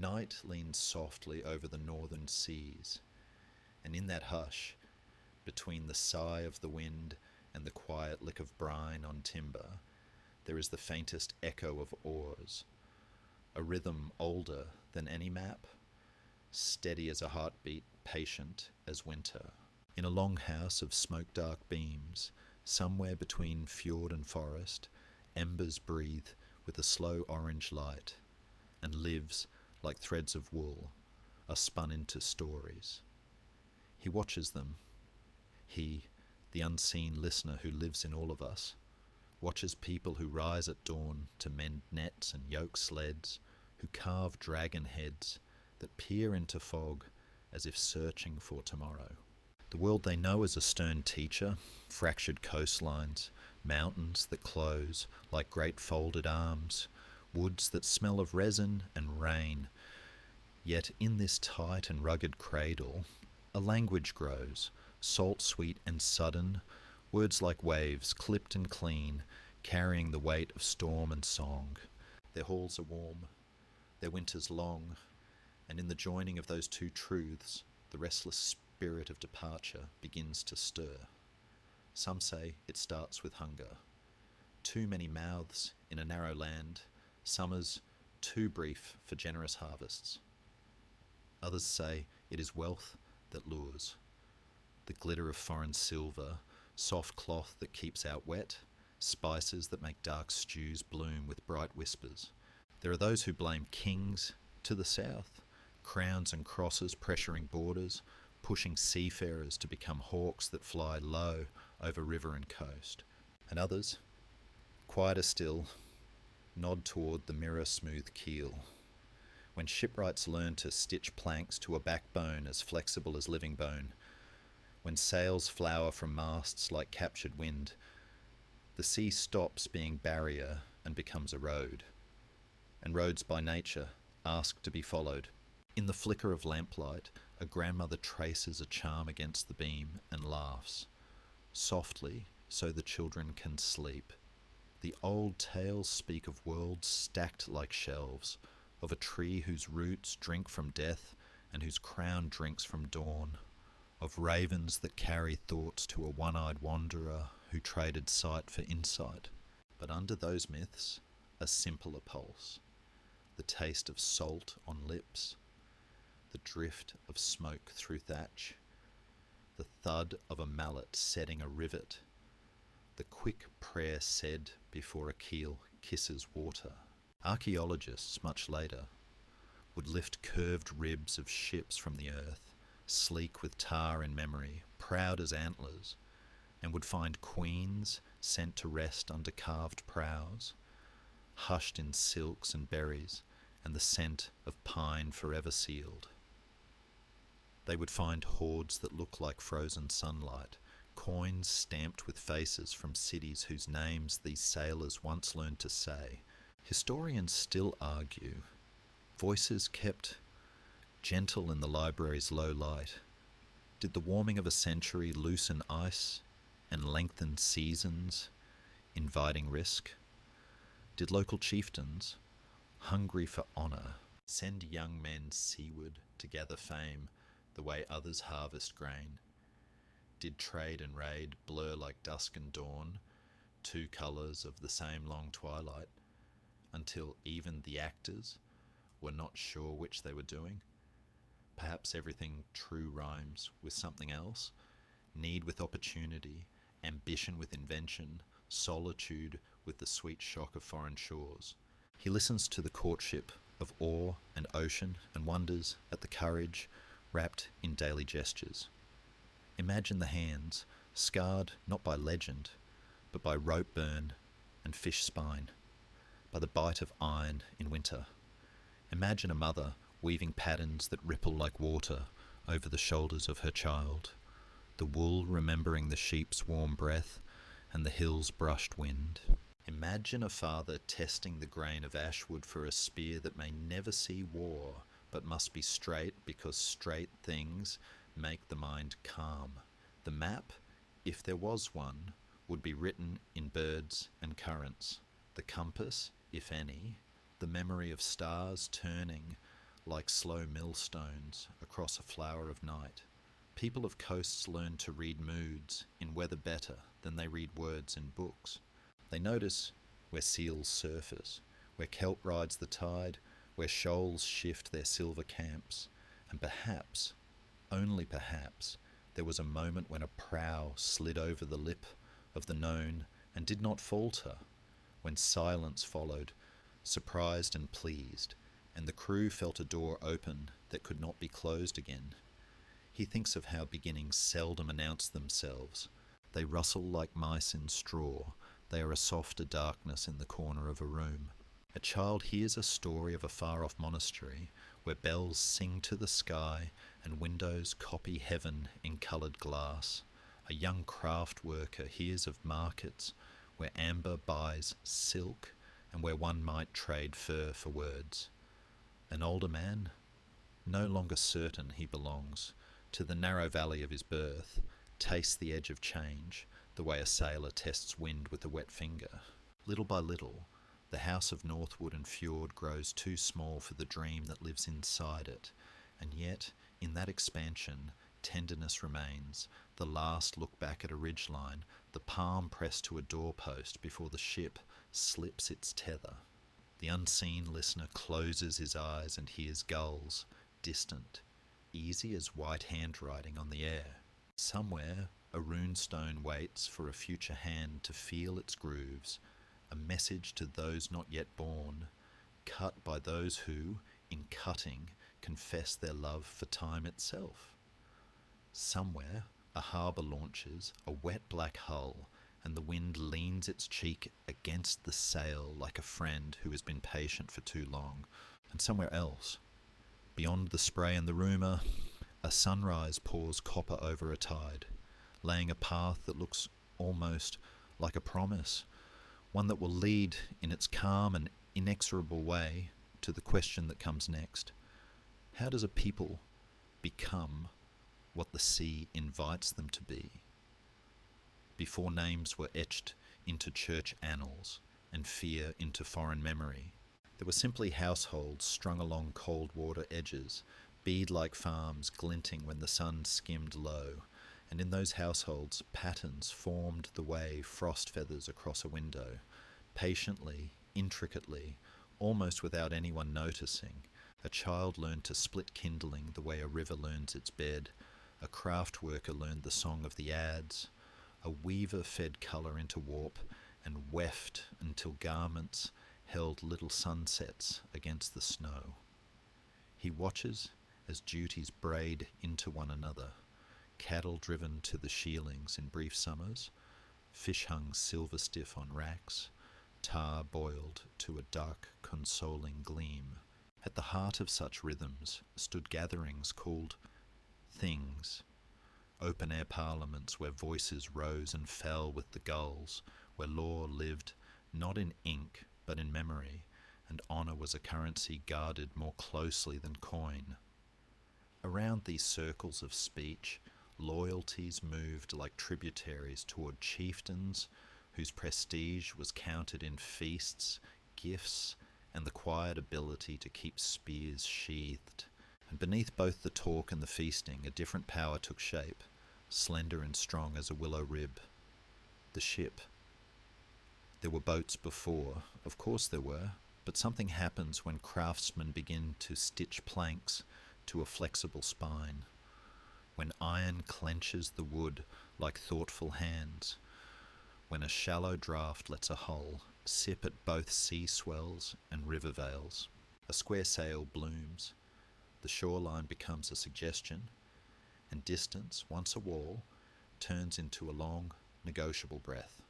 Night leans softly over the northern seas, and in that hush, between the sigh of the wind and the quiet lick of brine on timber, there is the faintest echo of oars, a rhythm older than any map, steady as a heartbeat, patient as winter. In a longhouse of smoke-dark beams, somewhere between fjord and forest, embers breathe with a slow orange light, and lives, like threads of wool, are spun into stories. He watches them. He, the unseen listener who lives in all of us, watches people who rise at dawn to mend nets and yoke sleds, who carve dragon heads that peer into fog as if searching for tomorrow. The world they know is a stern teacher, fractured coastlines, mountains that close like great folded arms, woods that smell of resin and rain. Yet in this tight and rugged cradle, a language grows, salt-sweet and sudden, words like waves, clipped and clean, carrying the weight of storm and song. Their halls are warm, their winters long, and in the joining of those two truths, the restless spirit of departure begins to stir. Some say it starts with hunger. Too many mouths in a narrow land, summers too brief for generous harvests. Others say it is wealth that lures. The glitter of foreign silver, soft cloth that keeps out wet, spices that make dark stews bloom with bright whispers. There are those who blame kings to the south, crowns and crosses pressuring borders, pushing seafarers to become hawks that fly low over river and coast. And others, quieter still, nod toward the mirror-smooth keel. When shipwrights learn to stitch planks to a backbone as flexible as living bone, when sails flower from masts like captured wind, the sea stops being barrier and becomes a road. And roads by nature ask to be followed. In the flicker of lamplight, a grandmother traces a charm against the beam and laughs, softly so the children can sleep. The old tales speak of worlds stacked like shelves, of a tree whose roots drink from death and whose crown drinks from dawn, of ravens that carry thoughts to a one-eyed wanderer who traded sight for insight. But under those myths, a simpler pulse, the taste of salt on lips, the drift of smoke through thatch, the thud of a mallet setting a rivet, the quick prayer said before a keel kisses water. Archaeologists, much later, would lift curved ribs of ships from the earth, sleek with tar in memory, proud as antlers, and would find queens sent to rest under carved prows, hushed in silks and berries and the scent of pine forever sealed. They would find hoards that look like frozen sunlight, coins stamped with faces from cities whose names these sailors once learned to say. Historians still argue. Voices kept gentle in the library's low light. Did the warming of a century loosen ice and lengthen seasons, inviting risk? Did local chieftains, hungry for honour, send young men seaward to gather fame the way others harvest grain? Did trade and raid blur like dusk and dawn, two colours of the same long twilight, until even the actors were not sure which they were doing? Perhaps everything true rhymes with something else, need with opportunity, ambition with invention, solitude with the sweet shock of foreign shores. He listens to the courtship of ore and ocean and wonders at the courage wrapped in daily gestures. Imagine the hands, scarred not by legend, but by rope burn and fish spine, by the bite of iron in winter. Imagine a mother weaving patterns that ripple like water over the shoulders of her child, the wool remembering the sheep's warm breath and the hill's brushed wind. Imagine a father testing the grain of ashwood for a spear that may never see war, but must be straight because straight things make the mind calm. The map, if there was one, would be written in birds and currents. The compass, if any, the memory of stars turning like slow millstones across a flower of night. People of coasts learn to read moods in weather better than they read words in books. They notice where seals surface, where kelp rides the tide, where shoals shift their silver camps, and perhaps, only perhaps, there was a moment when a prow slid over the lip of the known and did not falter, when silence followed, surprised and pleased, and the crew felt a door open that could not be closed again. He thinks of how beginnings seldom announce themselves. They rustle like mice in straw. They are a softer darkness in the corner of a room. A child hears a story of a far-off monastery where bells sing to the sky and windows copy heaven in coloured glass. A young craft worker hears of markets where amber buys silk and where one might trade fur for words. An older man, no longer certain he belongs to the narrow valley of his birth, tastes the edge of change, the way a sailor tests wind with a wet finger. Little by little, the house of Northwood and Fjord grows too small for the dream that lives inside it, and yet, in that expansion, tenderness remains, the last look back at a ridgeline, the palm pressed to a doorpost before the ship slips its tether. The unseen listener closes his eyes and hears gulls, distant, easy as white handwriting on the air. Somewhere, a runestone waits for a future hand to feel its grooves, a message to those not yet born, cut by those who, in cutting, confess their love for time itself. Somewhere, a harbour launches a wet black hull, and the wind leans its cheek against the sail like a friend who has been patient for too long. And somewhere else, beyond the spray and the rumour, a sunrise pours copper over a tide, laying a path that looks almost like a promise, one that will lead in its calm and inexorable way to the question that comes next. How does a people become what the sea invites them to be? Before names were etched into church annals and fear into foreign memory, there were simply households strung along cold water edges, bead-like farms glinting when the sun skimmed low, and in those households patterns formed the way frost feathers across a window, patiently, intricately, almost without anyone noticing. A child learned to split kindling the way a river learns its bed, a craft worker learned the song of the adze, a weaver fed colour into warp and weft until garments held little sunsets against the snow. He watches as duties braid into one another, cattle driven to the shearlings in brief summers, fish hung silver stiff on racks, tar boiled to a dark consoling gleam. At the heart of such rhythms stood gatherings called things, open-air parliaments where voices rose and fell with the gulls, where law lived not in ink but in memory, and honour was a currency guarded more closely than coin. Around these circles of speech, loyalties moved like tributaries toward chieftains whose prestige was counted in feasts, gifts, and the quiet ability to keep spears sheathed. And beneath both the talk and the feasting, a different power took shape, slender and strong as a willow rib. The ship. There were boats before, of course there were, but something happens when craftsmen begin to stitch planks to a flexible spine, when iron clenches the wood like thoughtful hands, when a shallow draught lets a hull sip at both sea swells and river vales. A square sail blooms, the shoreline becomes a suggestion, and distance, once a wall, turns into a long, negotiable breath.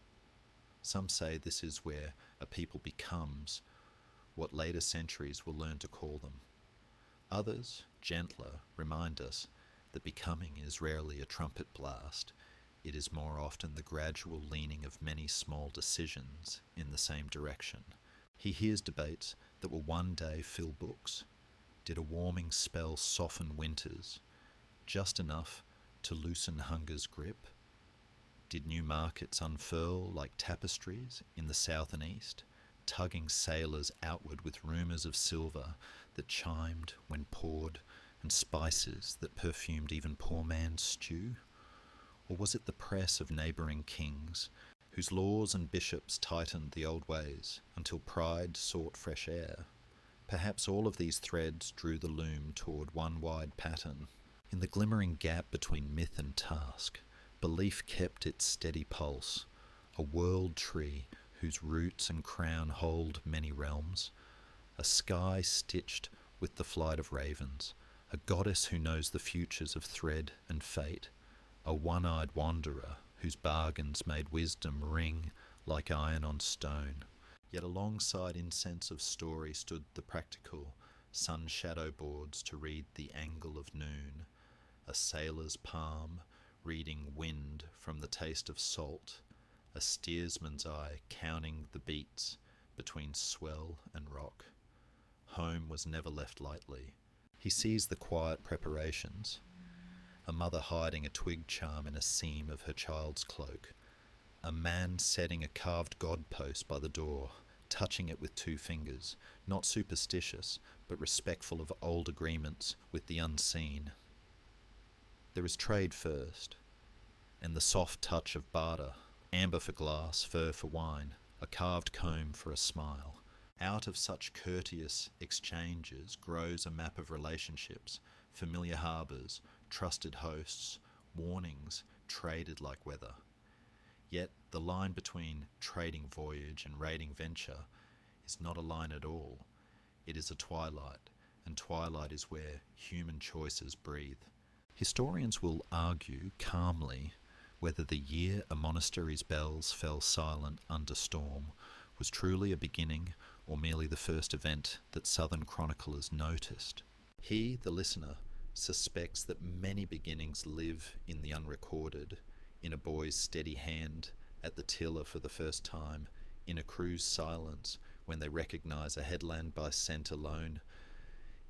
Some say this is where a people becomes what later centuries will learn to call them. Others, gentler, remind us that becoming is rarely a trumpet blast. It is more often the gradual leaning of many small decisions in the same direction. He hears debates that will one day fill books. Did a warming spell soften winters, just enough to loosen hunger's grip? Did new markets unfurl like tapestries in the south and east, tugging sailors outward with rumours of silver that chimed when poured, and spices that perfumed even poor man's stew? Or was it the press of neighbouring kings, whose laws and bishops tightened the old ways until pride sought fresh air? Perhaps all of these threads drew the loom toward one wide pattern. In the glimmering gap between myth and task, belief kept its steady pulse, a world tree whose roots and crown hold many realms, a sky stitched with the flight of ravens, a goddess who knows the futures of thread and fate, a one-eyed wanderer whose bargains made wisdom ring like iron on stone. Yet alongside incense of story stood the practical sun-shadow boards to read the angle of noon, a sailor's palm reading wind from the taste of salt, a steersman's eye counting the beats between swell and rock. Home was never left lightly. He sees the quiet preparations, a mother hiding a twig charm in a seam of her child's cloak, a man setting a carved god post by the door, touching it with 2 fingers, not superstitious, but respectful of old agreements with the unseen. There is trade first, and the soft touch of barter, amber for glass, fur for wine, a carved comb for a smile. Out of such courteous exchanges grows a map of relationships, familiar harbours, trusted hosts, warnings traded like weather. Yet the line between trading voyage and raiding venture is not a line at all. It is a twilight, and twilight is where human choices breathe. Historians will argue calmly whether the year a monastery's bells fell silent under storm was truly a beginning or merely the first event that southern chroniclers noticed. He, the listener, suspects that many beginnings live in the unrecorded, in a boy's steady hand at the tiller for the first time, in a crew's silence when they recognise a headland by scent alone,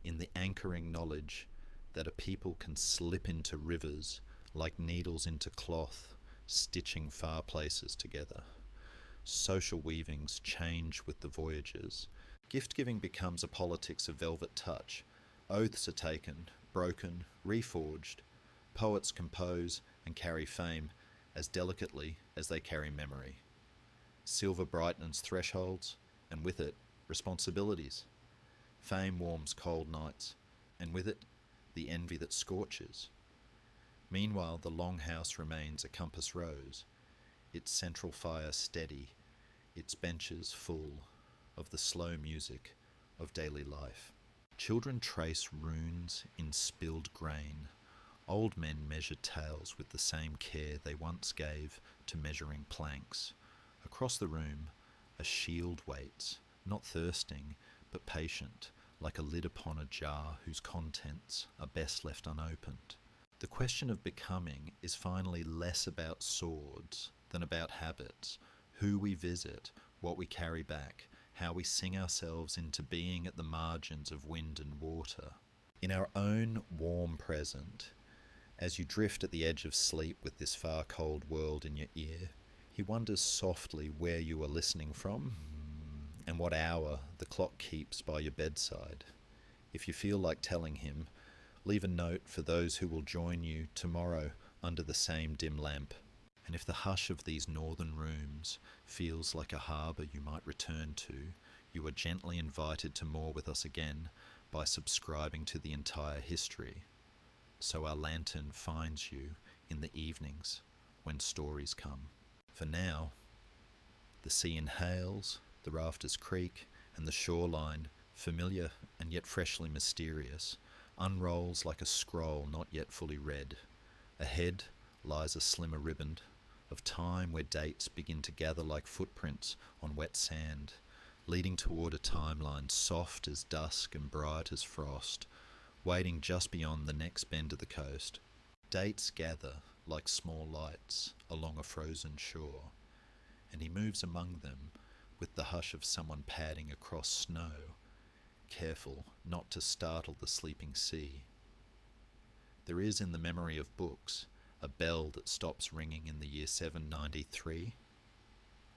in the anchoring knowledge that a people can slip into rivers like needles into cloth, stitching far places together. Social weavings change with the voyages. Gift-giving becomes a politics of velvet touch. Oaths are taken, broken, reforged. Poets compose and carry fame as delicately as they carry memory. Silver brightens thresholds, and with it, responsibilities. Fame warms cold nights, and with it, the envy that scorches. Meanwhile, the longhouse remains a compass rose, its central fire steady, its benches full of the slow music of daily life. Children trace runes in spilled grain. Old men measure tails with the same care they once gave to measuring planks. Across the room, a shield waits, not thirsting, but patient, like a lid upon a jar whose contents are best left unopened. The question of becoming is finally less about swords than about habits, who we visit, what we carry back, how we sing ourselves into being at the margins of wind and water. In our own warm present, as you drift at the edge of sleep with this far cold world in your ear, he wonders softly where you are listening from and what hour the clock keeps by your bedside. If you feel like telling him, leave a note for those who will join you tomorrow under the same dim lamp. And if the hush of these northern rooms feels like a harbour you might return to, you are gently invited to moor with us again by subscribing to the entire history, so our lantern finds you in the evenings when stories come. For now, the sea inhales, the rafters creak, and the shoreline, familiar and yet freshly mysterious, unrolls like a scroll not yet fully read. Ahead lies a slimmer riband of time where dates begin to gather like footprints on wet sand, leading toward a timeline soft as dusk and bright as frost, waiting just beyond the next bend of the coast. Dates gather like small lights along a frozen shore, and he moves among them with the hush of someone padding across snow, careful not to startle the sleeping sea. There is in the memory of books a bell that stops ringing in the year 793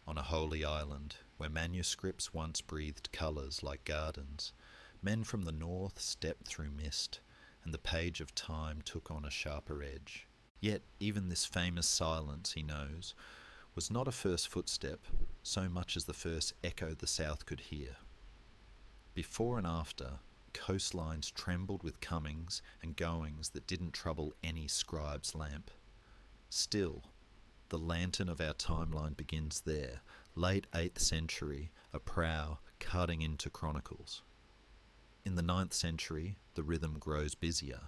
on a holy island where manuscripts once breathed colours like gardens, Men from the north stepped through mist, and the page of time took on a sharper edge. Yet even this famous silence, he knows, was not a first footstep so much as the first echo the south could hear. Before and after, coastlines trembled with comings and goings that didn't trouble any scribe's lamp. Still, the lantern of our timeline begins there, late 8th century, a prow cutting into chronicles. In the 9th century, the rhythm grows busier.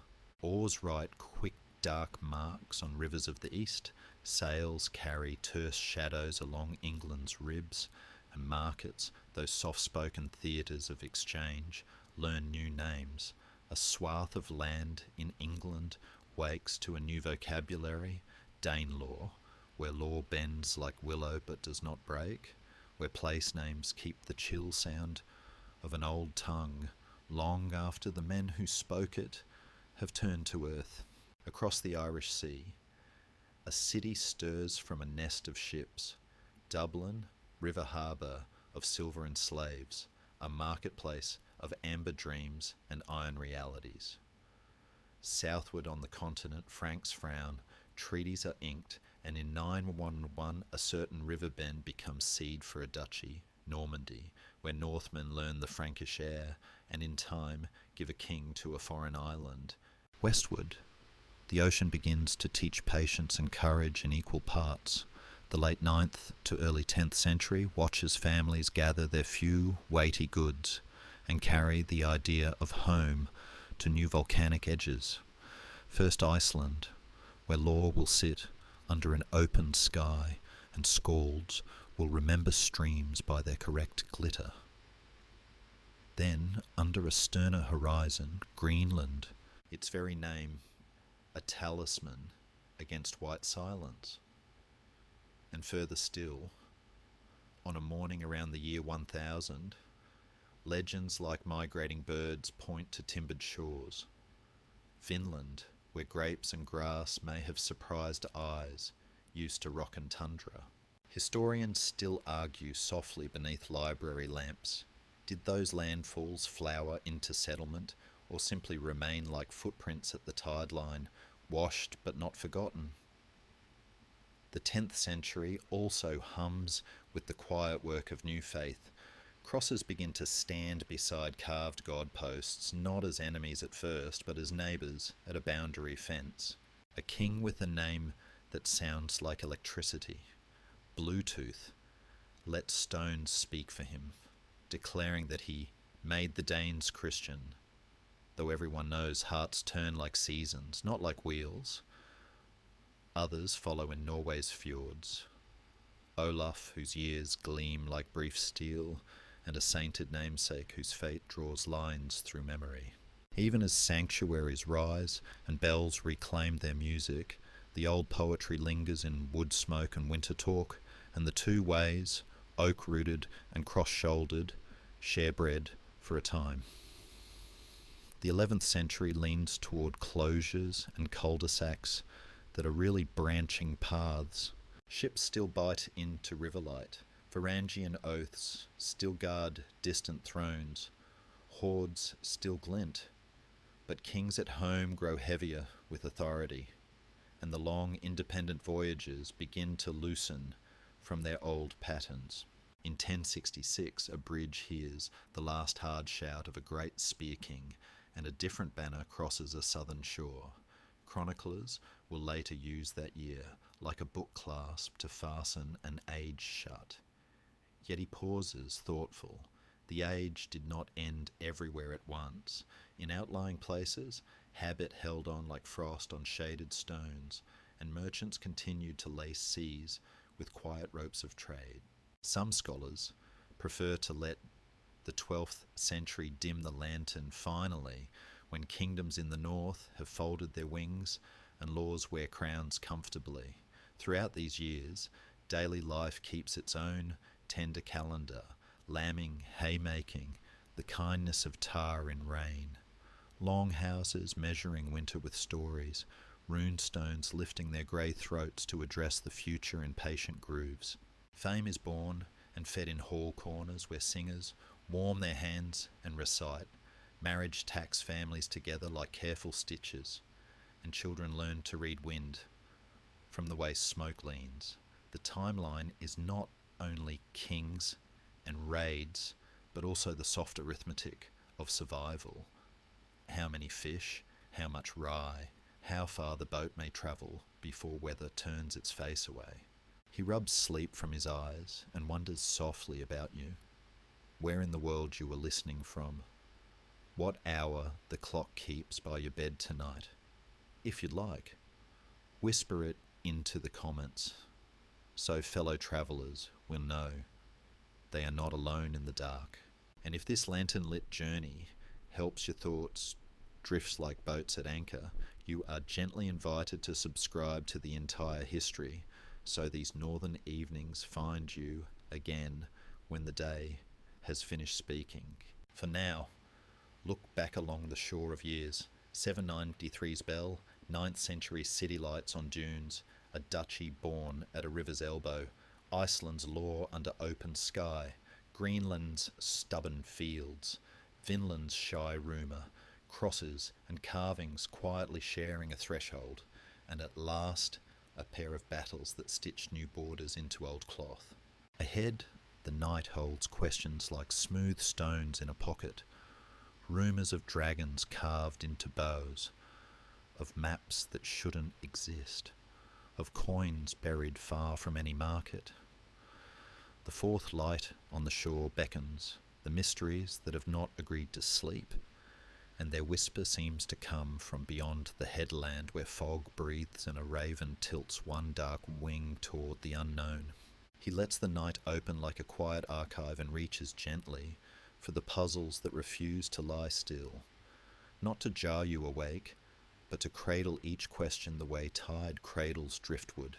Oars write quick, dark marks on rivers of the east, sails carry terse shadows along England's ribs, and markets, those soft-spoken theatres of exchange, learn new names. A swath of land in England wakes to a new vocabulary, Danelaw, where law bends like willow but does not break, where place names keep the chill sound of an old tongue, long after the men who spoke it have turned to earth. Across the Irish Sea, a city stirs from a nest of ships. Dublin, river harbour of silver and slaves, a marketplace of amber dreams and iron realities. Southward on the continent, Franks frown, treaties are inked, and in 911 a certain river bend becomes seed for a duchy, Normandy, where Northmen learn the Frankish air, and in time give a king to a foreign island. Westward, the ocean begins to teach patience and courage in equal parts. The late 9th to early 10th century watches families gather their few weighty goods and carry the idea of home to new volcanic edges. First Iceland, where law will sit under an open sky and skalds will remember streams by their correct glitter. Then, under a sterner horizon, Greenland, its very name, a talisman against white silence. And further still, on a morning around the year 1000, legends like migrating birds point to timbered shores. Vinland, where grapes and grass may have surprised eyes used to rock and tundra. Historians still argue softly beneath library lamps. Did those landfalls flower into settlement, or simply remain like footprints at the tide line, washed but not forgotten? The 10th century also hums with the quiet work of new faith. Crosses begin to stand beside carved godposts, not as enemies at first, but as neighbours at a boundary fence. A king with a name that sounds like electricity. Bluetooth let stones speak for him, declaring that he made the Danes Christian, though everyone knows hearts turn like seasons, not like wheels. Others follow in Norway's fjords. Olaf, whose years gleam like brief steel, and a sainted namesake whose fate draws lines through memory. Even as sanctuaries rise and bells reclaim their music, the old poetry lingers in wood smoke and winter talk, and the two ways, oak-rooted and cross-shouldered, share bread for a time. The 11th century leans toward closures and cul-de-sacs that are really branching paths. Ships still bite into riverlight. Varangian oaths still guard distant thrones. Hoards still glint. But kings at home grow heavier with authority, and the long independent voyages begin to loosen from their old patterns. In 1066, a bridge hears the last hard shout of a great spear king, and a different banner crosses a southern shore. Chroniclers will later use that year, like a book clasp, to fasten an age shut. Yet he pauses, thoughtful. The age did not end everywhere at once. In outlying places, habit held on like frost on shaded stones, and merchants continued to lace seas with quiet ropes of trade. Some scholars prefer to let the 12th century dim the lantern finally, when kingdoms in the north have folded their wings and laws wear crowns comfortably. Throughout these years, daily life keeps its own tender calendar, lambing, haymaking, the kindness of tar in rain. Longhouses measuring winter with stories, runestones lifting their grey throats to address the future in patient grooves. Fame is born and fed in hall corners where singers warm their hands and recite, Marriage tacks families together like careful stitches, and children learn to read wind from the way smoke leans. The timeline is not only kings and raids, but also the soft arithmetic of survival. How many fish, how much rye, how far the boat may travel before weather turns its face away. He rubs sleep from his eyes and wonders softly about you, where in the world you were listening from, what hour the clock keeps by your bed tonight. If you'd like, whisper it into the comments, so fellow travellers will know they are not alone in the dark. And if this lantern-lit journey helps your thoughts drift like boats at anchor, you are gently invited to subscribe to the entire history, so these northern evenings find you again when the day has finished speaking. For now, look back along the shore of years. 793's bell, 9th century city lights on dunes, a duchy born at a river's elbow, Iceland's law under open sky, Greenland's stubborn fields, Vinland's shy rumour, crosses and carvings quietly sharing a threshold, and at last a pair of battles that stitch new borders into old cloth. Ahead, the night holds questions like smooth stones in a pocket, rumours of dragons carved into bows, of maps that shouldn't exist, of coins buried far from any market. The fourth light on the shore beckons, the mysteries that have not agreed to sleep, and their whisper seems to come from beyond the headland where fog breathes and a raven tilts one dark wing toward the unknown. He lets the night open like a quiet archive and reaches gently for the puzzles that refuse to lie still, not to jar you awake, but to cradle each question the way tide cradles driftwood,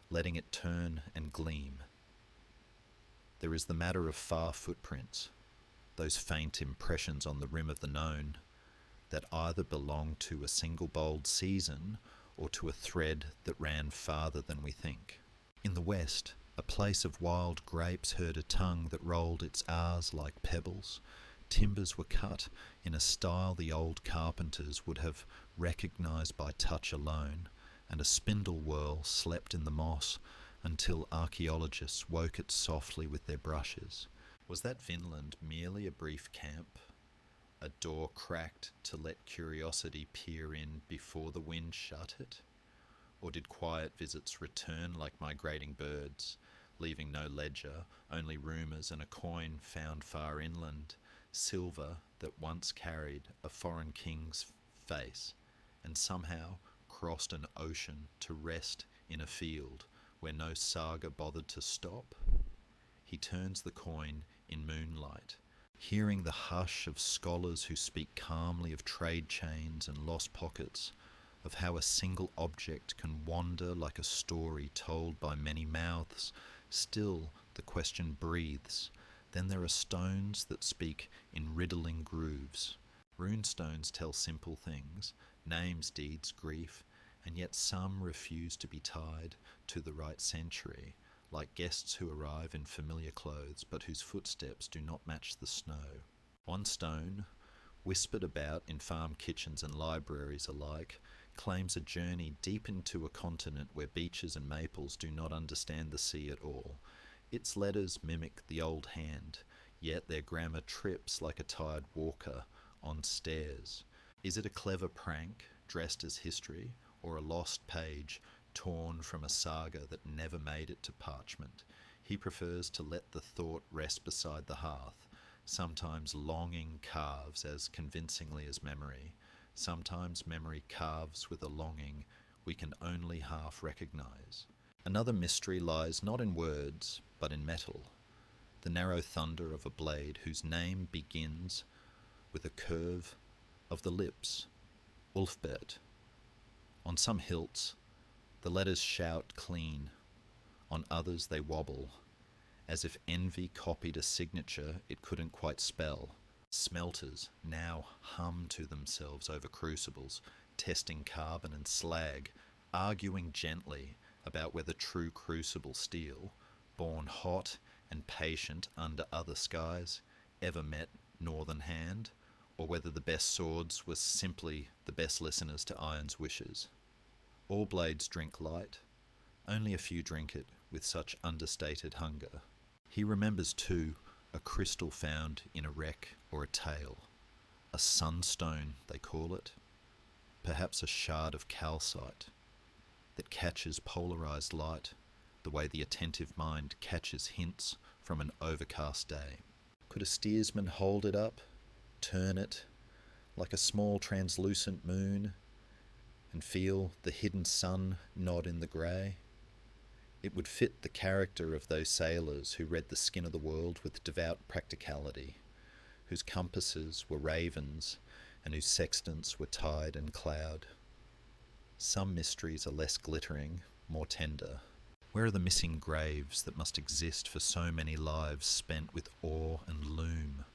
letting it turn and gleam. There is the matter of far footprints, those faint impressions on the rim of the known, that either belong to a single bold season or to a thread that ran farther than we think. In the west, a place of wild grapes heard a tongue that rolled its R's like pebbles. Timbers were cut in a style the old carpenters would have recognised by touch alone, and a spindle whirl slept in the moss until archaeologists woke it softly with their brushes. Was that Vinland merely a brief camp? A door cracked to let curiosity peer in before the wind shut it? Or did quiet visits return like migrating birds, leaving no ledger, only rumours and a coin found far inland, silver that once carried a foreign king's face, and somehow crossed an ocean to rest in a field where no saga bothered to stop? He turns the coin in moonlight, hearing the hush of scholars who speak calmly of trade chains and lost pockets, of how a single object can wander like a story told by many mouths. Still the question breathes. Then there are stones that speak in riddling grooves. Rune stones tell simple things, names, deeds, grief, and yet some refuse to be tied to the right century, like guests who arrive in familiar clothes but whose footsteps do not match the snow. One stone, whispered about in farm kitchens and libraries alike, claims a journey deep into a continent where beeches and maples do not understand the sea at all. Its letters mimic the old hand, yet their grammar trips like a tired walker on stairs. Is it a clever prank, dressed as history, or a lost page torn from a saga that never made it to parchment? He prefers to let the thought rest beside the hearth. Sometimes longing carves as convincingly as memory. Sometimes memory carves with a longing we can only half recognize. Another mystery lies not in words, but in metal. The narrow thunder of a blade whose name begins with a curve of the lips. Ulfberht. On some hilts, the letters shout clean. On others they wobble, as if envy copied a signature it couldn't quite spell. Smelters now hum to themselves over crucibles, testing carbon and slag, arguing gently about whether true crucible steel, born hot and patient under other skies, ever met northern hand, or whether the best swords were simply the best listeners to iron's wishes. All blades drink light, only a few drink it with such understated hunger. He remembers too a crystal found in a wreck or a tale, a sunstone they call it, perhaps a shard of calcite that catches polarized light the way the attentive mind catches hints from an overcast day. Could a steersman hold it up, turn it like a small translucent moon, and feel the hidden sun nod in the grey? It would fit the character of those sailors who read the skin of the world with devout practicality, whose compasses were ravens and whose sextants were tide and cloud. Some mysteries are less glittering, more tender. Where are the missing graves that must exist for so many lives spent with oar and loom?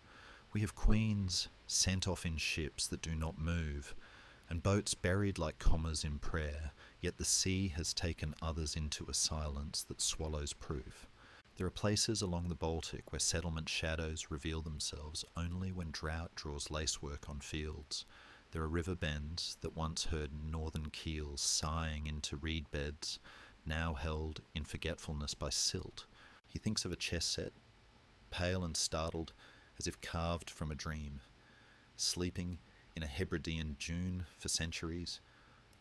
We have queens sent off in ships that do not move, and boats buried like commas in prayer, yet the sea has taken others into a silence that swallows proof. There are places along the Baltic where settlement shadows reveal themselves only when drought draws lacework on fields. There are river bends that once heard northern keels sighing into reed beds, now held in forgetfulness by silt. He thinks of a chess set, pale and startled as if carved from a dream, sleeping in a Hebridean dune for centuries,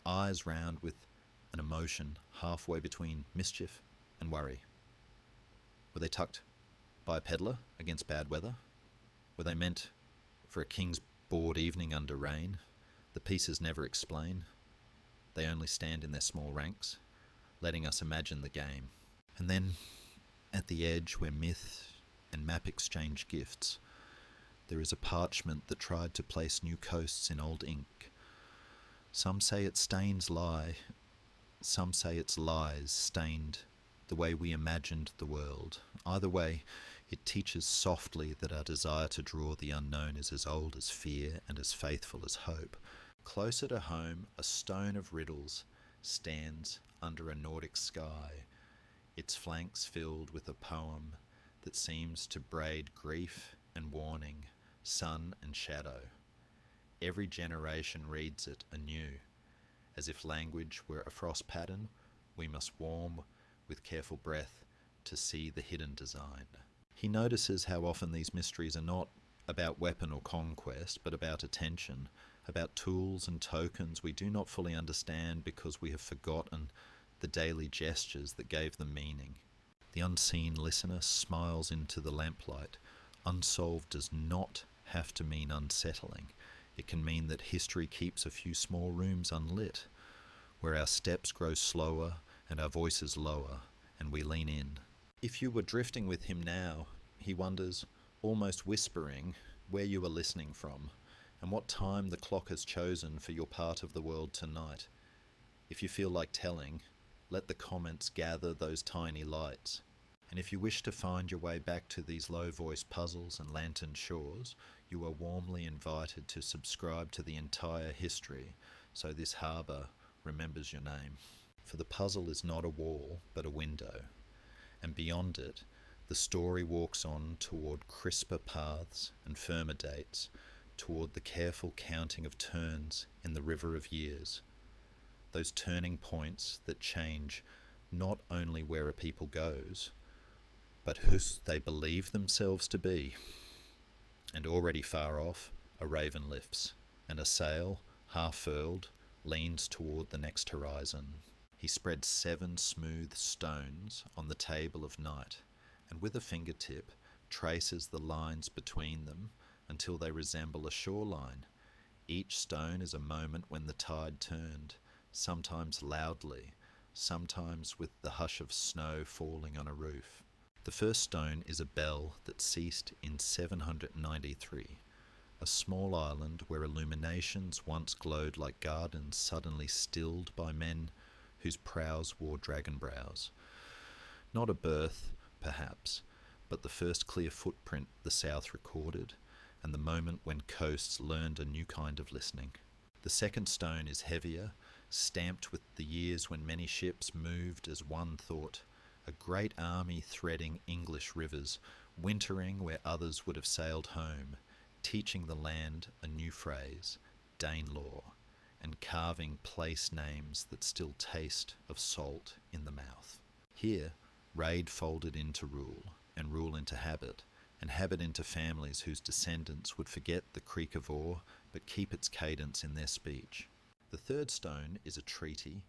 eyes round with an emotion halfway between mischief and worry. Were they tucked by a peddler against bad weather? Were they meant for a king's bored evening under rain? The pieces never explain. They only stand in their small ranks, letting us imagine the game. And then, at the edge where myth and map exchange gifts, there is a parchment that tried to place new coasts in old ink. Some say its stains lie, some say its lies stained the way we imagined the world. Either way, it teaches softly that our desire to draw the unknown is as old as fear and as faithful as hope. Closer to home, a stone of riddles stands under a Nordic sky, its flanks filled with a poem that seems to braid grief and warning, sun and shadow. Every generation reads it anew. As if language were a frost pattern, we must warm with careful breath to see the hidden design. He notices how often these mysteries are not about weapon or conquest, but about attention, about tools and tokens we do not fully understand because we have forgotten the daily gestures that gave them meaning. The unseen listener smiles into the lamplight. Unsolved does not have to mean unsettling. It can mean that history keeps a few small rooms unlit, where our steps grow slower and our voices lower, and we lean in. If you were drifting with him now, he wonders, almost whispering, where you are listening from, and what time the clock has chosen for your part of the world tonight. If you feel like telling, let the comments gather those tiny lights. And if you wish to find your way back to these low-voiced puzzles and lantern shores, you are warmly invited to subscribe to the entire history, so this harbour remembers your name. For the puzzle is not a wall, but a window, and beyond it, the story walks on toward crisper paths and firmer dates, toward the careful counting of turns in the river of years. Those turning points that change not only where a people goes, but who they believe themselves to be. And already far off, a raven lifts, and a sail, half furled, leans toward the next horizon. He spreads 7 smooth stones on the table of night, and with a fingertip traces the lines between them until they resemble a shoreline. Each stone is a moment when the tide turned, sometimes loudly, sometimes with the hush of snow falling on a roof. The first stone is a bell that ceased in 793, a small island where illuminations once glowed like gardens suddenly stilled by men whose prows wore dragon brows. Not a birth, perhaps, but the first clear footprint the South recorded, and the moment when coasts learned a new kind of listening. The second stone is heavier, stamped with the years when many ships moved as one thought, a great army threading English rivers, wintering where others would have sailed home, teaching the land a new phrase, Danelaw, and carving place names that still taste of salt in the mouth. Here, raid folded into rule, and rule into habit, and habit into families whose descendants would forget the creak of oar but keep its cadence in their speech. The third stone is a treaty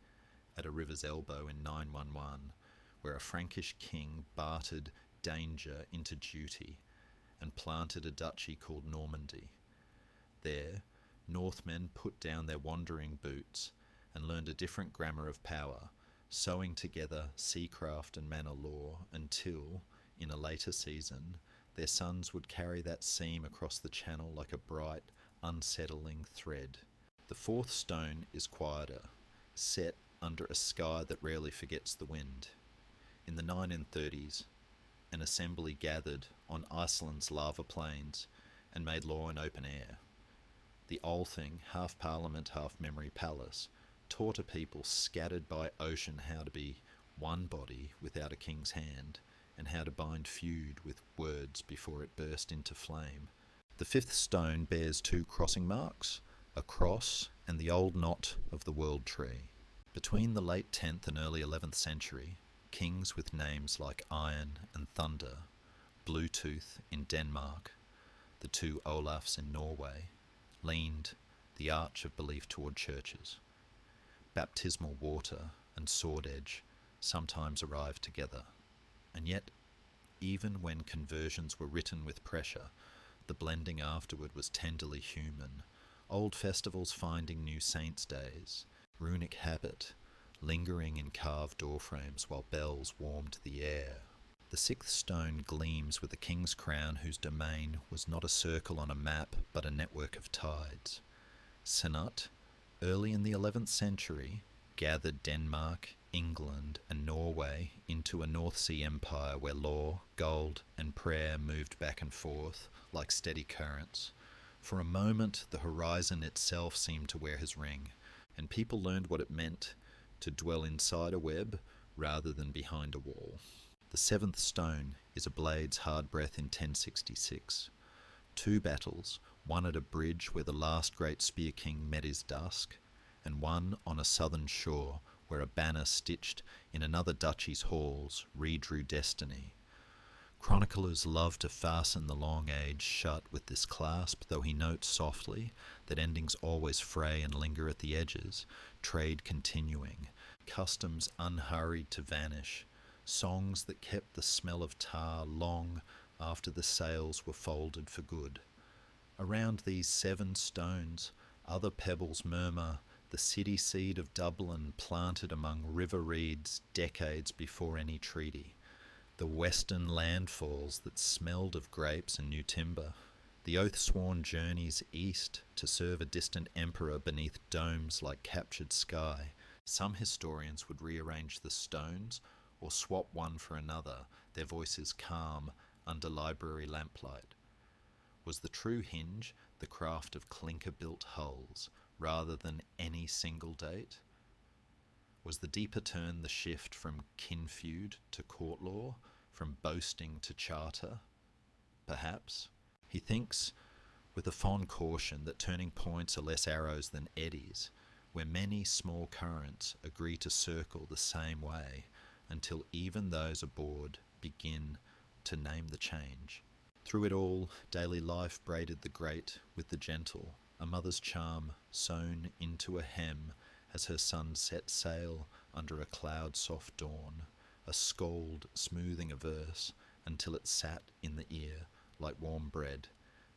at a river's elbow in 911, where a Frankish king bartered danger into duty and planted a duchy called Normandy. There, Northmen put down their wandering boots and learned a different grammar of power, sewing together seacraft and manor law until, in a later season, their sons would carry that seam across the channel like a bright, unsettling thread. The fourth stone is quieter, set under a sky that rarely forgets the wind. In the 1930s, an assembly gathered on Iceland's lava plains and made law in open air. The Althing, half parliament, half memory palace, taught a people scattered by ocean how to be one body without a king's hand, and how to bind feud with words before it burst into flame. The fifth stone bears two crossing marks, a cross and the old knot of the world tree. Between the late 10th and early 11th century, kings with names like Iron and Thunder, Bluetooth in Denmark, the two Olafs in Norway, leaned the arch of belief toward churches. Baptismal water and sword edge sometimes arrived together. And yet, even when conversions were written with pressure, the blending afterward was tenderly human. Old festivals finding new saints' days, runic habit, lingering in carved doorframes while bells warmed the air. The sixth stone gleams with a king's crown whose domain was not a circle on a map but a network of tides. Cnut, early in the 11th century, gathered Denmark, England and Norway into a North Sea empire where law, gold and prayer moved back and forth like steady currents. For a moment the horizon itself seemed to wear his ring, and people learned what it meant to dwell inside a web rather than behind a wall. The seventh stone is a blade's hard breath in 1066. Two battles, one at a bridge where the last great spear king met his dusk, and one on a southern shore where a banner stitched in another duchy's halls redrew destiny. Chroniclers love to fasten the long age shut with this clasp, though he notes softly that endings always fray and linger at the edges, trade continuing, customs unhurried to vanish, songs that kept the smell of tar long after the sails were folded for good. Around these seven stones, other pebbles murmur, the city seed of Dublin planted among river reeds decades before any treaty, the western landfalls that smelled of grapes and new timber, the oath-sworn journeys east to serve a distant emperor beneath domes like captured sky. Some historians would rearrange the stones or swap one for another, their voices calm under library lamplight. Was the true hinge the craft of clinker-built hulls, rather than any single date? Was the deeper turn the shift from kin feud to court law, from boasting to charter? Perhaps. He thinks with a fond caution that turning points are less arrows than eddies, where many small currents agree to circle the same way until even those aboard begin to name the change. Through it all, daily life braided the great with the gentle, a mother's charm sewn into a hem as her son set sail under a cloud-soft dawn, a skald smoothing a verse until it sat in the ear like warm bread,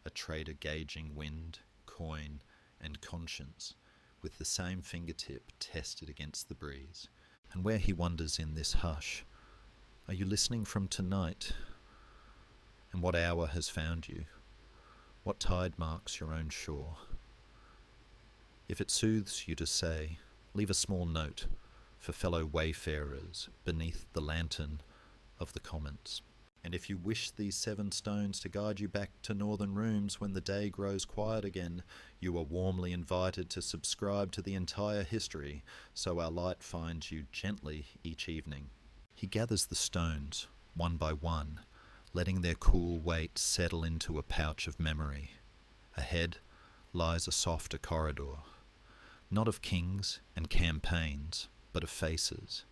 a trader gauging wind, coin, and conscience with the same fingertip tested against the breeze. And where he wonders in this hush, are you listening from tonight? And what hour has found you? What tide marks your own shore? If it soothes you to say, leave a small note for fellow wayfarers beneath the lantern of the comments. And if you wish these seven stones to guide you back to northern rooms when the day grows quiet again, you are warmly invited to subscribe to the entire history so our light finds you gently each evening. He gathers the stones, one by one, letting their cool weight settle into a pouch of memory. Ahead lies a softer corridor, not of kings and campaigns, but of faces,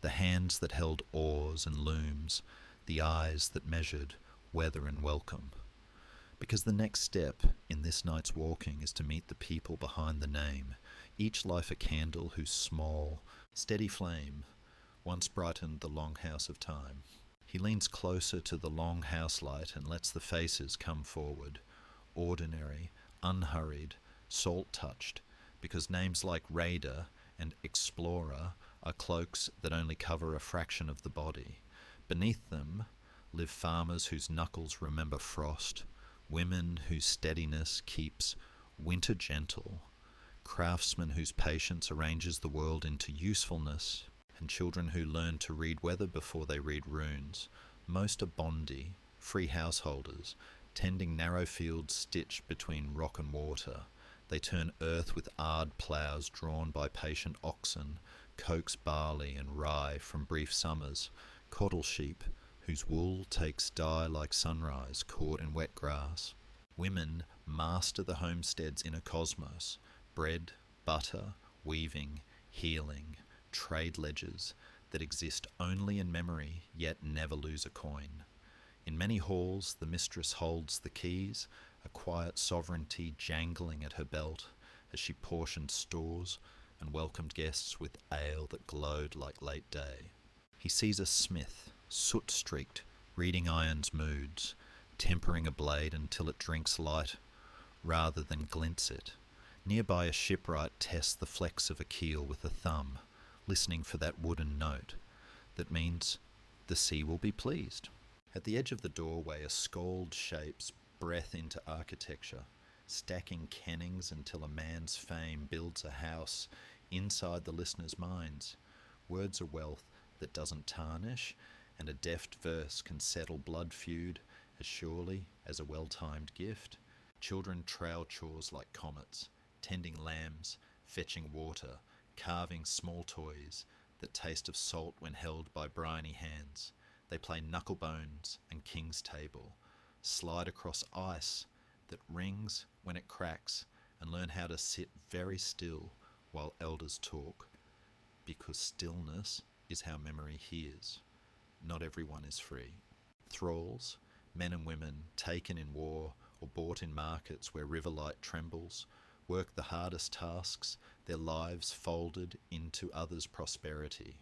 the hands that held oars and looms, the eyes that measured weather and welcome. Because the next step in this night's walking is to meet the people behind the name, each life a candle whose small, steady flame once brightened the long house of time. He leans closer to the long house light and lets the faces come forward, ordinary, unhurried, salt-touched, because names like Raider and Explorer are cloaks that only cover a fraction of the body. Beneath them live farmers whose knuckles remember frost, women whose steadiness keeps winter gentle, craftsmen whose patience arranges the world into usefulness, and children who learn to read weather before they read runes. Most are bondi, free householders, tending narrow fields stitched between rock and water. They turn earth with ard ploughs drawn by patient oxen, coax barley and rye from brief summers, coddle sheep whose wool takes dye like sunrise caught in wet grass. Women master the homestead's inner cosmos, bread, butter, weaving, healing, trade ledgers that exist only in memory yet never lose a coin. In many halls the mistress holds the keys, a quiet sovereignty jangling at her belt as she portioned stores and welcomed guests with ale that glowed like late day. He sees a smith, soot-streaked, reading iron's moods, tempering a blade until it drinks light rather than glints it. Nearby a shipwright tests the flex of a keel with a thumb, listening for that wooden note that means the sea will be pleased. At the edge of the doorway a skald shapes breath into architecture, stacking kennings until a man's fame builds a house inside the listeners' minds. Words are wealth that doesn't tarnish, and a deft verse can settle blood feud as surely as a well-timed gift. Children trail chores like comets, tending lambs, fetching water, carving small toys that taste of salt when held by briny hands. They play knucklebones and king's table, slide across ice that rings when it cracks, and learn how to sit very still while elders talk, because stillness is how memory hears. Not everyone is free. Thralls, men and women taken in war or bought in markets where river light trembles, work the hardest tasks, their lives folded into others' prosperity.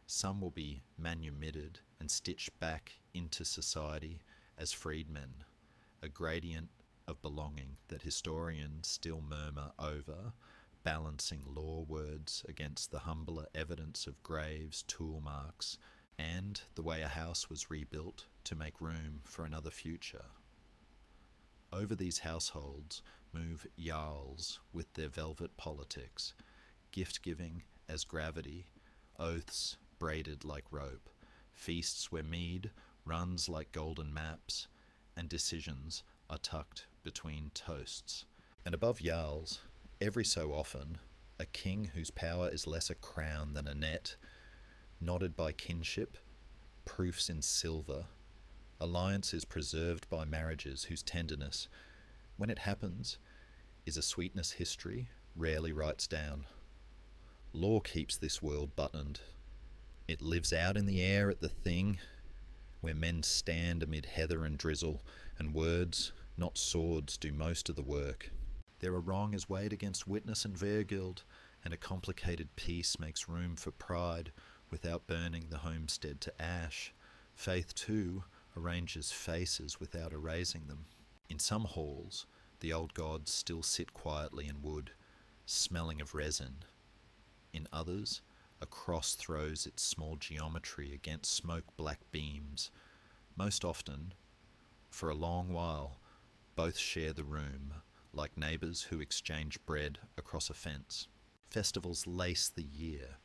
Some will be manumitted and stitched back into society as freedmen, a gradient of belonging that historians still murmur over, balancing law words against the humbler evidence of graves, tool marks, and the way a house was rebuilt to make room for another future. Over these households move jarls with their velvet politics, gift-giving as gravity, oaths braided like rope, feasts where mead runs like golden maps, and decisions are tucked between toasts. And above jarls, every so often, a king whose power is less a crown than a net, knotted by kinship, proofs in silver, alliances preserved by marriages whose tenderness, when it happens, is a sweetness history rarely writes down. Law keeps this world buttoned. It lives out in the air at the thing, where men stand amid heather and drizzle, and words, not swords, do most of the work. There a wrong is weighed against witness and vergild, and a complicated peace makes room for pride without burning the homestead to ash. Faith, too, arranges faces without erasing them. In some halls, the old gods still sit quietly in wood, smelling of resin. In others, a cross throws its small geometry against smoke-black beams. Most often, for a long while, both share the room, like neighbours who exchange bread across a fence. Festivals lace the year,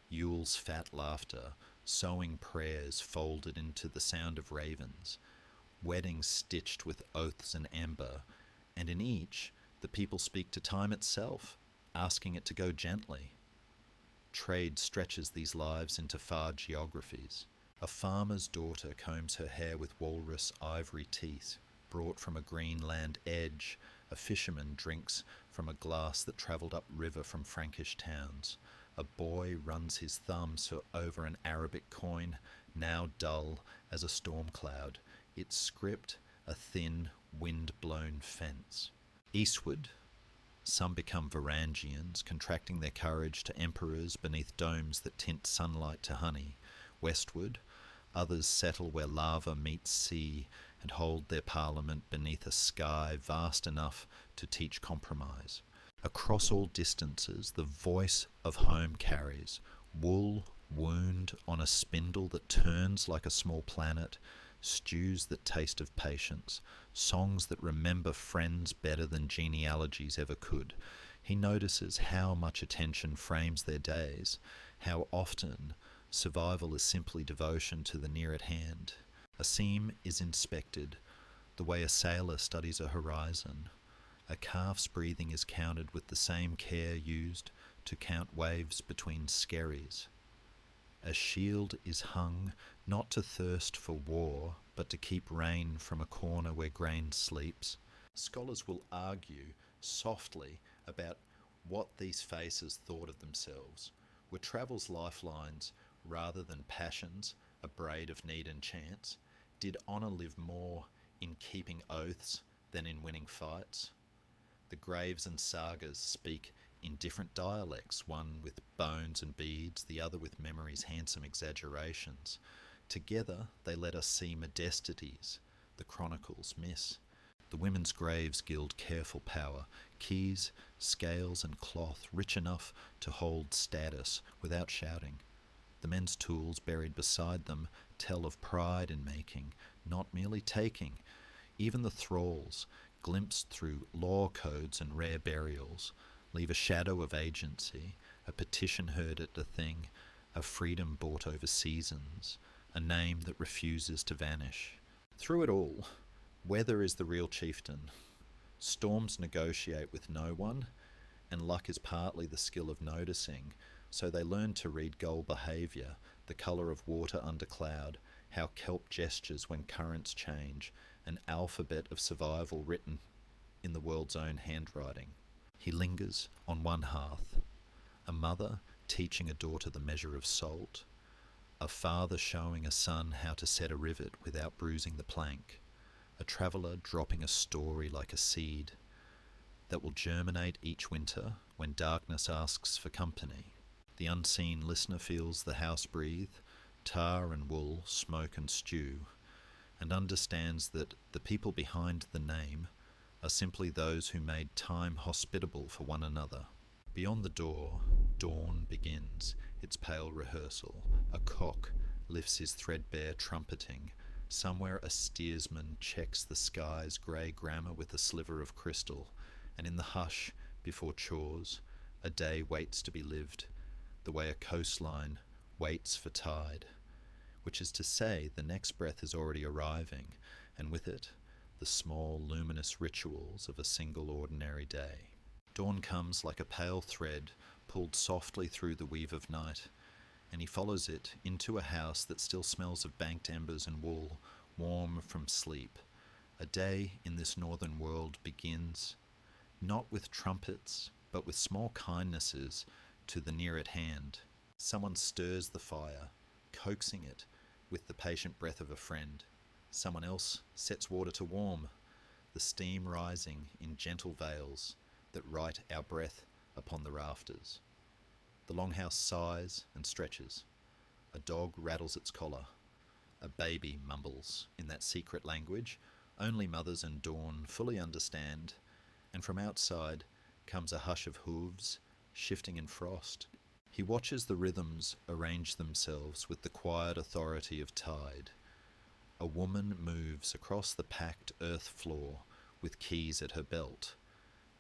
Yule's fat laughter, sowing prayers folded into the sound of ravens, weddings stitched with oaths and amber, and in each the people speak to time itself, asking it to go gently. Trade stretches these lives into far geographies. A farmer's daughter combs her hair with walrus ivory teeth, brought from a Greenland edge, a fisherman drinks from a glass that travelled up river from Frankish towns. A boy runs his thumb over an Arabic coin, now dull as a storm cloud, its script a thin, wind-blown fence. Eastward, some become Varangians, contracting their courage to emperors beneath domes that tint sunlight to honey. Westward, others settle where lava meets sea and hold their parliament beneath a sky vast enough to teach compromise. Across all distances, the voice of home carries, wool wound on a spindle that turns like a small planet, stews that taste of patience, songs that remember friends better than genealogies ever could. He notices how much attention frames their days, how often survival is simply devotion to the near at hand. A seam is inspected, the way a sailor studies a horizon. A calf's breathing is counted with the same care used to count waves between skerries. A shield is hung not to thirst for war, but to keep rain from a corner where grain sleeps. Scholars will argue softly about what these faces thought of themselves. Were travel's lifelines rather than passions, a braid of need and chance? Did honour live more in keeping oaths than in winning fights? The graves and sagas speak in different dialects, one with bones and beads, the other with memory's handsome exaggerations. Together they let us see modestities the chronicles miss. The women's graves gild careful power, keys, scales and cloth rich enough to hold status without shouting. The men's tools buried beside them tell of pride in making, not merely taking. Even the thralls, glimpsed through law codes and rare burials, leave a shadow of agency, a petition heard at a thing, a freedom bought over seasons, a name that refuses to vanish. Through it all, weather is the real chieftain. Storms negotiate with no one, and luck is partly the skill of noticing, so they learn to read gull behaviour, the colour of water under cloud, how kelp gestures when currents change, an alphabet of survival written in the world's own handwriting. He lingers on one hearth, a mother teaching a daughter the measure of salt, a father showing a son how to set a rivet without bruising the plank, a traveller dropping a story like a seed that will germinate each winter when darkness asks for company. The unseen listener feels the house breathe, tar and wool, smoke and stew, and understands that the people behind the name are simply those who made time hospitable for one another. Beyond the door, dawn begins its pale rehearsal. A cock lifts his threadbare trumpeting. Somewhere a steersman checks the sky's grey grammar with a sliver of crystal, and in the hush before chores, a day waits to be lived, the way a coastline waits for tide, which is to say the next breath is already arriving, and with it the small luminous rituals of a single ordinary day. Dawn comes like a pale thread pulled softly through the weave of night, and he follows it into a house that still smells of banked embers and wool, warm from sleep. A day in this northern world begins not with trumpets, but with small kindnesses to the near at hand. Someone stirs the fire, coaxing it with the patient breath of a friend. Someone else sets water to warm, the steam rising in gentle veils that write our breath upon the rafters. The longhouse sighs and stretches. A dog rattles its collar. A baby mumbles in that secret language only mothers and dawn fully understand, and from outside comes a hush of hooves shifting in frost. He watches the rhythms arrange themselves with the quiet authority of tide. A woman moves across the packed earth floor with keys at her belt,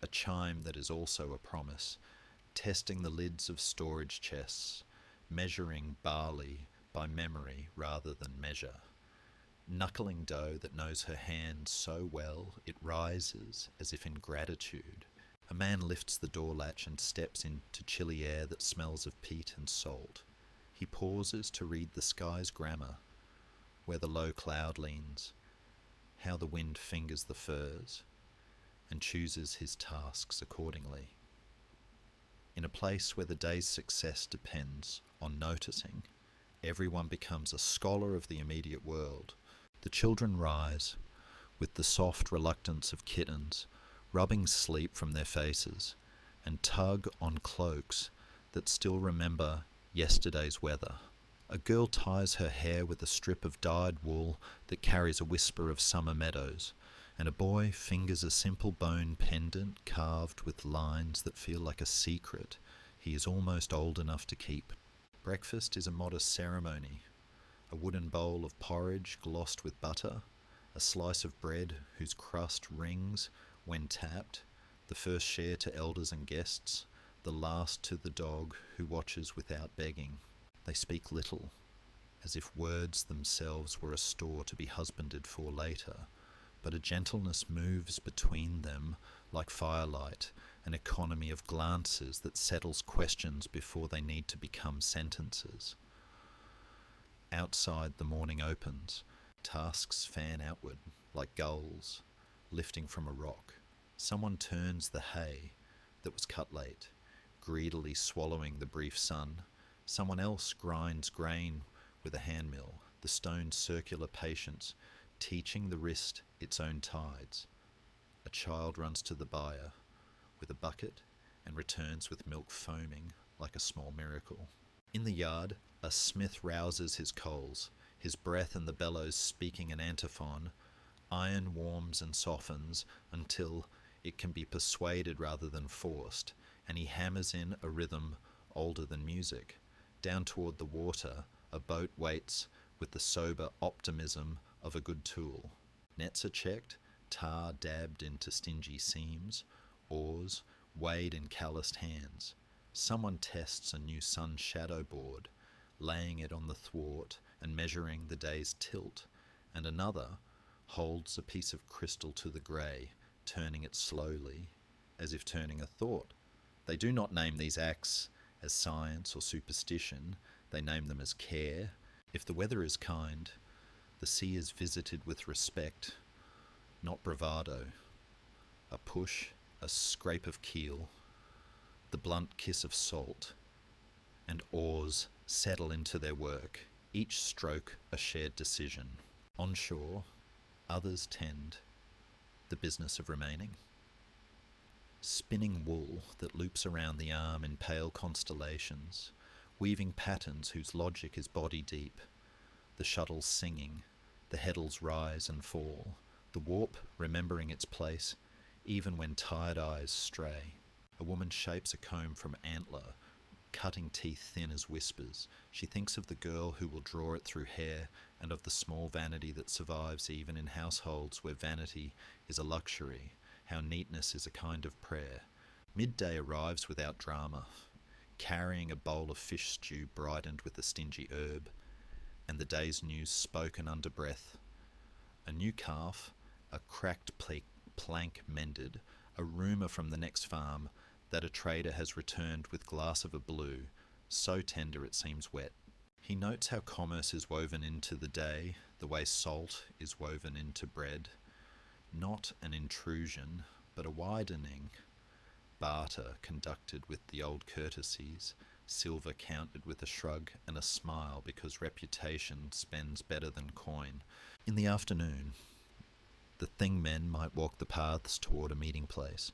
a chime that is also a promise, testing the lids of storage chests, measuring barley by memory rather than measure. Knuckling dough that knows her hand so well it rises as if in gratitude. A man lifts the door latch and steps into chilly air that smells of peat and salt. He pauses to read the sky's grammar, where the low cloud leans. how the wind fingers the furs, and chooses his tasks accordingly. In a place where the day's success depends on noticing, everyone becomes a scholar of the immediate world. The children rise, with the soft reluctance of kittens, rubbing sleep from their faces, and tug on cloaks that still remember yesterday's weather. A girl ties her hair with a strip of dyed wool that carries a whisper of summer meadows, and a boy fingers a simple bone pendant carved with lines that feel like a secret he is almost old enough to keep. Breakfast is a modest ceremony, a wooden bowl of porridge glossed with butter, a slice of bread whose crust rings when tapped, the first share to elders and guests, the last to the dog who watches without begging. They speak little, as if words themselves were a store to be husbanded for later, but a gentleness moves between them like firelight, an economy of glances that settles questions before they need to become sentences. Outside the morning opens, tasks fan outward like gulls lifting from a rock. Someone turns the hay that was cut late, greedily swallowing the brief sun. Someone else grinds grain with a handmill, the stone's circular patience teaching the wrist its own tides. A child runs to the byre with a bucket and returns with milk foaming like a small miracle. In the yard, a smith rouses his coals, his breath and the bellows speaking an antiphon. Iron warms and softens until it can be persuaded rather than forced, and he hammers in a rhythm older than music. Down toward the water, a boat waits with the sober optimism of a good tool. Nets are checked, tar dabbed into stingy seams, oars weighed in calloused hands. Someone tests a new sun shadow board, laying it on the thwart and measuring the day's tilt, and another holds a piece of crystal to the grey, turning it slowly, as if turning a thought. They do not name these acts as science or superstition, they name them as care. If the weather is kind, the sea is visited with respect, not bravado. A push, a scrape of keel, the blunt kiss of salt, and oars settle into their work, each stroke a shared decision. On shore, others tend the business of remaining. Spinning wool that loops around the arm in pale constellations, weaving patterns whose logic is body deep, the shuttles singing, the heddles rise and fall, the warp remembering its place even when tired eyes stray. A woman shapes a comb from antler, cutting teeth thin as whispers. She thinks of the girl who will draw it through hair and of the small vanity that survives even in households where vanity is a luxury, how neatness is a kind of prayer. Midday arrives without drama, carrying a bowl of fish stew brightened with a stingy herb, and the day's news spoken under breath. A new calf, a cracked plank mended, a rumour from the next farm that a trader has returned with glass of a blue, so tender it seems wet. He notes how commerce is woven into the day, the way salt is woven into bread. Not an intrusion, but a widening. Barter conducted with the old courtesies, silver counted with a shrug and a smile because reputation spends better than coin. In the afternoon, the thing men might walk the paths toward a meeting place,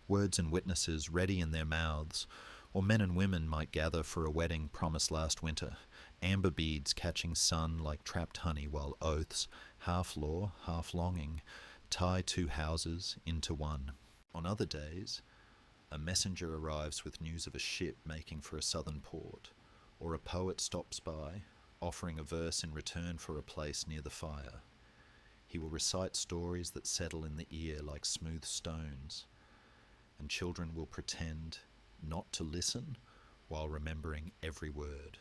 words and witnesses ready in their mouths, or men and women might gather for a wedding promised last winter, amber beads catching sun like trapped honey, while oaths, half law, half longing, tie two houses into one. On other days, a messenger arrives with news of a ship making for a southern port, or a poet stops by, offering a verse in return for a place near the fire. He will recite stories that settle in the ear like smooth stones, and children will pretend not to listen while remembering every word.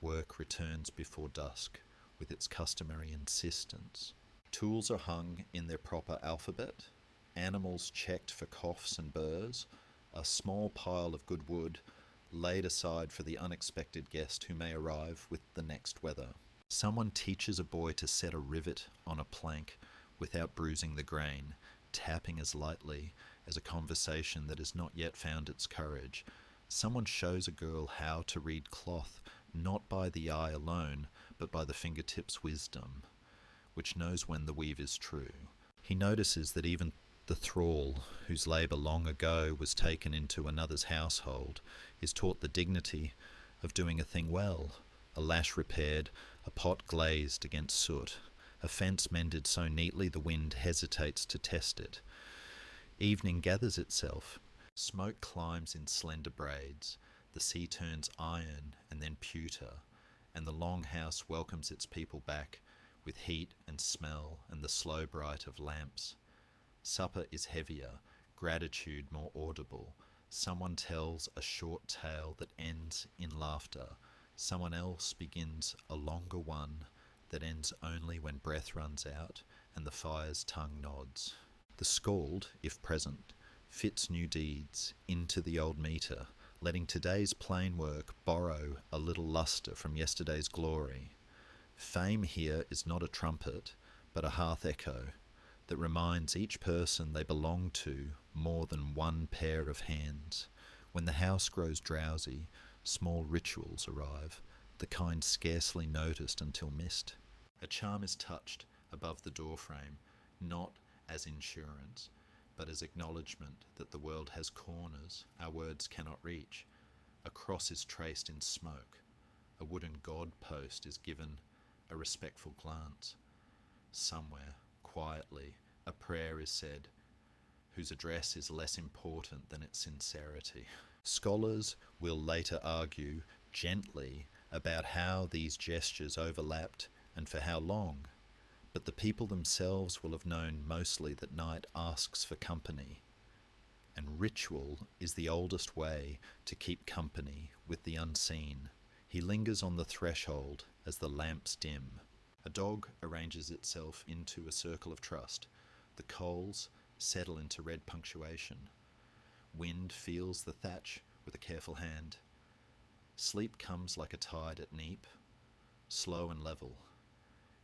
Work returns before dusk with its customary insistence. Tools are hung in their proper alphabet, animals checked for coughs and burrs, a small pile of good wood laid aside for the unexpected guest who may arrive with the next weather. Someone teaches a boy to set a rivet on a plank without bruising the grain, tapping as lightly as a conversation that has not yet found its courage. Someone shows a girl how to read cloth, not by the eye alone, but by the fingertips' wisdom, which knows when the weave is true. He notices that even the thrall, whose labour long ago was taken into another's household, is taught the dignity of doing a thing well, a lash repaired, a pot glazed against soot, a fence mended so neatly the wind hesitates to test it. Evening gathers itself. Smoke climbs in slender braids. The sea turns iron and then pewter, and the longhouse welcomes its people back with heat and smell and the slow bright of lamps. Supper is heavier, gratitude more audible. Someone tells a short tale that ends in laughter. Someone else begins a longer one that ends only when breath runs out and the fire's tongue nods. The skald, if present, fits new deeds into the old metre, letting today's plain work borrow a little lustre from yesterday's glory. Fame here is not a trumpet, but a hearth echo that reminds each person they belong to more than one pair of hands. When the house grows drowsy, small rituals arrive, the kind scarcely noticed until missed. A charm is touched above the doorframe, not as insurance, but as acknowledgement that the world has corners our words cannot reach. A cross is traced in smoke. A wooden god post is given a respectful glance. Somewhere, quietly, a prayer is said, whose address is less important than its sincerity. Scholars will later argue gently about how these gestures overlapped and for how long, but the people themselves will have known mostly that night asks for company, and ritual is the oldest way to keep company with the unseen. He lingers on the threshold as the lamps dim. A dog arranges itself into a circle of trust. The coals settle into red punctuation. Wind feels the thatch with a careful hand. Sleep comes like a tide at neap, slow and level.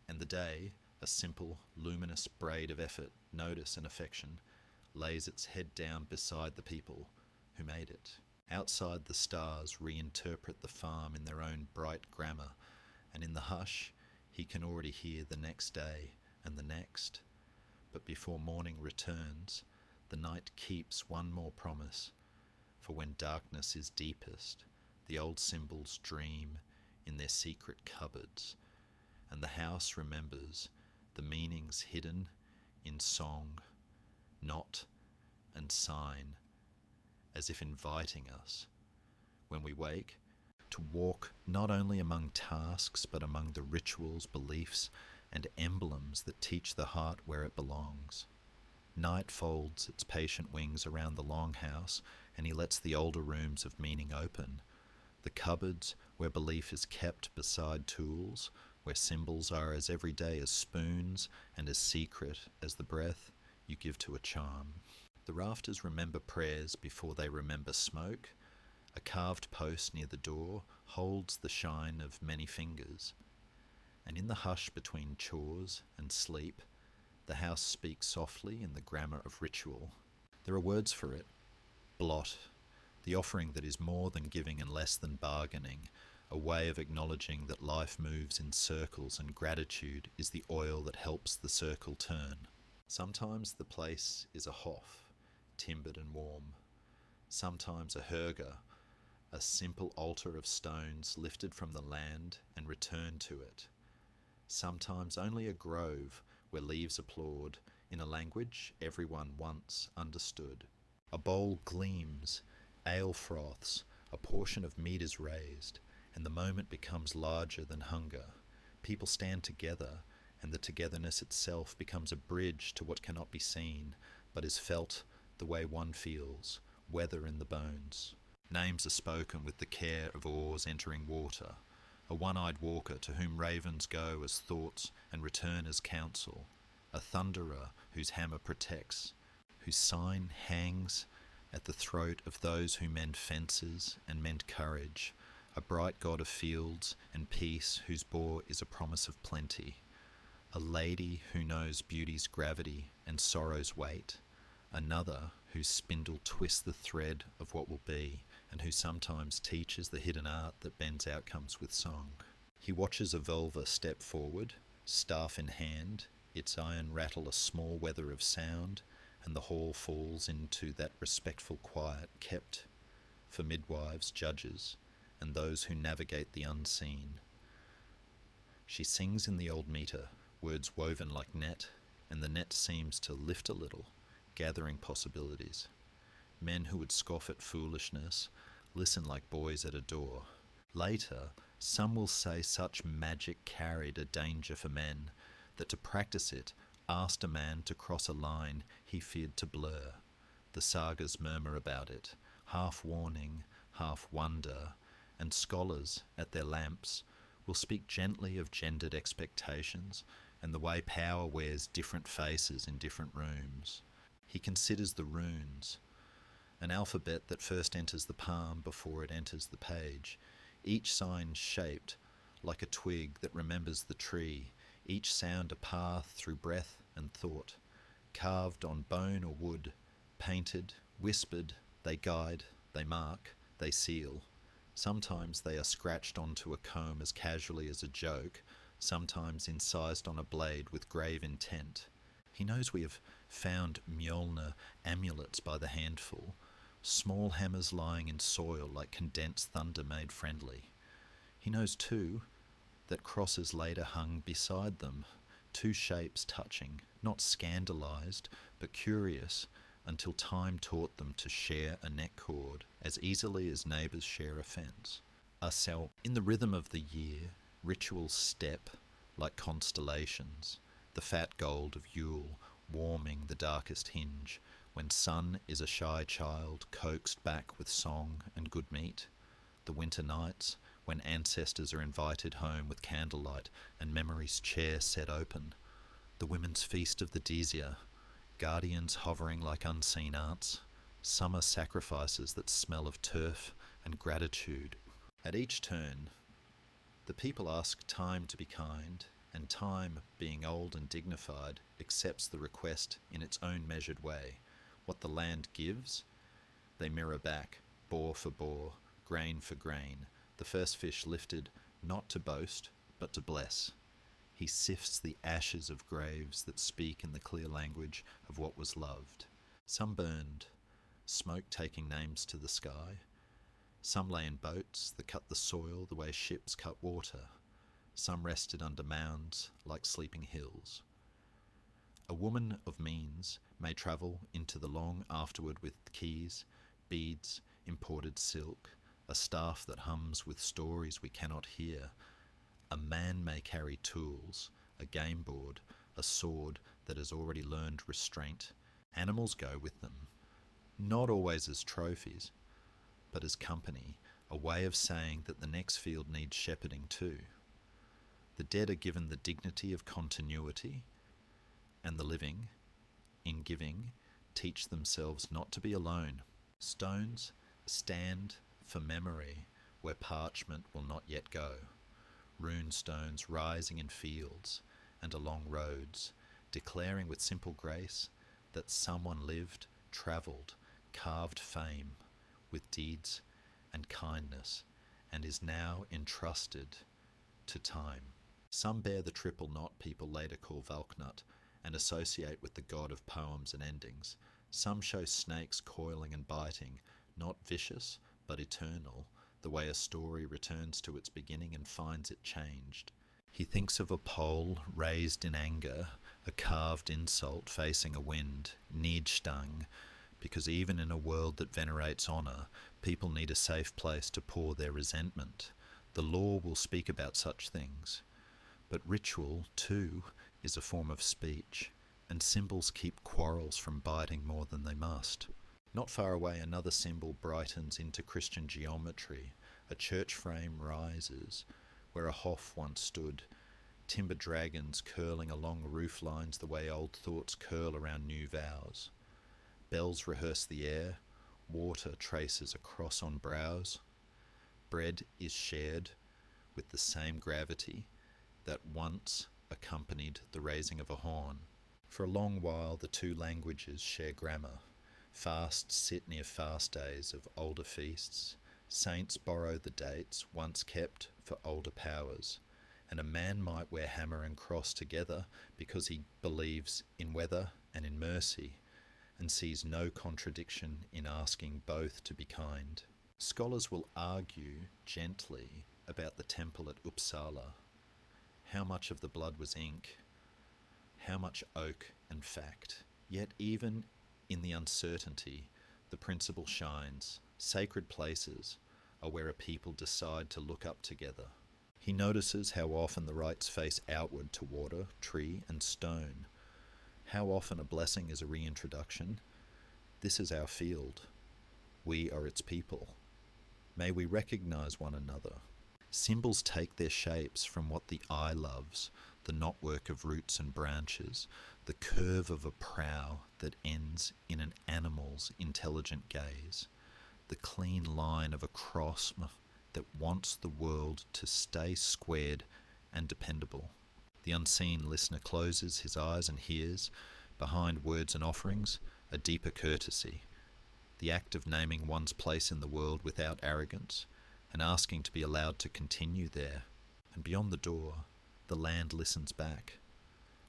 And the day, a simple, luminous braid of effort, notice and affection, lays its head down beside the people who made it. Outside, the stars reinterpret the farm in their own bright grammar, and in the hush, he can already hear the next day and the next. But before morning returns, the night keeps one more promise, for when darkness is deepest, the old symbols dream in their secret cupboards, and the house remembers the meanings hidden in song, knot, and sign, as if inviting us, when we wake, to walk not only among tasks but among the rituals, beliefs, and emblems that teach the heart where it belongs. Night folds its patient wings around the longhouse, and he lets the older rooms of meaning open. The cupboards where belief is kept beside tools, where symbols are as everyday as spoons and as secret as the breath you give to a charm. The rafters remember prayers before they remember smoke. A carved post near the door holds the shine of many fingers. And in the hush between chores and sleep, the house speaks softly in the grammar of ritual. There are words for it. Blot, the offering that is more than giving and less than bargaining, a way of acknowledging that life moves in circles and gratitude is the oil that helps the circle turn. Sometimes the place is a hof, timbered and warm. Sometimes a hurga, a simple altar of stones lifted from the land and returned to it. Sometimes only a grove where leaves applaud in a language everyone once understood. A bowl gleams, ale froths, a portion of meat is raised, and the moment becomes larger than hunger. People stand together, and the togetherness itself becomes a bridge to what cannot be seen, but is felt the way one feels, weather in the bones. Names are spoken with the care of oars entering water. A one-eyed walker to whom ravens go as thoughts and return as counsel. A thunderer whose hammer protects, whose sign hangs at the throat of those who mend fences and mend courage. a bright god of fields and peace whose boar is a promise of plenty, a lady who knows beauty's gravity and sorrow's weight, another whose spindle twists the thread of what will be, and who sometimes teaches the hidden art that bends outcomes with song. He watches a Volva step forward, staff in hand, its iron rattle a small weather of sound, and the hall falls into that respectful quiet kept for midwives, judges, and those who navigate the unseen. She sings in the old metre, words woven like net, and the net seems to lift a little, gathering possibilities. Men who would scoff at foolishness listen like boys at a door. Later, some will say such magic carried a danger for men that to practice it asked a man to cross a line he feared to blur. The sagas murmur about it, half warning, half wonder, and scholars at their lamps will speak gently of gendered expectations and the way power wears different faces in different rooms. He considers the runes, an alphabet that first enters the palm before it enters the page, each sign shaped like a twig that remembers the tree, each sound a path through breath and thought, carved on bone or wood, painted, whispered, they guide, they mark, they seal. Sometimes they are scratched onto a comb as casually as a joke, sometimes incised on a blade with grave intent. He knows we have found Mjolnir amulets by the handful, small hammers lying in soil like condensed thunder made friendly. He knows too that crosses later hung beside them, two shapes touching, not scandalized, but curious, until time taught them to share a neck cord as easily as neighbours share a fence. In the rhythm of the year, rituals step like constellations, the fat gold of Yule warming the darkest hinge, when sun is a shy child coaxed back with song and good meat, the winter nights when ancestors are invited home with candlelight and memory's chair set open, the women's feast of the Dizia, guardians hovering like unseen aunts, summer sacrifices that smell of turf and gratitude. At each turn, the people ask time to be kind, and time, being old and dignified, accepts the request in its own measured way. What the land gives, they mirror back, boar for boar, grain for grain, the first fish lifted not to boast, but to bless. He sifts the ashes of graves that speak in the clear language of what was loved. Some burned, smoke taking names to the sky. Some lay in boats that cut the soil the way ships cut water. Some rested under mounds like sleeping hills. A woman of means may travel into the long afterward with keys, beads, imported silk, a staff that hums with stories we cannot hear. A man may carry tools, a game board, a sword that has already learned restraint. Animals go with them, not always as trophies, but as company, a way of saying that the next field needs shepherding too. The dead are given the dignity of continuity, and the living, in giving, teach themselves not to be alone. Stones stand for memory where parchment will not yet go. Rune stones rising in fields and along roads, declaring with simple grace that someone lived, travelled, carved fame with deeds and kindness, and is now entrusted to time. Some bear the triple knot people later call Valknut and associate with the god of poems and endings. Some show snakes coiling and biting, not vicious but eternal, the way a story returns to its beginning and finds it changed. He thinks of a pole raised in anger, a carved insult facing a wind, Niedstang, because even in a world that venerates honour, people need a safe place to pour their resentment. The law will speak about such things. But ritual, too, is a form of speech, and symbols keep quarrels from biting more than they must. Not far away, another symbol brightens into Christian geometry. A church frame rises, where a Hof once stood, timber dragons curling along roof lines the way old thoughts curl around new vows. Bells rehearse the air, water traces a cross on brows. Bread is shared with the same gravity that once accompanied the raising of a horn. For a long while the two languages share grammar. Fasts sit near fast days of older feasts. Saints borrow the dates once kept for older powers. And a man might wear hammer and cross together because he believes in weather and in mercy, and sees no contradiction in asking both to be kind. Scholars will argue gently about the temple at Uppsala. How much of the blood was ink? How much oak and fact? Yet even in the uncertainty, the principle shines. Sacred places are where a people decide to look up together. He notices how often the rites face outward to water, tree, and stone. How often a blessing is a reintroduction. This is our field. We are its people. May we recognize one another. Symbols take their shapes from what the eye loves, the knotwork of roots and branches, the curve of a prow that ends in an animal's intelligent gaze, the clean line of a cross that wants the world to stay squared and dependable. The unseen listener closes his eyes and hears, behind words and offerings, a deeper courtesy, the act of naming one's place in the world without arrogance, and asking to be allowed to continue there. And beyond the door, the land listens back,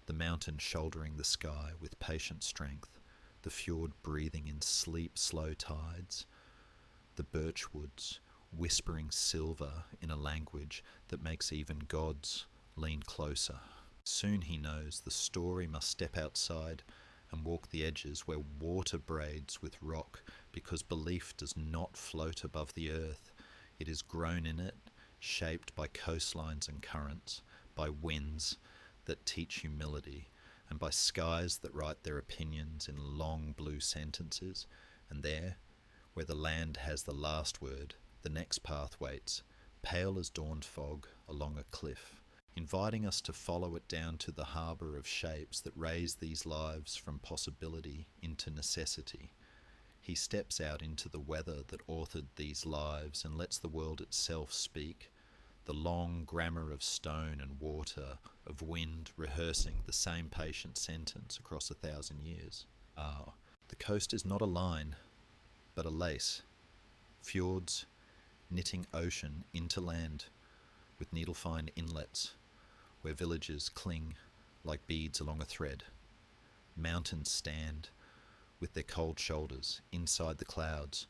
the mountain shouldering the sky with patient strength, the fjord breathing in sleep slow tides, the birch woods whispering silver in a language that makes even gods lean closer. Soon he knows the story must step outside and walk the edges where water braids with rock, because belief does not float above the earth. It is grown in it, shaped by coastlines and currents, by winds that teach humility, and by skies that write their opinions in long blue sentences. And there, where the land has the last word, the next path waits, pale as dawn fog along a cliff, inviting us to follow it down to the harbour of shapes that raise these lives from possibility into necessity. He steps out into the weather that authored these lives and lets the world itself speak, the long grammar of stone and water, of wind rehearsing the same patient sentence across 1,000 years. The coast is not a line, but a lace. Fjords knitting ocean into land with needle-fine inlets where villages cling like beads along a thread. Mountains stand with their cold shoulders inside the clouds,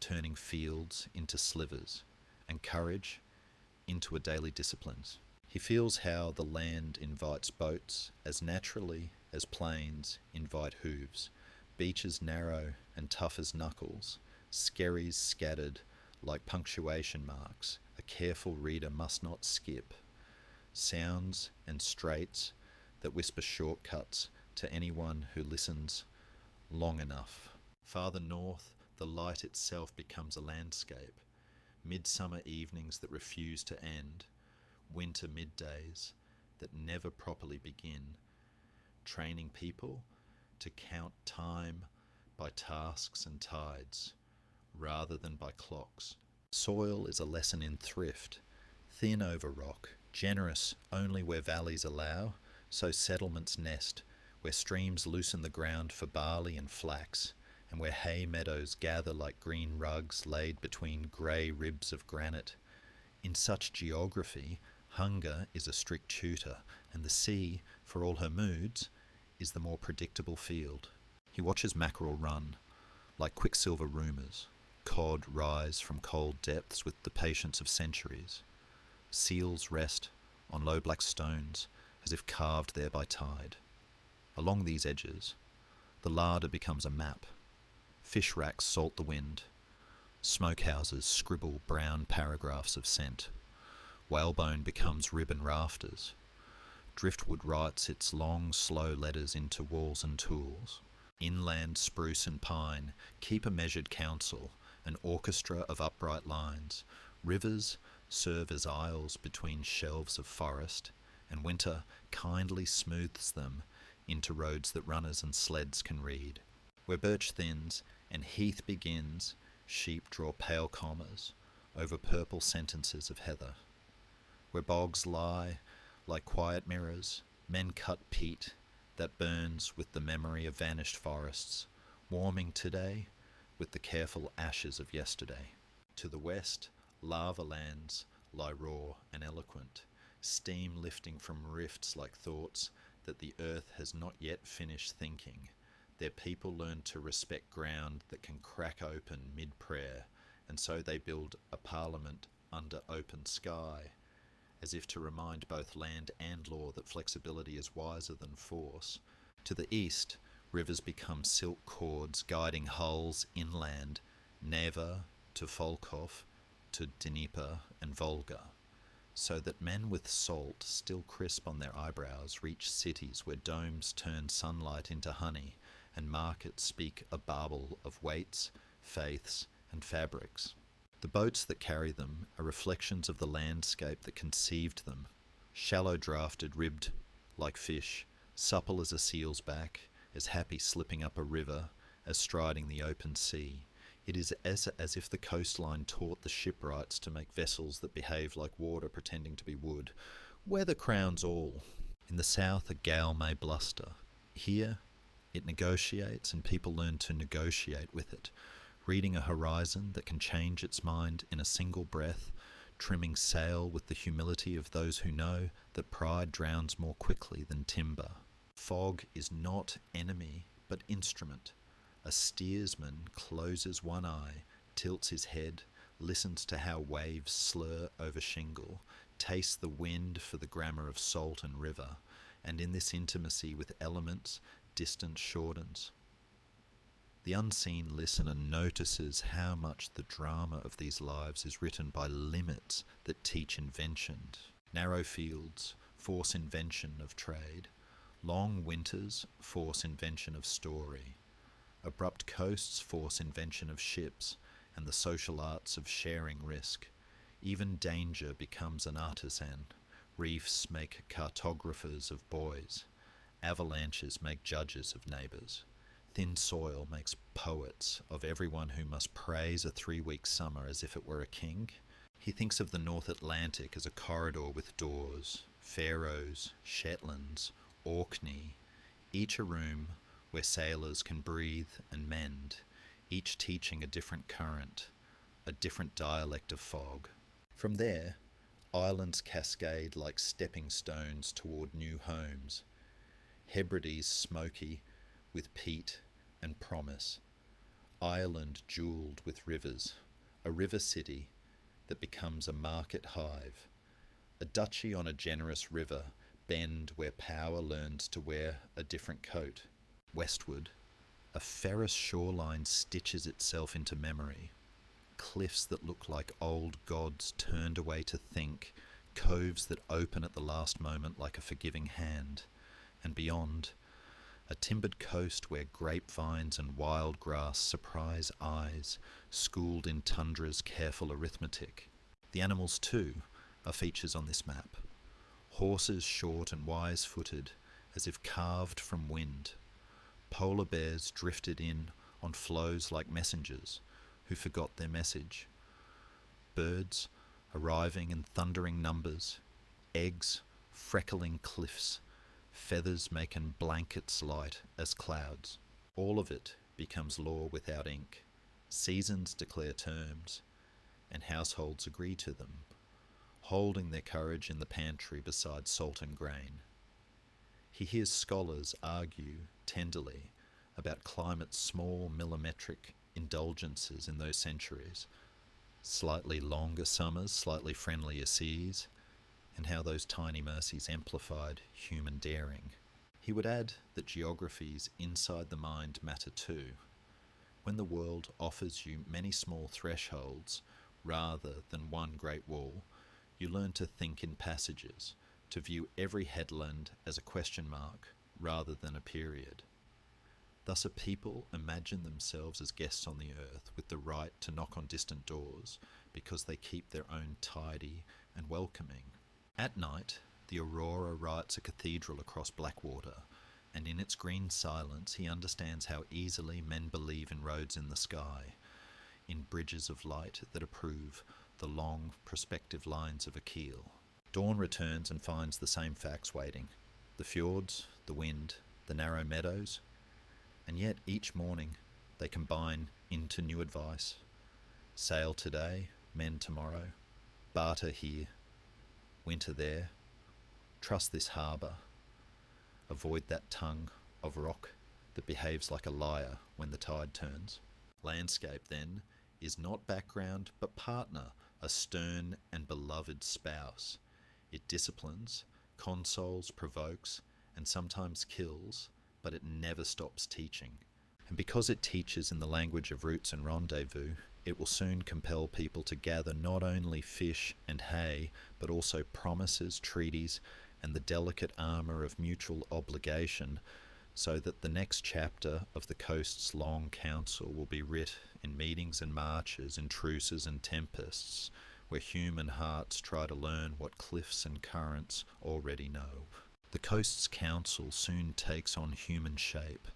turning fields into slivers and courage into a daily disciplines. He feels how the land invites boats as naturally as plains invite hooves, beaches narrow and tough as knuckles, skerries scattered like punctuation marks a careful reader must not skip, sounds and straits that whisper shortcuts to anyone who listens long enough. Farther north, the light itself becomes a landscape, midsummer evenings that refuse to end, winter middays that never properly begin, training people to count time by tasks and tides, rather than by clocks. Soil is a lesson in thrift, thin over rock, generous only where valleys allow, so settlements nest, where streams loosen the ground for barley and flax, and where hay meadows gather like green rugs laid between grey ribs of granite. In such geography, hunger is a strict tutor, and the sea, for all her moods, is the more predictable field. He watches mackerel run, like quicksilver rumours. Cod rise from cold depths with the patience of centuries. Seals rest on low black stones, as if carved there by tide. Along these edges, the larder becomes a map. Fish racks salt the wind. Smokehouses scribble brown paragraphs of scent. Whalebone becomes ribbon rafters. Driftwood writes its long, slow letters into walls and tools. Inland spruce and pine keep a measured counsel, an orchestra of upright lines. Rivers serve as aisles between shelves of forest, and winter kindly smooths them into roads that runners and sleds can read. Where birch thins and heath begins, sheep draw pale commas, over purple sentences of heather. Where bogs lie like quiet mirrors, men cut peat that burns with the memory of vanished forests, warming today with the careful ashes of yesterday. To the west, lava lands lie raw and eloquent, steam lifting from rifts like thoughts that the earth has not yet finished thinking. Their people learn to respect ground that can crack open mid-prayer, and so they build a parliament under open sky, as if to remind both land and law that flexibility is wiser than force. To the east, rivers become silk cords guiding hulls inland, Neva to Volkhov, to Dnieper and Volga, so that men with salt still crisp on their eyebrows reach cities where domes turn sunlight into honey and markets speak a babel of weights, faiths, and fabrics. The boats that carry them are reflections of the landscape that conceived them, shallow-drafted, ribbed like fish, supple as a seal's back, as happy slipping up a river as striding the open sea. It is as if the coastline taught the shipwrights to make vessels that behave like water pretending to be wood. Weather crowns all. In the south a gale may bluster. Here it negotiates, and people learn to negotiate with it, reading a horizon that can change its mind in a single breath, trimming sail with the humility of those who know that pride drowns more quickly than timber. Fog is not enemy, but instrument. A steersman closes one eye, tilts his head, listens to how waves slur over shingle, tastes the wind for the grammar of salt and river, and in this intimacy with elements, distance shortens. The unseen listener notices how much the drama of these lives is written by limits that teach invention. Narrow fields force invention of trade. Long winters force invention of story. Abrupt coasts force invention of ships and the social arts of sharing risk. Even danger becomes an artisan. Reefs make cartographers of boys. Avalanches make judges of neighbours. Thin soil makes poets of everyone who must praise a 3-week summer as if it were a king. He thinks of the North Atlantic as a corridor with doors, Faroes, Shetlands, Orkney, each a room where sailors can breathe and mend, each teaching a different current, a different dialect of fog. From there, islands cascade like stepping stones toward new homes. Hebrides smoky with peat and promise. Ireland jewelled with rivers, a river city that becomes a market hive. A duchy on a generous river, bend where power learns to wear a different coat. Westward, a ferrous shoreline stitches itself into memory. Cliffs that look like old gods turned away to think, coves that open at the last moment like a forgiving hand. And beyond, a timbered coast where grapevines and wild grass surprise eyes, schooled in tundra's careful arithmetic. The animals, too, are features on this map. Horses short and wise-footed, as if carved from wind. Polar bears drifted in on floes like messengers who forgot their message. Birds arriving in thundering numbers. Eggs freckling cliffs. Feathers making blankets light as clouds. All of it becomes law without ink. Seasons declare terms, and households agree to them, holding their courage in the pantry beside salt and grain. He hears scholars argue tenderly about climate's small millimetric indulgences in those centuries, slightly longer summers, slightly friendlier seas, and how those tiny mercies amplified human daring. He would add that geographies inside the mind matter too. When the world offers you many small thresholds rather than one great wall, you learn to think in passages, to view every headland as a question mark rather than a period. Thus a people imagine themselves as guests on the earth with the right to knock on distant doors because they keep their own tidy and welcoming. At night, the aurora writes a cathedral across Blackwater, and in its green silence he understands how easily men believe in roads in the sky, in bridges of light that approve the long, prospective lines of a keel. Dawn returns and finds the same facts waiting. The fjords, the wind, the narrow meadows, and yet each morning they combine into new advice. Sail today, mend tomorrow, barter here, winter there, trust this harbour, avoid that tongue of rock that behaves like a liar when the tide turns. Landscape, then, is not background but partner, a stern and beloved spouse. It disciplines, consoles, provokes, and sometimes kills, but it never stops teaching. And because it teaches in the language of roots and rendezvous, it will soon compel people to gather not only fish and hay, but also promises, treaties, and the delicate armour of mutual obligation, so that the next chapter of the coast's long council will be writ in meetings and marches, in truces and tempests, where human hearts try to learn what cliffs and currents already know. The coast's council soon takes on human shape.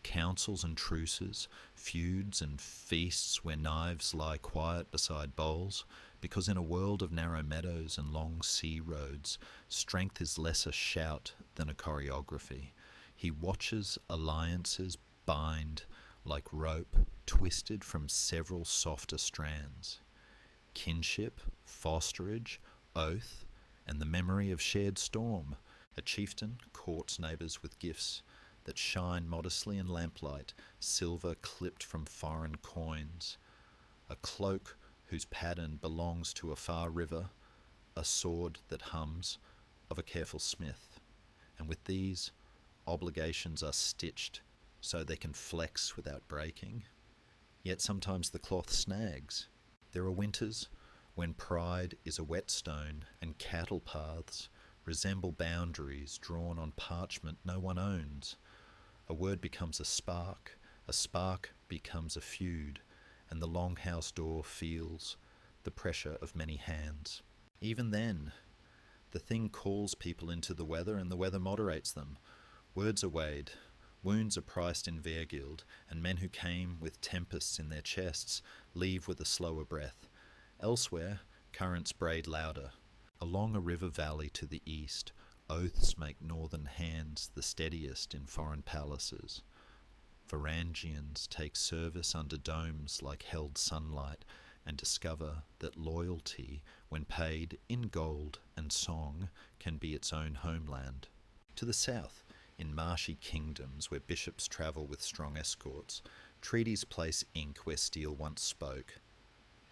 Councils and truces, feuds and feasts where knives lie quiet beside bowls, because in a world of narrow meadows and long sea roads, strength is less a shout than a choreography. He watches alliances bind like rope twisted from several softer strands. Kinship, fosterage, oath, and the memory of shared storm. A chieftain courts neighbours with gifts that shine modestly in lamplight, silver clipped from foreign coins, a cloak whose pattern belongs to a far river, a sword that hums of a careful smith. And with these, obligations are stitched so they can flex without breaking. Yet sometimes the cloth snags. There are winters when pride is a whetstone and cattle paths resemble boundaries drawn on parchment no one owns. A word becomes a spark becomes a feud, and the longhouse door feels the pressure of many hands. Even then, the thing calls people into the weather, and the weather moderates them. Words are weighed, wounds are priced in Vergild, and men who came with tempests in their chests leave with a slower breath. Elsewhere, currents braid louder. Along a river valley to the east, oaths make northern hands the steadiest in foreign palaces. Varangians take service under domes like held sunlight and discover that loyalty, when paid in gold and song, can be its own homeland. To the south, in marshy kingdoms where bishops travel with strong escorts, treaties place ink where steel once spoke.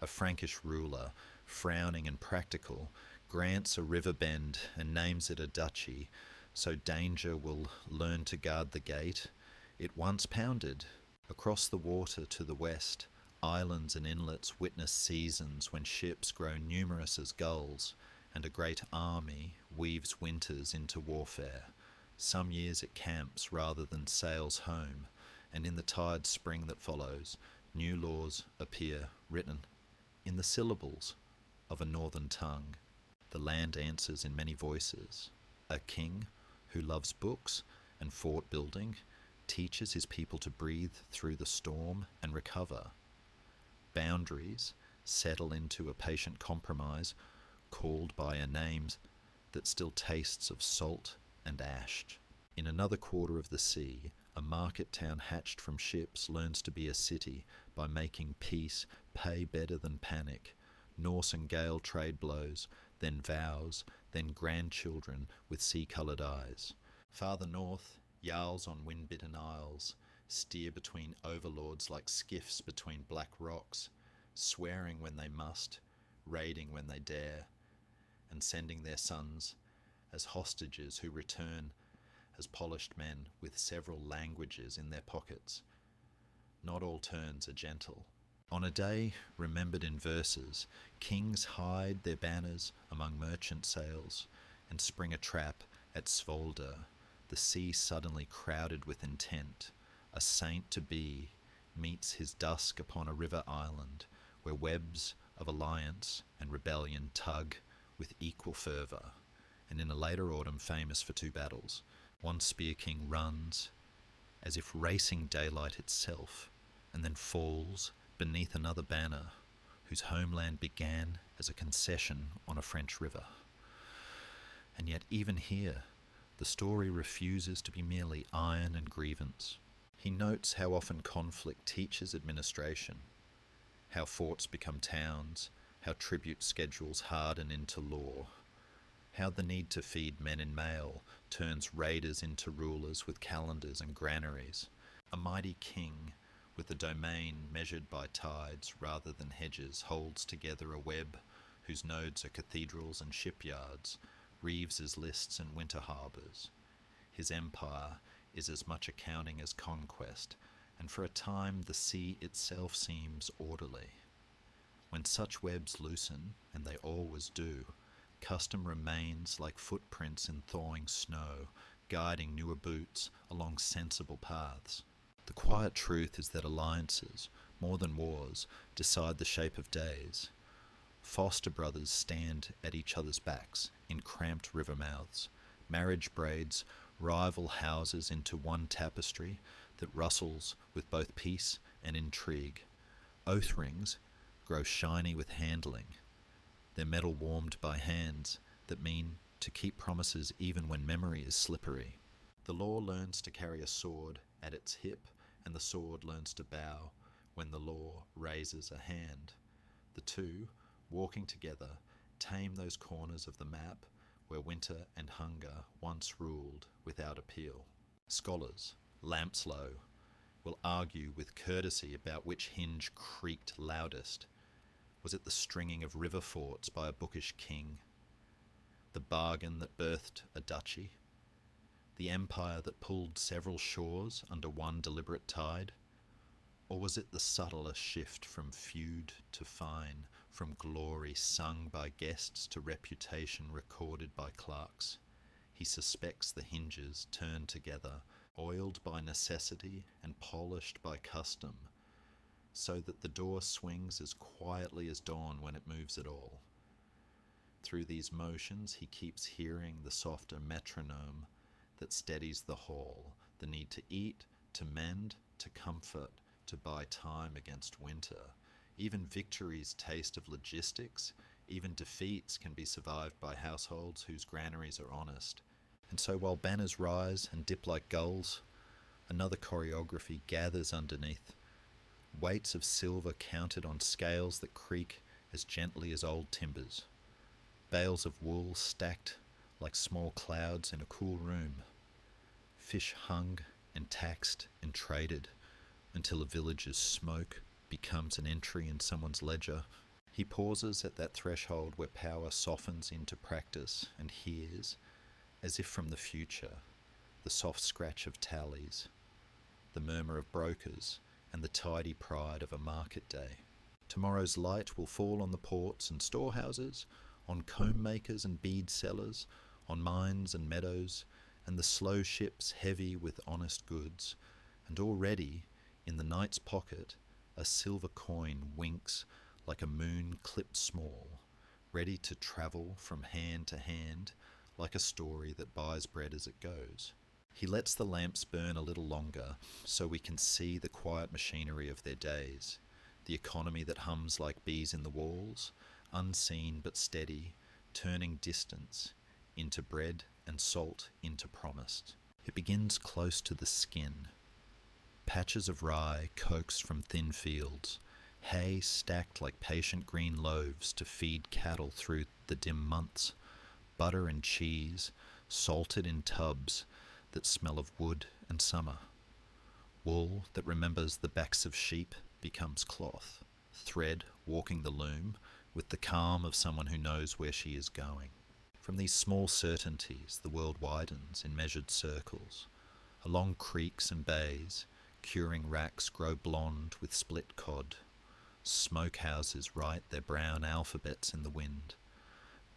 A Frankish ruler, frowning and practical, grants a river bend and names it a duchy, so danger will learn to guard the gate it once pounded. Across the water to the west, islands and inlets witness seasons when ships grow numerous as gulls, and a great army weaves winters into warfare. Some years it camps rather than sails home, and in the tide spring that follows, new laws appear written in the syllables of a northern tongue. The land answers in many voices. A king who loves books and fort building teaches his people to breathe through the storm and recover. Boundaries settle into a patient compromise called by a name that still tastes of salt and ash. In another quarter of the sea, a market town hatched from ships learns to be a city by making peace pay better than panic. Norse and Gael trade blows, then vows, then grandchildren with sea-coloured eyes. Farther north, jarls on wind-bitten isles steer between overlords like skiffs between black rocks, swearing when they must, raiding when they dare, and sending their sons as hostages who return as polished men with several languages in their pockets. Not all turns are gentle. On a day remembered in verses, kings hide their banners among merchant sails and spring a trap at Svolder, the sea suddenly crowded with intent. A saint-to-be meets his dusk upon a river island where webs of alliance and rebellion tug with equal fervour, and in a later autumn famous for two battles. One spear king runs as if racing daylight itself, and then falls beneath another banner, whose homeland began as a concession on a French river. And yet even here, the story refuses to be merely iron and grievance. He notes how often conflict teaches administration, how forts become towns, how tribute schedules harden into law, how the need to feed men in mail turns raiders into rulers with calendars and granaries. A mighty king with a domain measured by tides rather than hedges holds together a web whose nodes are cathedrals and shipyards, reeves as lists and winter harbours. His empire is as much accounting as conquest, and for a time the sea itself seems orderly. When such webs loosen, and they always do, custom remains like footprints in thawing snow, guiding newer boots along sensible paths. The quiet truth is that alliances, more than wars, decide the shape of days. Foster brothers stand at each other's backs in cramped river mouths. Marriage braids rival houses into one tapestry that rustles with both peace and intrigue. Oath rings grow shiny with handling, their metal warmed by hands that mean to keep promises even when memory is slippery. The law learns to carry a sword at its hip, and the sword learns to bow when the law raises a hand. The two, walking together, tame those corners of the map where winter and hunger once ruled without appeal. Scholars, lamps low, will argue with courtesy about which hinge creaked loudest. Was it the stringing of river forts by a bookish king? The bargain that birthed a duchy? The empire that pulled several shores under one deliberate tide? Or was it the subtler shift from feud to fine, from glory sung by guests to reputation recorded by clerks? He suspects the hinges turned together, oiled by necessity and polished by custom, so that the door swings as quietly as dawn when it moves at all. Through these motions he keeps hearing the softer metronome that steadies the hall, the need to eat, to mend, to comfort, to buy time against winter. Even victory's taste of logistics, even defeats can be survived by households whose granaries are honest. And so while banners rise and dip like gulls, another choreography gathers underneath. Weights of silver counted on scales that creak as gently as old timbers. Bales of wool stacked like small clouds in a cool room. Fish hung and taxed and traded until a village's smoke becomes an entry in someone's ledger. He pauses at that threshold where power softens into practice and hears, as if from the future, the soft scratch of tallies, the murmur of brokers, and the tidy pride of a market day. Tomorrow's light will fall on the ports and storehouses, on comb makers and bead sellers, on mines and meadows, and the slow ships heavy with honest goods. And already, in the night's pocket, a silver coin winks like a moon clipped small, ready to travel from hand to hand like a story that buys bread as it goes. He lets the lamps burn a little longer so we can see the quiet machinery of their days, the economy that hums like bees in the walls, unseen but steady, turning distance into bread and salt into promised. It begins close to the skin. Patches of rye coaxed from thin fields, hay stacked like patient green loaves to feed cattle through the dim months, butter and cheese salted in tubs that smell of wood and summer. Wool that remembers the backs of sheep becomes cloth, thread walking the loom with the calm of someone who knows where she is going. From these small certainties the world widens in measured circles. Along creeks and bays, curing racks grow blonde with split cod. Smokehouses write their brown alphabets in the wind.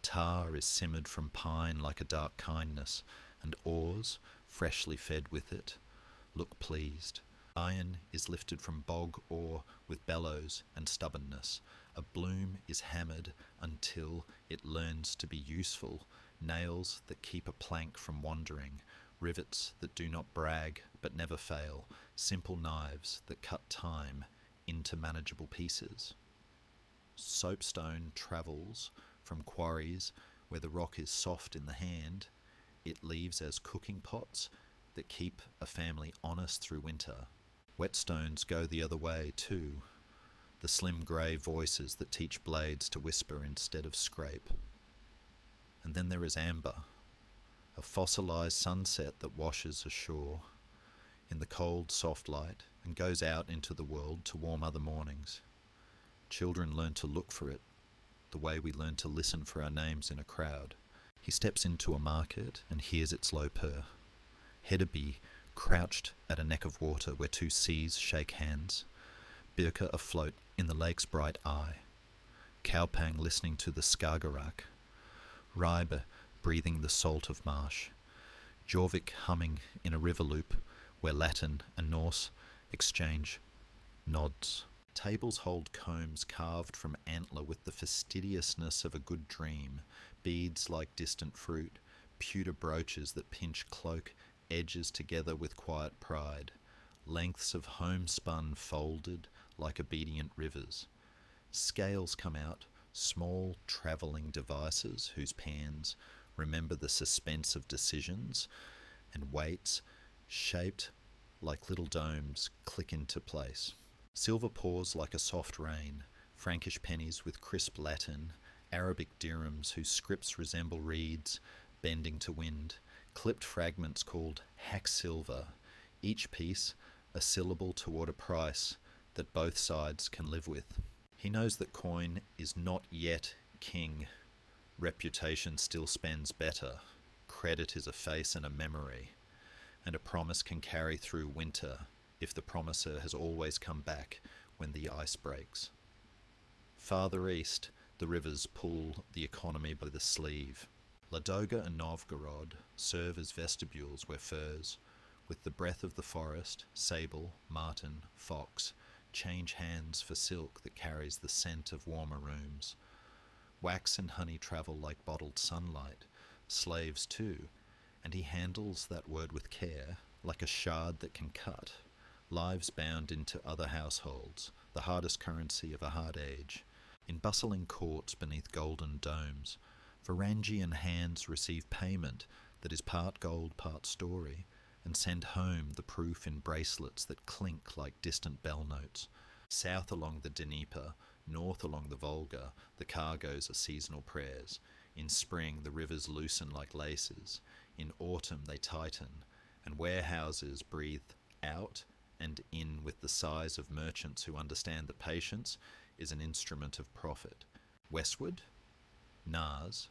Tar is simmered from pine like a dark kindness, and oars, freshly fed with it, look pleased. Iron is lifted from bog ore with bellows and stubbornness. A bloom is hammered until it learns to be useful. Nails that keep a plank from wandering. Rivets that do not brag but never fail. Simple knives that cut time into manageable pieces. soapstone travels from quarries where the rock is soft in the hand. It leaves as cooking pots that keep a family honest through winter. Whetstones go the other way too, the slim grey voices that teach blades to whisper instead of scrape. And then there is amber, a fossilised sunset that washes ashore in the cold, soft light and goes out into the world to warm other mornings. Children learn to look for it, the way we learn to listen for our names in a crowd. He steps into a market and hears its low purr. Hedeby crouched at a neck of water where two seas shake hands. Birka afloat in the lake's bright eye. Kaupang listening to the Skagerrak. Rybe breathing the salt of marsh. Jorvik humming in a river loop where Latin and Norse exchange nods. Tables hold combs carved from antler with the fastidiousness of a good dream, beads like distant fruit, pewter brooches that pinch cloak edges together with quiet pride, lengths of homespun folded like obedient rivers. Scales come out, small travelling devices whose pans remember the suspense of decisions, and weights, shaped like little domes, click into place. Silver pours like a soft rain, Frankish pennies with crisp Latin, Arabic dirhams whose scripts resemble reeds, bending to wind, clipped fragments called hacksilver, each piece a syllable toward a price that both sides can live with. He knows that coin is not yet king. Reputation still spends better. Credit is a face and a memory, and a promise can carry through winter if the promiser has always come back when the ice breaks. Farther east, the rivers pull the economy by the sleeve. Ladoga and Novgorod serve as vestibules where furs, with the breath of the forest, sable, marten, fox, change hands for silk that carries the scent of warmer rooms. Wax and honey travel like bottled sunlight, slaves too, and he handles that word with care, like a shard that can cut. Lives bound into other households, the hardest currency of a hard age. In bustling courts beneath golden domes, Varangian hands receive payment that is part gold, part story, and send home the proof in bracelets that clink like distant bell notes. South along the Dnieper, north along the Volga, the cargoes are seasonal prayers. In spring, the rivers loosen like laces. In autumn, they tighten, and warehouses breathe out and in with the sighs of merchants who understand that patience is an instrument of profit. Westward, Nars,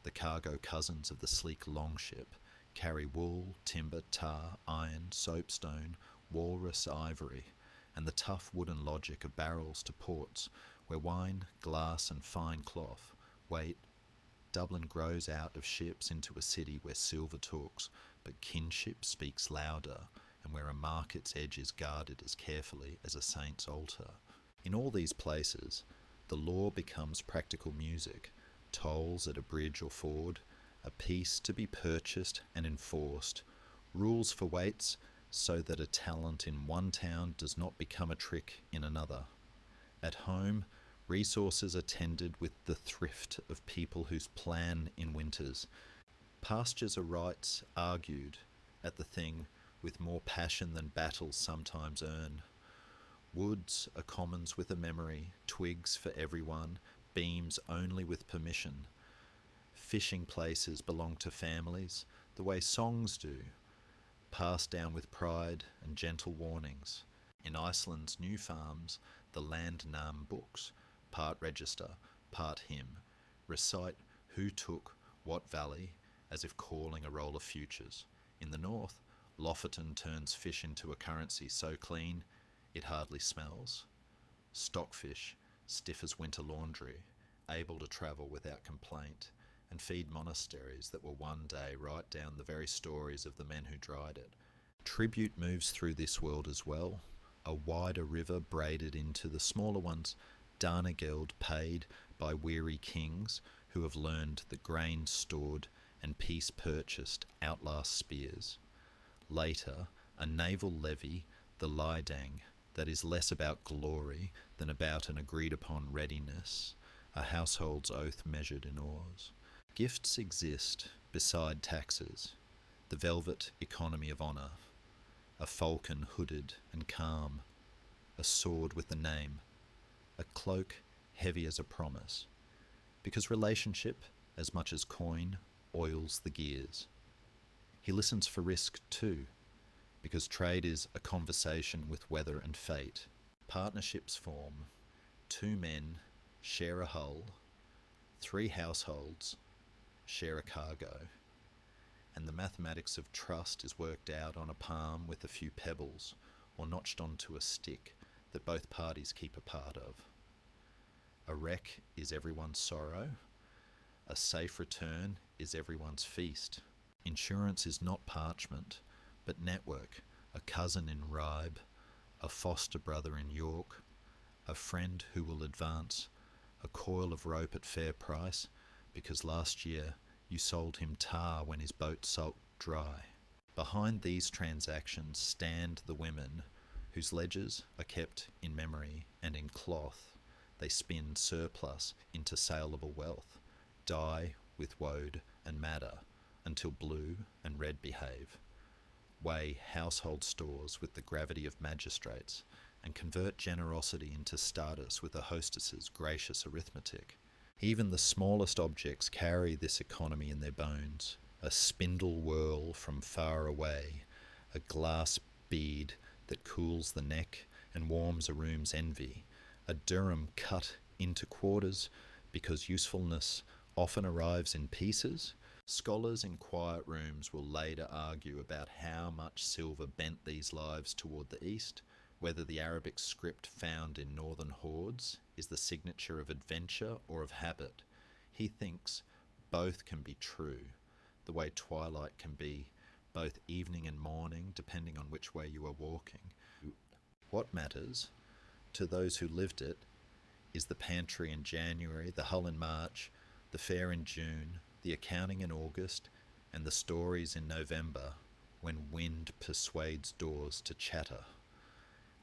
the cargo cousins of the sleek longship, carry wool, timber, tar, iron, soapstone, walrus ivory, and the tough wooden logic of barrels to ports where wine, glass and fine cloth wait. Dublin grows out of ships into a city where silver talks, but kinship speaks louder, and where a market's edge is guarded as carefully as a saint's altar. In all these places, the law becomes practical music, tolls at a bridge or ford, a piece to be purchased and enforced, rules for weights so that a talent in one town does not become a trick in another. At home, resources are tended with the thrift of people whose plan in winters. Pastures are rights argued at the thing with more passion than battles sometimes earn. Woods are commons with a memory, twigs for everyone, beams only with permission. Fishing places belong to families, the way songs do, passed down with pride and gentle warnings. In Iceland's new farms, the landnam books, part register, part hymn, recite who took what valley as if calling a roll of futures. In the north, Lofoten turns fish into a currency so clean it hardly smells. Stockfish, stiff as winter laundry, able to travel without complaint, and feed monasteries that will one day write down the very stories of the men who dried it. Tribute moves through this world as well, a wider river braided into the smaller ones, Danageld paid by weary kings who have learned that grain stored and peace purchased outlasts spears. Later, a naval levy, the Lydang, that is less about glory than about an agreed-upon readiness, a household's oath measured in oars. Gifts exist beside taxes, the velvet economy of honour, a falcon hooded and calm, a sword with a name, a cloak heavy as a promise, because relationship, as much as coin, oils the gears. He listens for risk too, because trade is a conversation with weather and fate. Partnerships form. 2 men share a hull, 3 households share a cargo, and the mathematics of trust is worked out on a palm with a few pebbles, or notched onto a stick that both parties keep a part of. A wreck is everyone's sorrow, a safe return is everyone's feast. Insurance is not parchment, but network, a cousin in Ribe, a foster brother in York, a friend who will advance, a coil of rope at fair price, because last year you sold him tar when his boat sulked dry. Behind these transactions stand the women, whose ledgers are kept in memory, and in cloth they spin surplus into saleable wealth, dye with woad and madder, until blue and red behave, weigh household stores with the gravity of magistrates, and convert generosity into status with a hostess's gracious arithmetic. Even the smallest objects carry this economy in their bones. A spindle whirl from far away, a glass bead that cools the neck and warms a room's envy, a dirham cut into quarters because usefulness often arrives in pieces. Scholars in quiet rooms will later argue about how much silver bent these lives toward the east, whether the Arabic script found in northern hordes is the signature of adventure or of habit. He thinks both can be true, the way twilight can be both evening and morning depending on which way you are walking. What matters, to those who lived it, is the pantry in January, the hull in March, the fair in June, the accounting in August, and the stories in November, when wind persuades doors to chatter.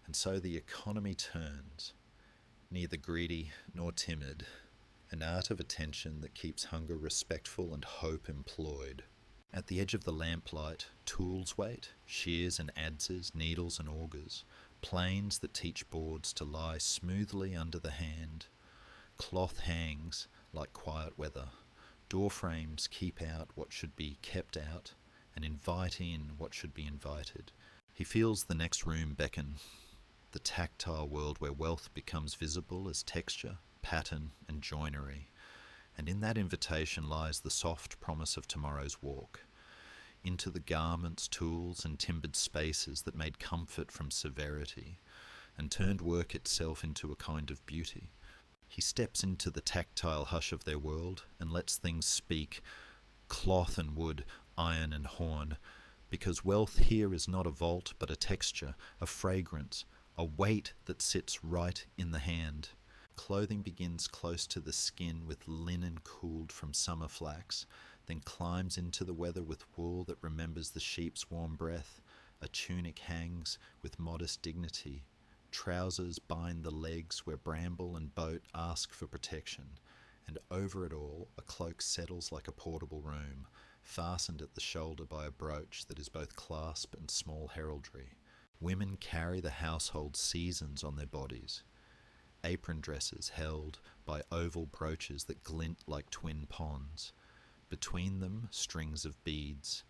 And so the economy turns, neither greedy nor timid, an art of attention that keeps hunger respectful and hope employed. At the edge of the lamplight, tools wait, shears and adzes, needles and augers, planes that teach boards to lie smoothly under the hand. Cloth hangs like quiet weather. Door frames keep out what should be kept out, and invite in what should be invited. He feels the next room beckon, the tactile world where wealth becomes visible as texture, pattern, and joinery. And in that invitation lies the soft promise of tomorrow's walk, into the garments, tools, and timbered spaces that made comfort from severity, and turned work itself into a kind of beauty. He steps into the tactile hush of their world and lets things speak, cloth and wood, iron and horn, because wealth here is not a vault but a texture, a fragrance, a weight that sits right in the hand. Clothing begins close to the skin with linen cooled from summer flax, then climbs into the weather with wool that remembers the sheep's warm breath. A tunic hangs with modest dignity. Trousers bind the legs where bramble and boat ask for protection, and over it all a cloak settles like a portable room, fastened at the shoulder by a brooch that is both clasp and small heraldry. Women carry the household seasons on their bodies, apron dresses held by oval brooches that glint like twin ponds. Between them strings of beads,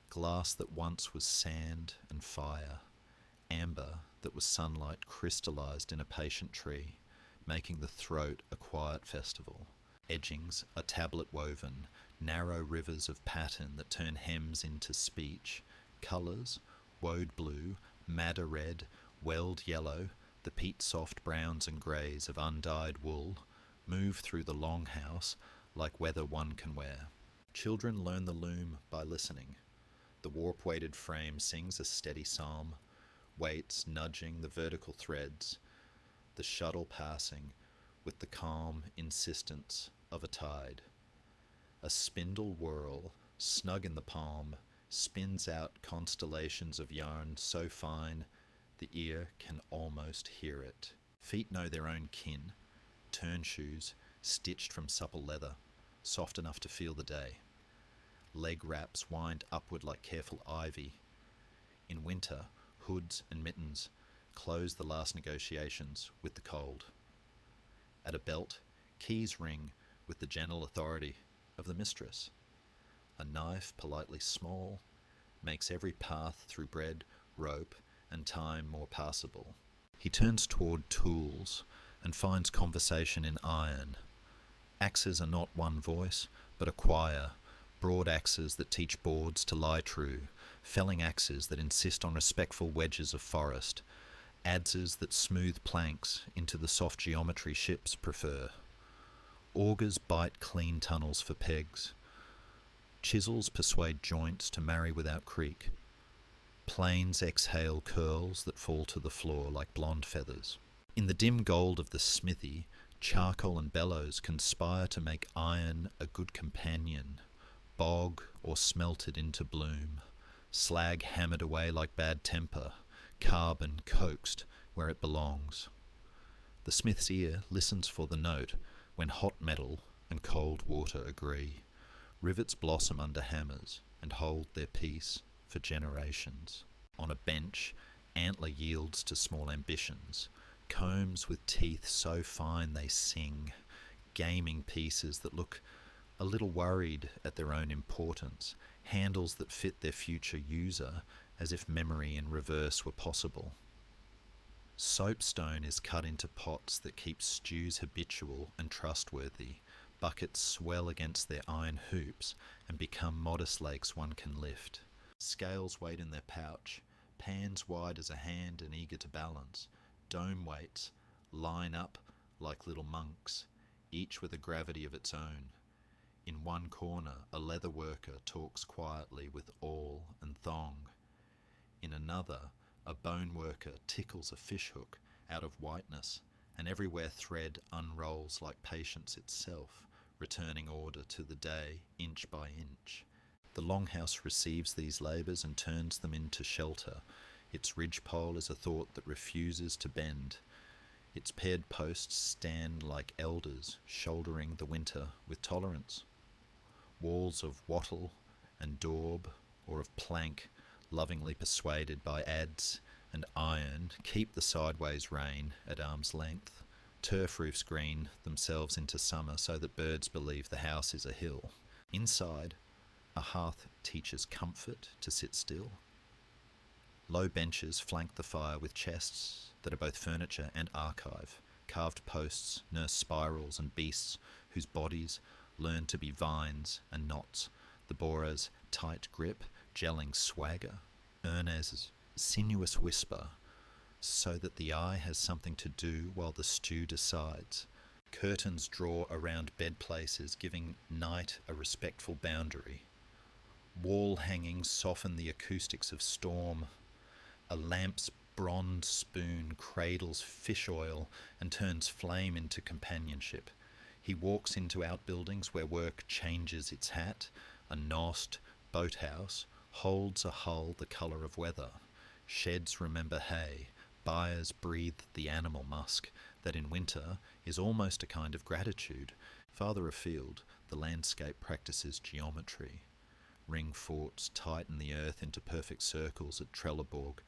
glass that once was sand and fire, amber that was sunlight crystallized in a patient tree, making the throat a quiet festival. Edgings are tablet woven, narrow rivers of pattern that turn hems into speech. Colours, woad blue, madder red, weld yellow, the peat soft browns and greys of undyed wool, move through the longhouse like weather one can wear. Children learn the loom by listening. The warp-weighted frame sings a steady psalm, weights nudging the vertical threads, the shuttle passing with the calm insistence of a tide. A spindle whirl, snug in the palm, spins out constellations of yarn so fine The ear can almost hear it. Feet know their own kin. Turn shoes, stitched from supple leather, soft enough to feel the day. Leg wraps wind upward like careful ivy. In winter, hoods and mittens close the last negotiations with the cold. At a belt, keys ring with the gentle authority of the mistress. A knife, politely small, makes every path through bread, rope, and time more passable. He turns toward tools and finds conversation in iron. Axes are not one voice, but a choir, broad axes that teach boards to lie true, felling axes that insist on respectful wedges of forest, adzes that smooth planks into the soft geometry ships prefer. Augers bite clean tunnels for pegs. Chisels persuade joints to marry without creak. Planes exhale curls that fall to the floor like blonde feathers. In the dim gold of the smithy, charcoal and bellows conspire to make iron a good companion, bog or smelted into bloom, slag hammered away like bad temper, carbon coaxed where it belongs. The smith's ear listens for the note when hot metal and cold water agree. Rivets blossom under hammers and hold their peace for generations. On a bench, antler yields to small ambitions, combs with teeth so fine they sing, gaming pieces that look a little worried at their own importance, handles that fit their future user as if memory in reverse were possible. Soapstone is cut into pots that keep stews habitual and trustworthy. Buckets swell against their iron hoops and become modest lakes one can lift. Scales wait in their pouch, pans wide as a hand and eager to balance. Dome weights line up like little monks, each with a gravity of its own. In one corner, a leather worker talks quietly with awl and thong. In another, a bone worker tickles a fishhook out of whiteness, and everywhere thread unrolls like patience itself, returning order to the day inch by inch. The longhouse receives these labours and turns them into shelter. Its ridgepole is a thought that refuses to bend. Its paired posts stand like elders, shouldering the winter with tolerance. Walls of wattle and daub, or of plank, lovingly persuaded by adze and iron, keep the sideways rain at arm's length. Turf roofs green themselves into summer so that birds believe the house is a hill. Inside, a hearth teaches comfort to sit still. Low benches flank the fire with chests that are both furniture and archive. Carved posts nurse spirals and beasts whose bodies learn to be vines and knots. The borer's tight grip, gelling swagger. Ernez's sinuous whisper, so that the eye has something to do while the stew decides. Curtains draw around bed places, giving night a respectful boundary. Wall hangings soften the acoustics of storm. A lamp's bronze spoon cradles fish oil and turns flame into companionship. He walks into outbuildings where work changes its hat. A nosed boathouse holds a hull the colour of weather. Sheds remember hay. Buyers breathe the animal musk that in winter is almost a kind of gratitude. Farther afield, the landscape practices geometry. Ring forts tighten the earth into perfect circles at Trelleborg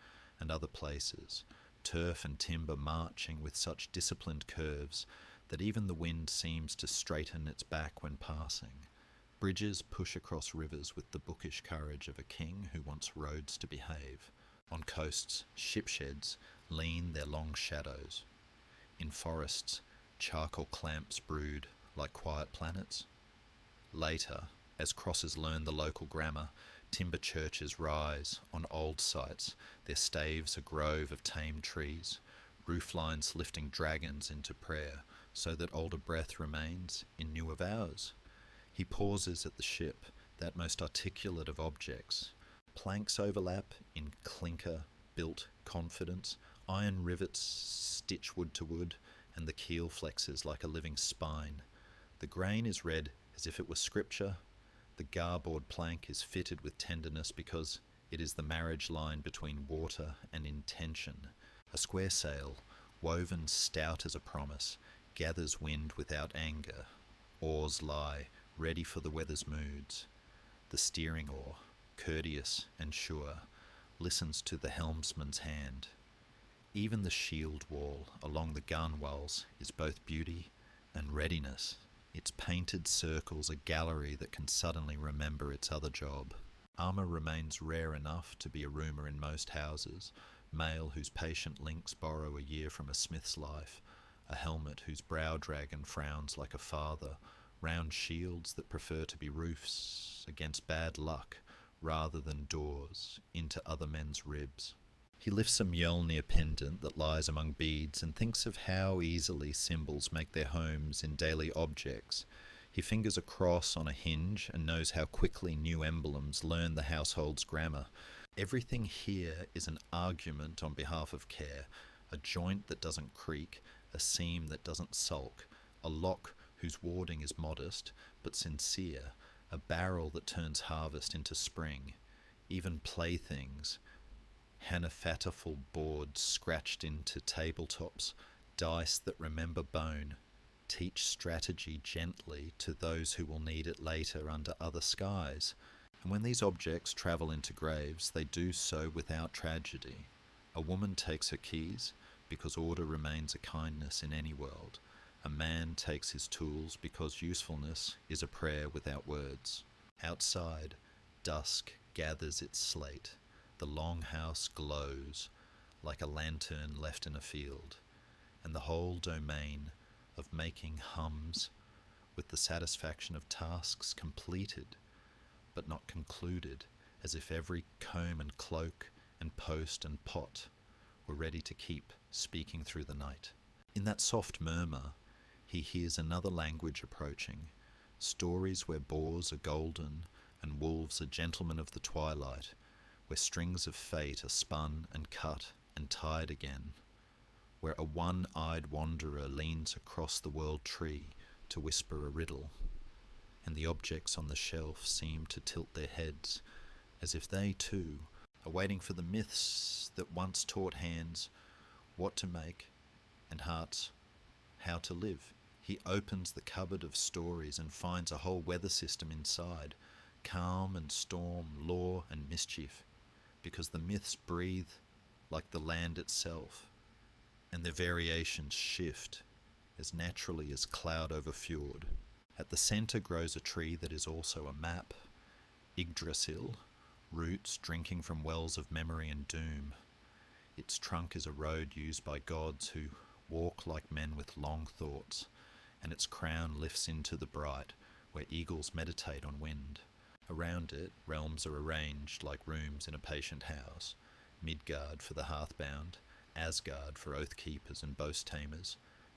and other places, turf and timber marching with such disciplined curves that even the wind seems to straighten its back when passing. Bridges push across rivers with the bookish courage of a king who wants roads to behave. On coasts, ship sheds lean their long shadows. In forests, charcoal clamps brood like quiet planets. Later, as crossers learn the local grammar, timber churches rise on old sites, their staves a grove of tame trees, rooflines lifting dragons into prayer, so that older breath remains in newer vows. He pauses at the ship, that most articulate of objects. Planks overlap in clinker-built confidence, iron rivets stitch wood to wood, and the keel flexes like a living spine. The grain is read as if it were scripture. The garboard plank is fitted with tenderness because It is the marriage line between water and intention. A square sail, woven stout as a promise, gathers wind without anger. Oars lie, ready for the weather's moods. The steering oar, courteous and sure, listens to the helmsman's hand. Even the shield wall along the gunwales is both beauty and readiness. Its painted circles a gallery that can suddenly remember its other job. Armour remains rare enough to be a rumour in most houses, mail whose patient links borrow a year from a smith's life, a helmet whose brow dragon frowns like a father, round shields that prefer to be roofs against bad luck rather than doors into other men's ribs. He lifts a Mjolnir pendant that lies among beads and thinks of how easily symbols make their homes in daily objects. He fingers a cross on a hinge and knows how quickly new emblems learn the household's grammar. Everything here is an argument on behalf of care, a joint that doesn't creak, a seam that doesn't sulk, a lock whose warding is modest but sincere, a barrel that turns harvest into spring. Even playthings, hanafataful boards scratched into tabletops, dice that remember bone, teach strategy gently to those who will need it later under other skies. And when these objects travel into graves, they do so without tragedy. A woman takes her keys because order remains a kindness in any world. A man takes his tools because usefulness is a prayer without words. Outside, dusk gathers its slate. The longhouse glows like a lantern left in a field, and the whole domain of making hums with the satisfaction of tasks completed but not concluded, as if every comb and cloak and post and pot were ready to keep speaking through the night. In that soft murmur, he hears another language approaching, stories where boars are golden and wolves are gentlemen of the twilight, where strings of fate are spun and cut and tied again, where a one-eyed wanderer leans across the world tree to whisper a riddle, and the objects on the shelf seem to tilt their heads, as if they too are waiting for the myths that once taught hands what to make and hearts how to live. He opens the cupboard of stories and finds a whole weather system inside, calm and storm, law and mischief, because the myths breathe like the land itself, and their variations shift as naturally as cloud over fjord. At the centre grows a tree that is also a map, Yggdrasil, roots drinking from wells of memory and doom. Its trunk is a road used by gods who walk like men with long thoughts, and its crown lifts into the bright, where eagles meditate on wind. Around it, realms are arranged like rooms in a patient house, Midgard for the hearthbound, Asgard for oath-keepers and boast-tamers,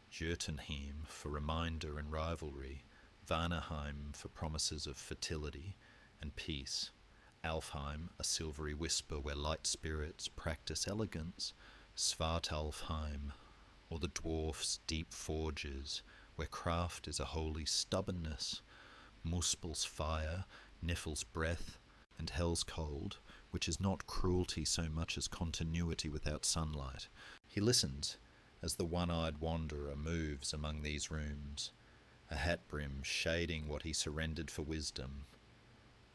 Jotunheim for reminder and rivalry, Vanaheim for promises of fertility and peace, Alfheim, a silvery whisper where light spirits practice elegance, Svartalfheim, or the dwarfs' deep forges, where craft is a holy stubbornness, Muspel's fire, Nifl's breath, and Hell's cold, which is not cruelty so much as continuity without sunlight. He listens as the one-eyed wanderer moves among these rooms, a hat brim shading what he surrendered for wisdom.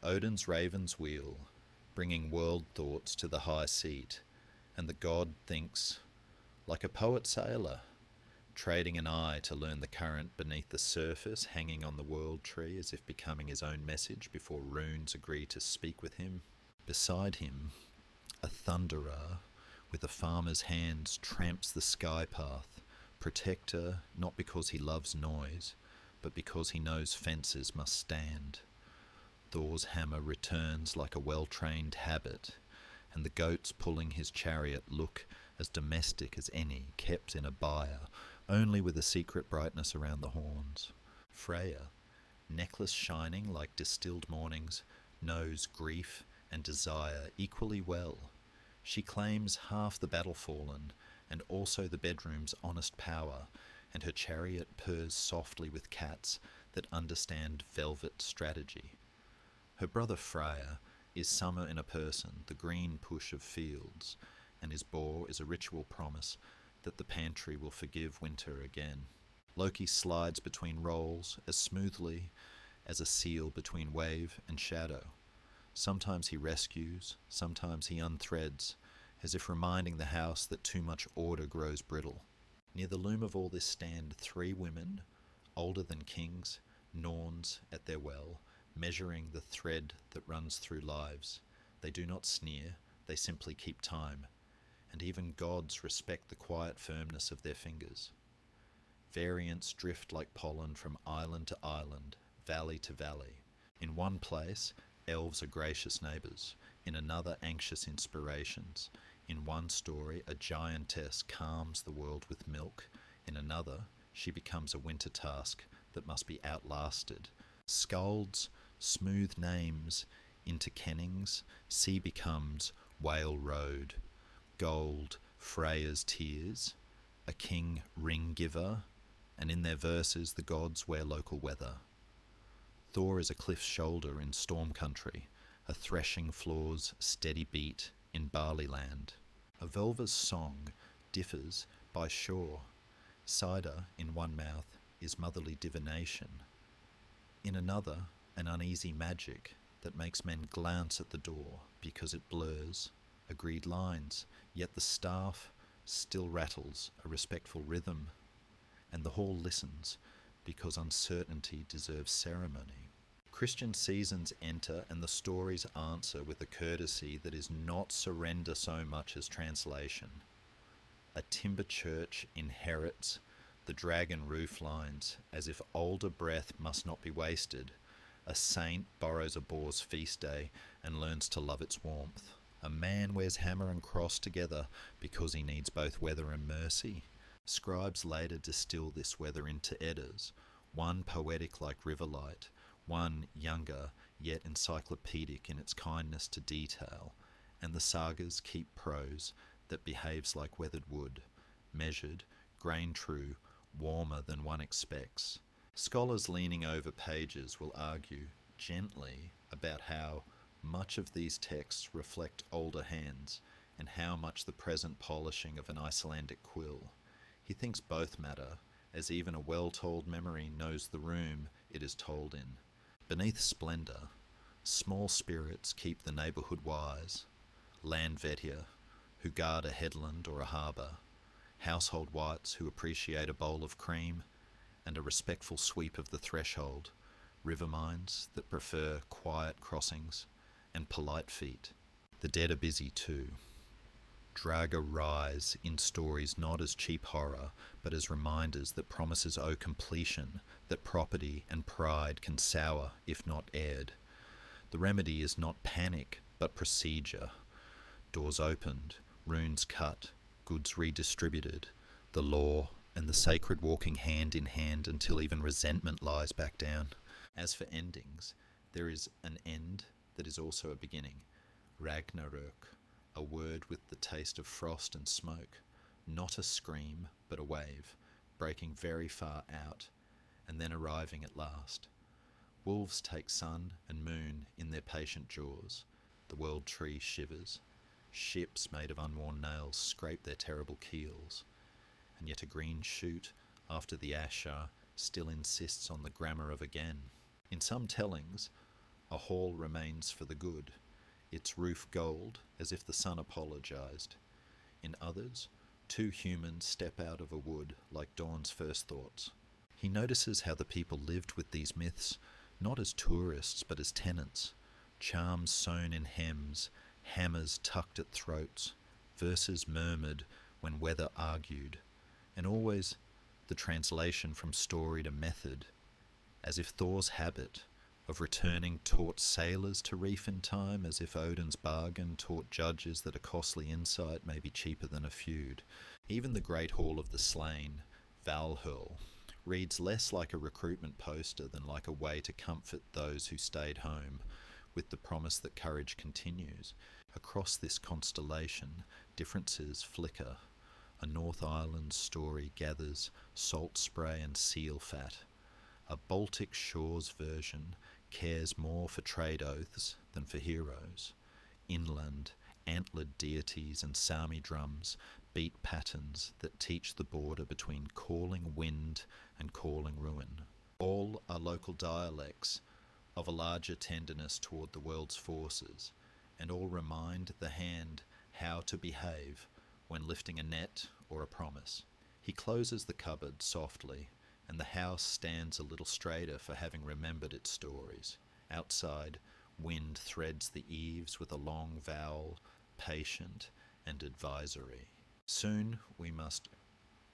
Odin's raven's wheel, bringing world thoughts to the high seat, and the god thinks like a poet sailor, trading an eye to learn the current beneath the surface, hanging on the world tree as if becoming his own message before runes agree to speak with him. Beside him, a thunderer with a farmer's hands tramps the sky path, protector not because he loves noise, but because he knows fences must stand. Thor's hammer returns like a well-trained habit, and the goats pulling his chariot look as domestic as any kept in a byre, only with a secret brightness around the horns. Freya, necklace shining like distilled mornings, knows grief and desire equally well. She claims half the battle fallen, and also the bedroom's honest power, and her chariot purrs softly with cats that understand velvet strategy. Her brother Freya is summer in a person, the green push of fields, and his boar is a ritual promise that the pantry will forgive winter again. Loki slides between roles as smoothly as a seal between wave and shadow. Sometimes he rescues, sometimes he unthreads, as if reminding the house that too much order grows brittle. Near the loom of all this stand 3 women, older than kings, Norns at their well, measuring the thread that runs through lives. They do not sneer, they simply keep time, and even gods respect the quiet firmness of their fingers. Variants drift like pollen from island to island, valley to valley. In one place, elves are gracious neighbours, in another anxious inspirations. In one story, a giantess calms the world with milk, in another, she becomes a winter task that must be outlasted. Skalds, smooth names into kennings, sea becomes whale road. Gold, Freya's tears, a king ring giver, and in their verses the gods wear local weather. Thor is a cliff's shoulder in storm country, a threshing floor's steady beat in barley land. A Velva's song differs by shore. Cider in one mouth is motherly divination. In another, an uneasy magic that makes men glance at the door because it blurs agreed lines, yet the staff still rattles a respectful rhythm, and the hall listens because uncertainty deserves ceremony. Christian seasons enter and the stories answer with a courtesy that is not surrender so much as translation. A timber church inherits the dragon roof lines as if older breath must not be wasted. A saint borrows a boar's feast day and learns to love its warmth. A man wears hammer and cross together because he needs both weather and mercy. Scribes later distill this weather into Eddas, one poetic like riverlight, one younger yet encyclopedic in its kindness to detail, and the sagas keep prose that behaves like weathered wood, measured, grain true, warmer than one expects. Scholars leaning over pages will argue gently about how much of these texts reflect older hands and how much the present polishing of an Icelandic quill. He thinks both matter, as even a well-told memory knows the room it is told in. Beneath splendour, small spirits keep the neighbourhood wise. Landvetja, who guard a headland or a harbour, household wights who appreciate a bowl of cream, and a respectful sweep of the threshold, river minds that prefer quiet crossings, and polite feet. The dead are busy too. Draga rise in stories not as cheap horror, but as reminders that promises owe completion, that property and pride can sour if not aired. The remedy is not panic, but procedure. Doors opened, runes cut, goods redistributed, the law and the sacred walking hand in hand until even resentment lies back down. As for endings, there is an end that is also a beginning. Ragnarök, a word with the taste of frost and smoke, not a scream, but a wave, breaking very far out, and then arriving at last. Wolves take sun and moon in their patient jaws. The world tree shivers. Ships made of unworn nails scrape their terrible keels. And yet a green shoot, after the asher, still insists on the grammar of again. In some tellings, a hall remains for the good, its roof gold, as if the sun apologized. In others, 2 humans step out of a wood like Dawn's first thoughts. He notices how the people lived with these myths, not as tourists but as tenants. Charms sewn in hems, hammers tucked at throats, verses murmured when weather argued, and always the translation from story to method, as if Thor's habit of returning taught sailors to reef in time, as if Odin's bargain taught judges that a costly insight may be cheaper than a feud. Even the Great Hall of the Slain, Valhall, reads less like a recruitment poster than like a way to comfort those who stayed home, with the promise that courage continues. Across this constellation, differences flicker. A North Island story gathers salt spray and seal fat. A Baltic Shores version cares more for trade oaths than for heroes. Inland, antlered deities and Sami drums beat patterns that teach the border between calling wind and calling ruin. All are local dialects of a larger tenderness toward the world's forces, and all remind the hand how to behave when lifting a net or a promise. He closes the cupboard softly, and the house stands a little straighter for having remembered its stories. Outside, wind threads the eaves with a long vowel, patient and advisory. Soon we must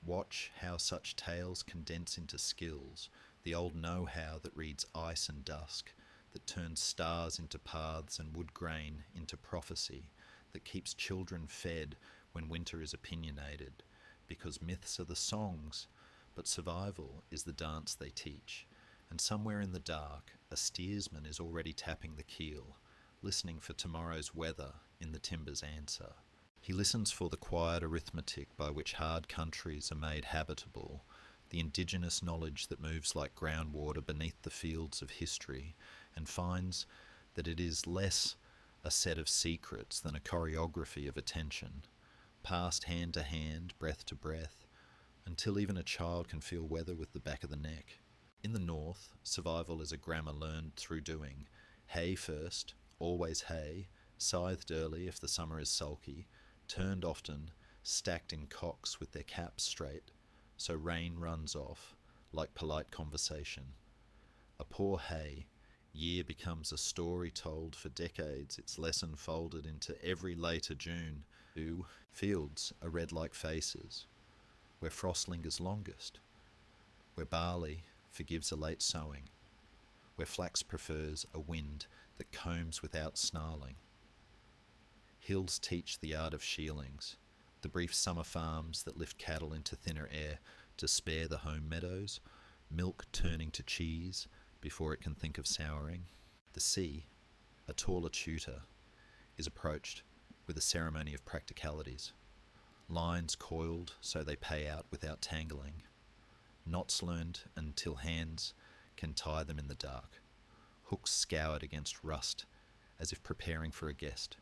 watch how such tales condense into skills, the old know-how that reads ice and dusk, that turns stars into paths and wood grain into prophecy, that keeps children fed when winter is opinionated, because myths are the songs, but survival is the dance they teach. And somewhere in the dark, a steersman is already tapping the keel, listening for tomorrow's weather in the timber's answer. He listens for the quiet arithmetic by which hard countries are made habitable, the indigenous knowledge that moves like groundwater beneath the fields of history, and finds that it is less a set of secrets than a choreography of attention, passed hand to hand, breath to breath, until even a child can feel weather with the back of the neck. In the north, survival is a grammar learned through doing. Hay first, always hay, scythed early if the summer is sulky, turned often, stacked in cocks with their caps straight, so rain runs off, like polite conversation. A poor hay, year becomes a story told for decades, its lesson folded into every later June. Fields are red like faces, where frost lingers longest, where barley forgives a late sowing, where flax prefers a wind that combs without snarling. Hills teach the art of shearlings, the brief summer farms that lift cattle into thinner air to spare the home meadows, milk turning to cheese before it can think of souring. The sea, a taller tutor, is approached with a ceremony of practicalities. Lines coiled so they pay out without tangling. Knots learned until hands can tie them in the dark. Hooks scoured against rust as if preparing for a guest.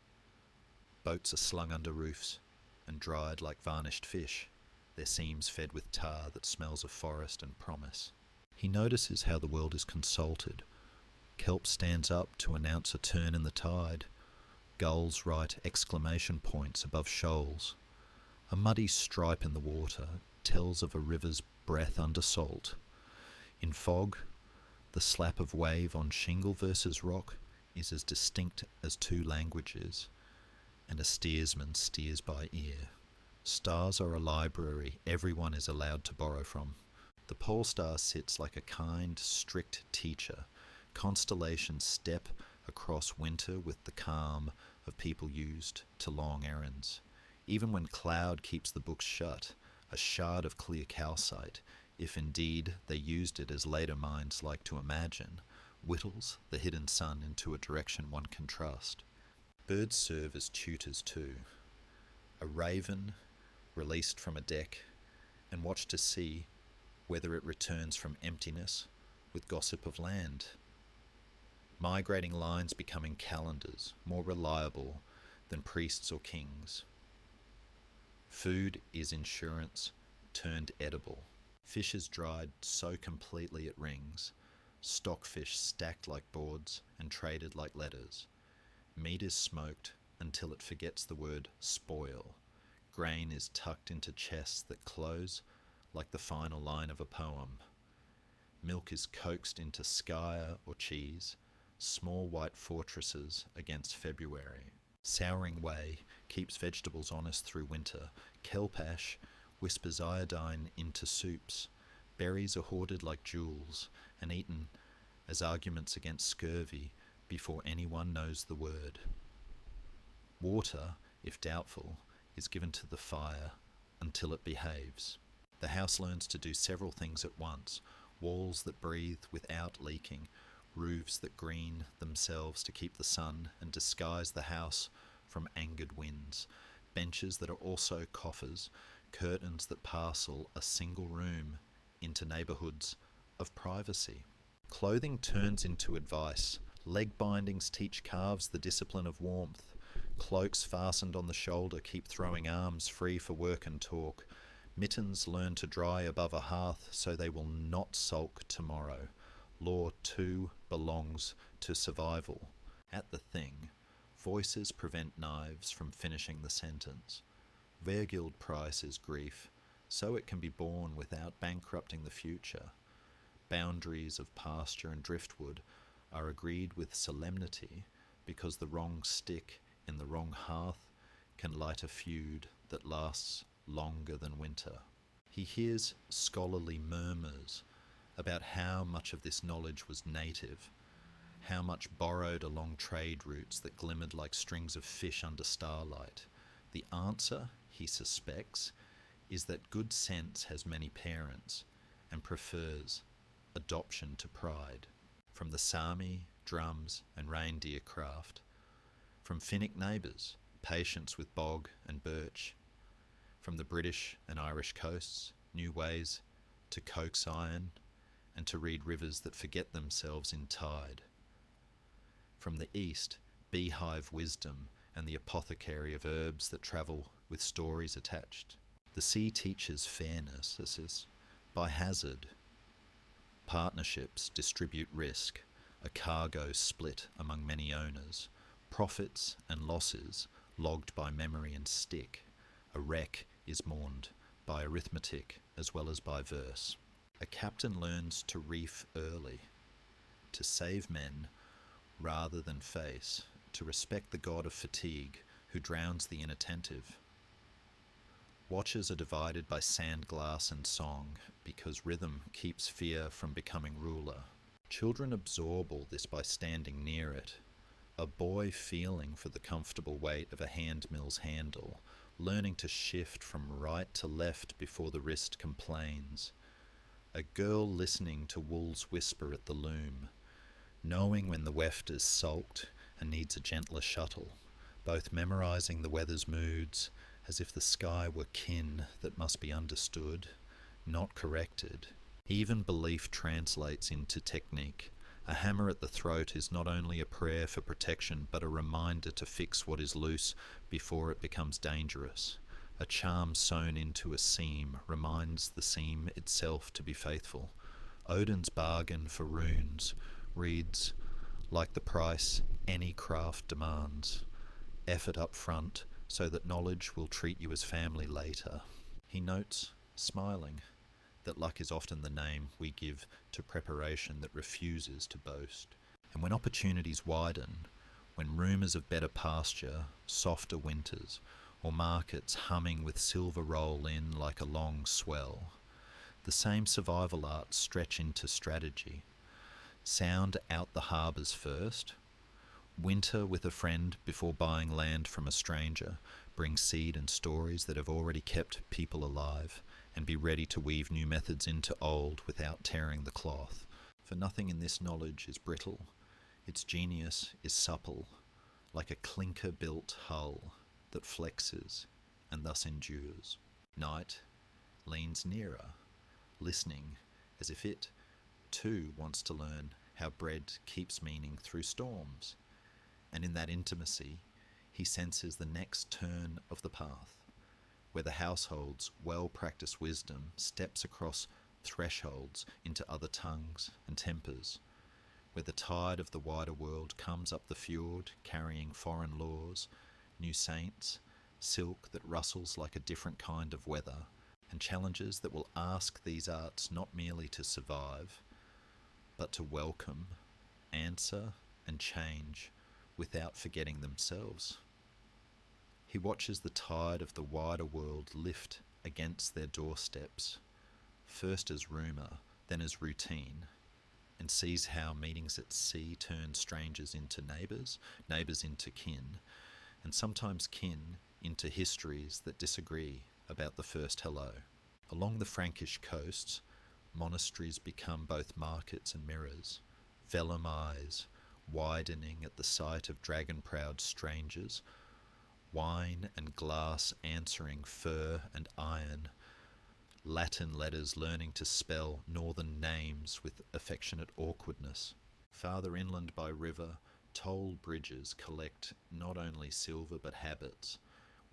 Boats are slung under roofs and dried like varnished fish, their seams fed with tar that smells of forest and promise. He notices how the world is consulted. Kelp stands up to announce a turn in the tide. Gulls write exclamation points above shoals. A muddy stripe in the water tells of a river's breath under salt. In fog, the slap of wave on shingle versus rock is as distinct as two languages, and a steersman steers by ear. Stars are a library everyone is allowed to borrow from. The pole star sits like a kind, strict teacher. Constellations step across winter with the calm of people used to long errands. Even when cloud keeps the books shut, a shard of clear calcite, if indeed they used it as later minds like to imagine, whittles the hidden sun into a direction one can trust. Birds serve as tutors too. A raven released from a deck and watched to see whether it returns from emptiness with gossip of land. Migrating lines becoming calendars, more reliable than priests or kings. Food is insurance turned edible. Fish is dried so completely it rings. Stockfish stacked like boards and traded like letters. Meat is smoked until it forgets the word spoil. Grain is tucked into chests that close like the final line of a poem. Milk is coaxed into skyr or cheese, small white fortresses against February. Souring whey keeps vegetables honest through winter. Kelp ash whispers iodine into soups. Berries are hoarded like jewels and eaten as arguments against scurvy before anyone knows the word. Water, if doubtful, is given to the fire until it behaves. The house learns to do several things at once: walls that breathe without leaking, roofs that green themselves to keep the sun and disguise the house from angered winds, benches that are also coffers, curtains that parcel a single room into neighbourhoods of privacy. Clothing turns into advice. Leg bindings teach calves the discipline of warmth. Cloaks fastened on the shoulder keep throwing arms free for work and talk. Mittens learn to dry above a hearth so they will not sulk tomorrow. Law, too, belongs to survival. At the thing, voices prevent knives from finishing the sentence. Vergild price is grief, so it can be borne without bankrupting the future. Boundaries of pasture and driftwood are agreed with solemnity because the wrong stick in the wrong hearth can light a feud that lasts longer than winter. He hears scholarly murmurs about how much of this knowledge was native, how much borrowed along trade routes that glimmered like strings of fish under starlight. The answer, he suspects, is that good sense has many parents and prefers adoption to pride. From the Sami, drums and reindeer craft, from Finnic neighbours, patience with bog and birch, from the British and Irish coasts, new ways to coax iron and to read rivers that forget themselves in tide. From the east, beehive wisdom and the apothecary of herbs that travel with stories attached. The sea teaches fairness, by hazard. Partnerships distribute risk, a cargo split among many owners, profits and losses logged by memory and stick. A wreck is mourned by arithmetic as well as by verse. A captain learns to reef early, to save men rather than face, to respect the god of fatigue who drowns the inattentive. Watches are divided by sand glass and song because rhythm keeps fear from becoming ruler. Children absorb all this by standing near it, a boy feeling for the comfortable weight of a hand mill's handle, learning to shift from right to left before the wrist complains. A girl listening to wool's whisper at the loom, knowing when the weft is sulked and needs a gentler shuttle, both memorizing the weather's moods as if the sky were kin that must be understood, not corrected. Even belief translates into technique. A hammer at the throat is not only a prayer for protection, but a reminder to fix what is loose before it becomes dangerous. A charm sewn into a seam reminds the seam itself to be faithful. Odin's bargain for runes reads like the price any craft demands. Effort up front so that knowledge will treat you as family later. He notes, smiling, that luck is often the name we give to preparation that refuses to boast. And when opportunities widen, when rumours of better pasture, softer winters, or markets humming with silver roll in like a long swell, the same survival arts stretch into strategy. Sound out the harbours first, winter with a friend before buying land from a stranger, bring seed and stories that have already kept people alive, and be ready to weave new methods into old without tearing the cloth. For nothing in this knowledge is brittle, its genius is supple, like a clinker-built hull that flexes and thus endures. Night leans nearer, listening as if it, too, wants to learn how bread keeps meaning through storms. And in that intimacy, he senses the next turn of the path, where the household's well-practiced wisdom steps across thresholds into other tongues and tempers, where the tide of the wider world comes up the fjord carrying foreign laws, new saints, silk that rustles like a different kind of weather, and challenges that will ask these arts not merely to survive, but to welcome, answer, and change without forgetting themselves. He watches the tide of the wider world lift against their doorsteps, first as rumour, then as routine, and sees how meetings at sea turn strangers into neighbours, neighbours into kin, and sometimes kin into histories that disagree about the first hello. Along the Frankish coasts, monasteries become both markets and mirrors, vellum eyes widening at the sight of dragon-proud strangers, wine and glass answering fur and iron, Latin letters learning to spell northern names with affectionate awkwardness. Farther inland by river, toll bridges collect not only silver but habits,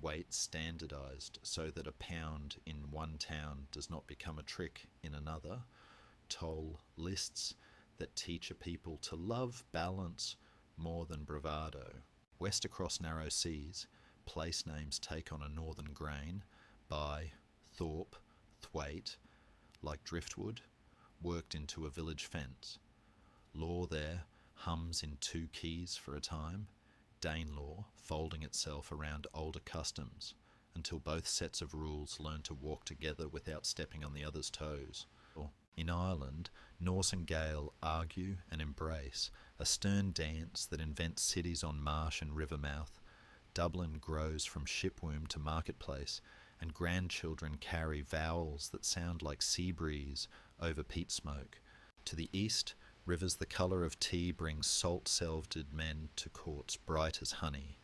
weight standardized so that a pound in one town does not become a trick in another, toll lists that teach a people to love balance more than bravado. West across narrow seas, place names take on a northern grain, by, thorpe, thwaite, like driftwood, worked into a village fence. Law there hums in two keys for a time, Danelaw folding itself around older customs, until both sets of rules learn to walk together without stepping on the other's toes. In Ireland, Norse and Gael argue and embrace, a stern dance that invents cities on marsh and river mouth. Dublin grows from shipwomb to marketplace, and grandchildren carry vowels that sound like sea breeze over peat smoke. To the east, rivers the colour of tea bring salt-selved men to courts bright as honey.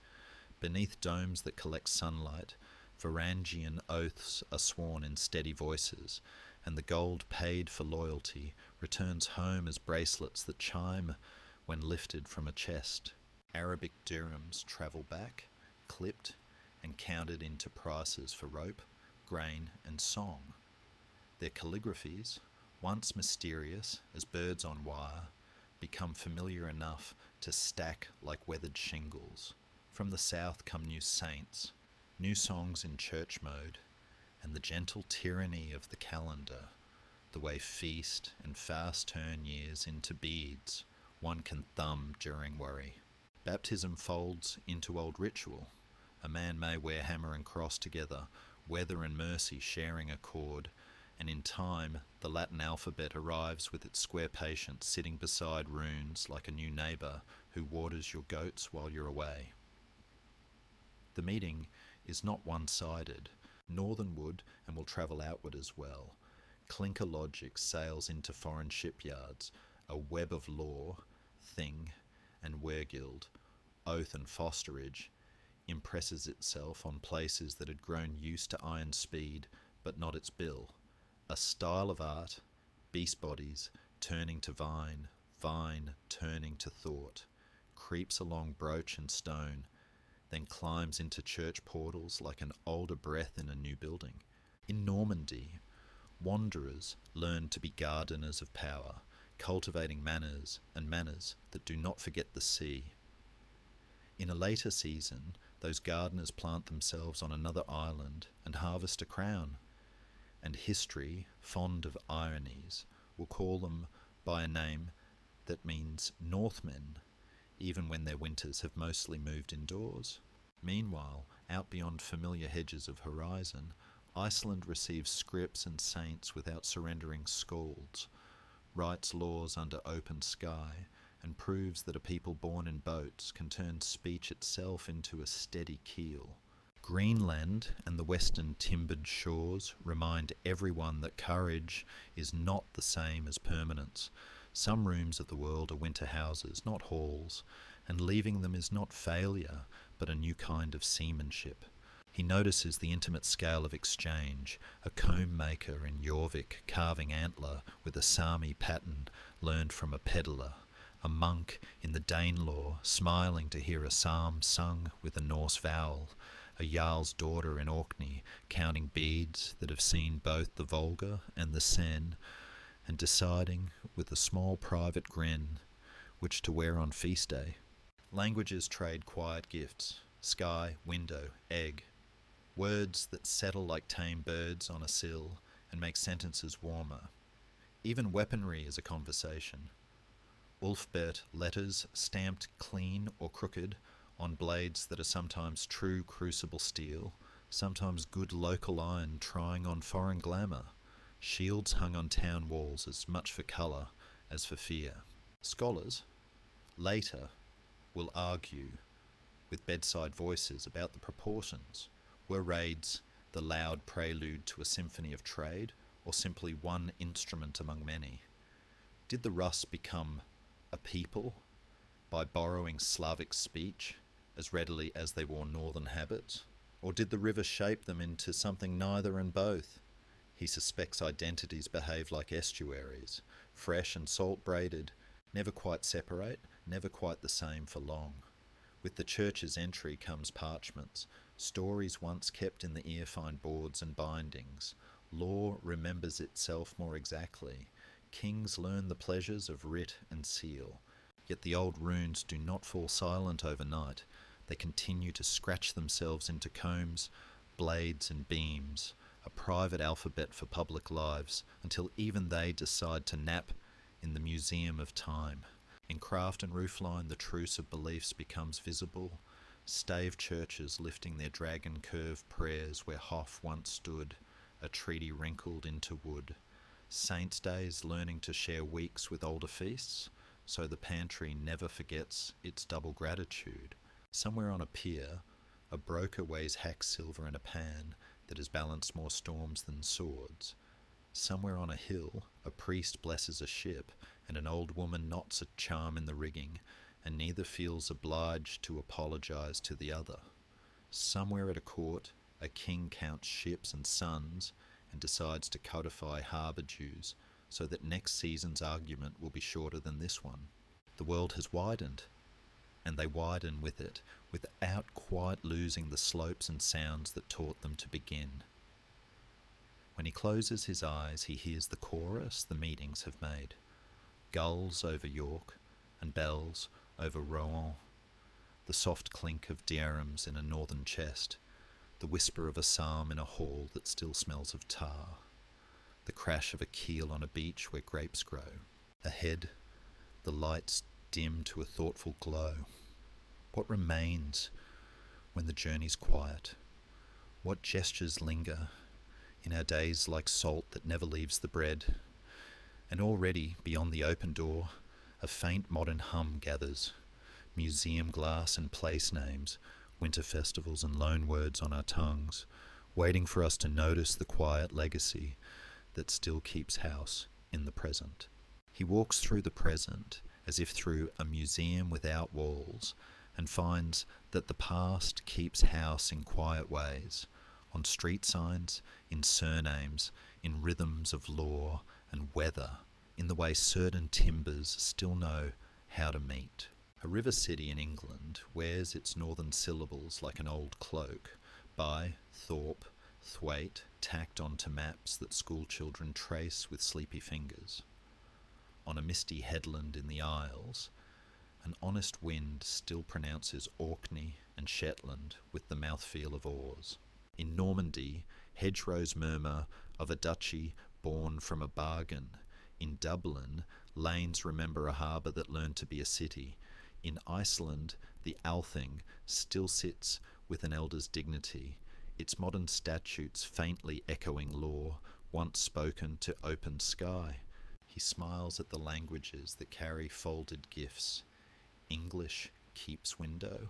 Beneath domes that collect sunlight, Varangian oaths are sworn in steady voices, and the gold paid for loyalty returns home as bracelets that chime when lifted from a chest. Arabic dirhams travel back, clipped and counted into prices for rope, grain and song. Their calligraphies, once mysterious as birds on wire, become familiar enough to stack like weathered shingles. From the south come new saints, new songs in church mode, and the gentle tyranny of the calendar, the way feast and fast turn years into beads one can thumb during worry. Baptism folds into old ritual. A man may wear hammer and cross together, weather and mercy sharing a chord, and in time the Latin alphabet arrives with its square patient sitting beside runes like a new neighbour who waters your goats while you're away. The meeting is not one-sided. Northernward and will travel outward as well. Clinker logic sails into foreign shipyards, a web of law, thing, and weregild, oath and fosterage, impresses itself on places that had grown used to iron speed, but not its bill. A style of art, beast bodies turning to vine, vine turning to thought, creeps along broach and stone, then climbs into church portals like an older breath in a new building. In Normandy, wanderers learn to be gardeners of power, cultivating manners and manners that do not forget the sea. In a later season, those gardeners plant themselves on another island and harvest a crown, and history, fond of ironies, will call them by a name that means Northmen, even when their winters have mostly moved indoors. Meanwhile, out beyond familiar hedges of horizon, Iceland receives scripts and saints without surrendering skalds, writes laws under open sky, and proves that a people born in boats can turn speech itself into a steady keel. Greenland and the western timbered shores remind everyone that courage is not the same as permanence. Some rooms of the world are winter houses, not halls, and leaving them is not failure, but a new kind of seamanship. He notices the intimate scale of exchange, a comb maker in Jorvik carving antler with a Sami pattern learned from a peddler, a monk in the Danelaw smiling to hear a psalm sung with a Norse vowel, a Jarl's daughter in Orkney counting beads that have seen both the Volga and the Seine, and deciding with a small private grin which to wear on feast day. Languages trade quiet gifts, sky, window, egg, words that settle like tame birds on a sill and make sentences warmer. Even weaponry is a conversation. Ulfberht letters stamped clean or crooked on blades that are sometimes true crucible steel, sometimes good local iron trying on foreign glamour, shields hung on town walls as much for colour as for fear. Scholars, later, will argue with bedside voices about the proportions. Were raids the loud prelude to a symphony of trade, or simply one instrument among many? Did the Rus become a people by borrowing Slavic speech as readily as they wore northern habits? Or did the river shape them into something neither and both? He suspects identities behave like estuaries, fresh and salt braided, never quite separate, never quite the same for long. With the church's entry comes parchments, stories once kept in the ear-fine boards and bindings. Law remembers itself more exactly. Kings learn the pleasures of writ and seal. Yet the old runes do not fall silent overnight. They continue to scratch themselves into combs, blades and beams, a private alphabet for public lives, until even they decide to nap in the museum of time. In craft and roofline, the truce of beliefs becomes visible. Stave churches lifting their dragon-curved prayers where Hoff once stood, a treaty wrinkled into wood. Saints' days learning to share weeks with older feasts, so the pantry never forgets its double gratitude. Somewhere on a pier, a broker weighs hacksilver in a pan that has balanced more storms than swords. Somewhere on a hill, a priest blesses a ship, and an old woman knots a charm in the rigging, and neither feels obliged to apologise to the other. Somewhere at a court, a king counts ships and suns and decides to codify harbour dues so that next season's argument will be shorter than this one. The world has widened, and they widen with it, without quite losing the slopes and sounds that taught them to begin. When he closes his eyes, he hears the chorus the meetings have made. Gulls over York, and bells over Rouen, the soft clink of dirhams in a northern chest, the whisper of a psalm in a hall that still smells of tar, the crash of a keel on a beach where grapes grow. Ahead, the lights dim to a thoughtful glow. What remains when the journey's quiet? What gestures linger in our days like salt that never leaves the bread? And already, beyond the open door, a faint modern hum gathers. Museum glass and place names, winter festivals and loan words on our tongues, waiting for us to notice the quiet legacy that still keeps house in the present. He walks through the present as if through a museum without walls, and finds that the past keeps house in quiet ways, on street signs, in surnames, in rhythms of law and weather, in the way certain timbers still know how to meet. A river city in England wears its northern syllables like an old cloak, by, Thorpe, Thwaite, tacked onto maps that schoolchildren trace with sleepy fingers. On a misty headland in the Isles, an honest wind still pronounces Orkney and Shetland with the mouthfeel of oars. In Normandy, hedgerows murmur of a duchy born from a bargain. In Dublin, lanes remember a harbour that learned to be a city. In Iceland, the Althing still sits with an elder's dignity, its modern statutes faintly echoing law once spoken to open sky. He smiles at the languages that carry folded gifts. English keeps window,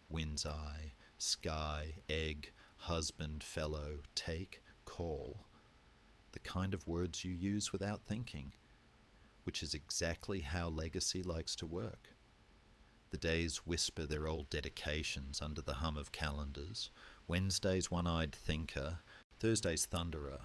wind's eye, sky, egg, husband, fellow, take, call. The kind of words you use without thinking, which is exactly how legacy likes to work. The days whisper their old dedications under the hum of calendars. Wednesday's one-eyed thinker, Thursday's thunderer,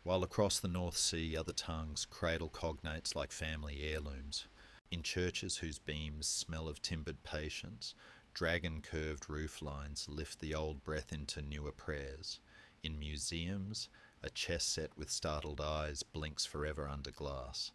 while across the North Sea other tongues cradle cognates like family heirlooms. In churches whose beams smell of timbered patience, dragon-curved roof lines lift the old breath into newer prayers. In museums, a chess set with startled eyes blinks forever under glass.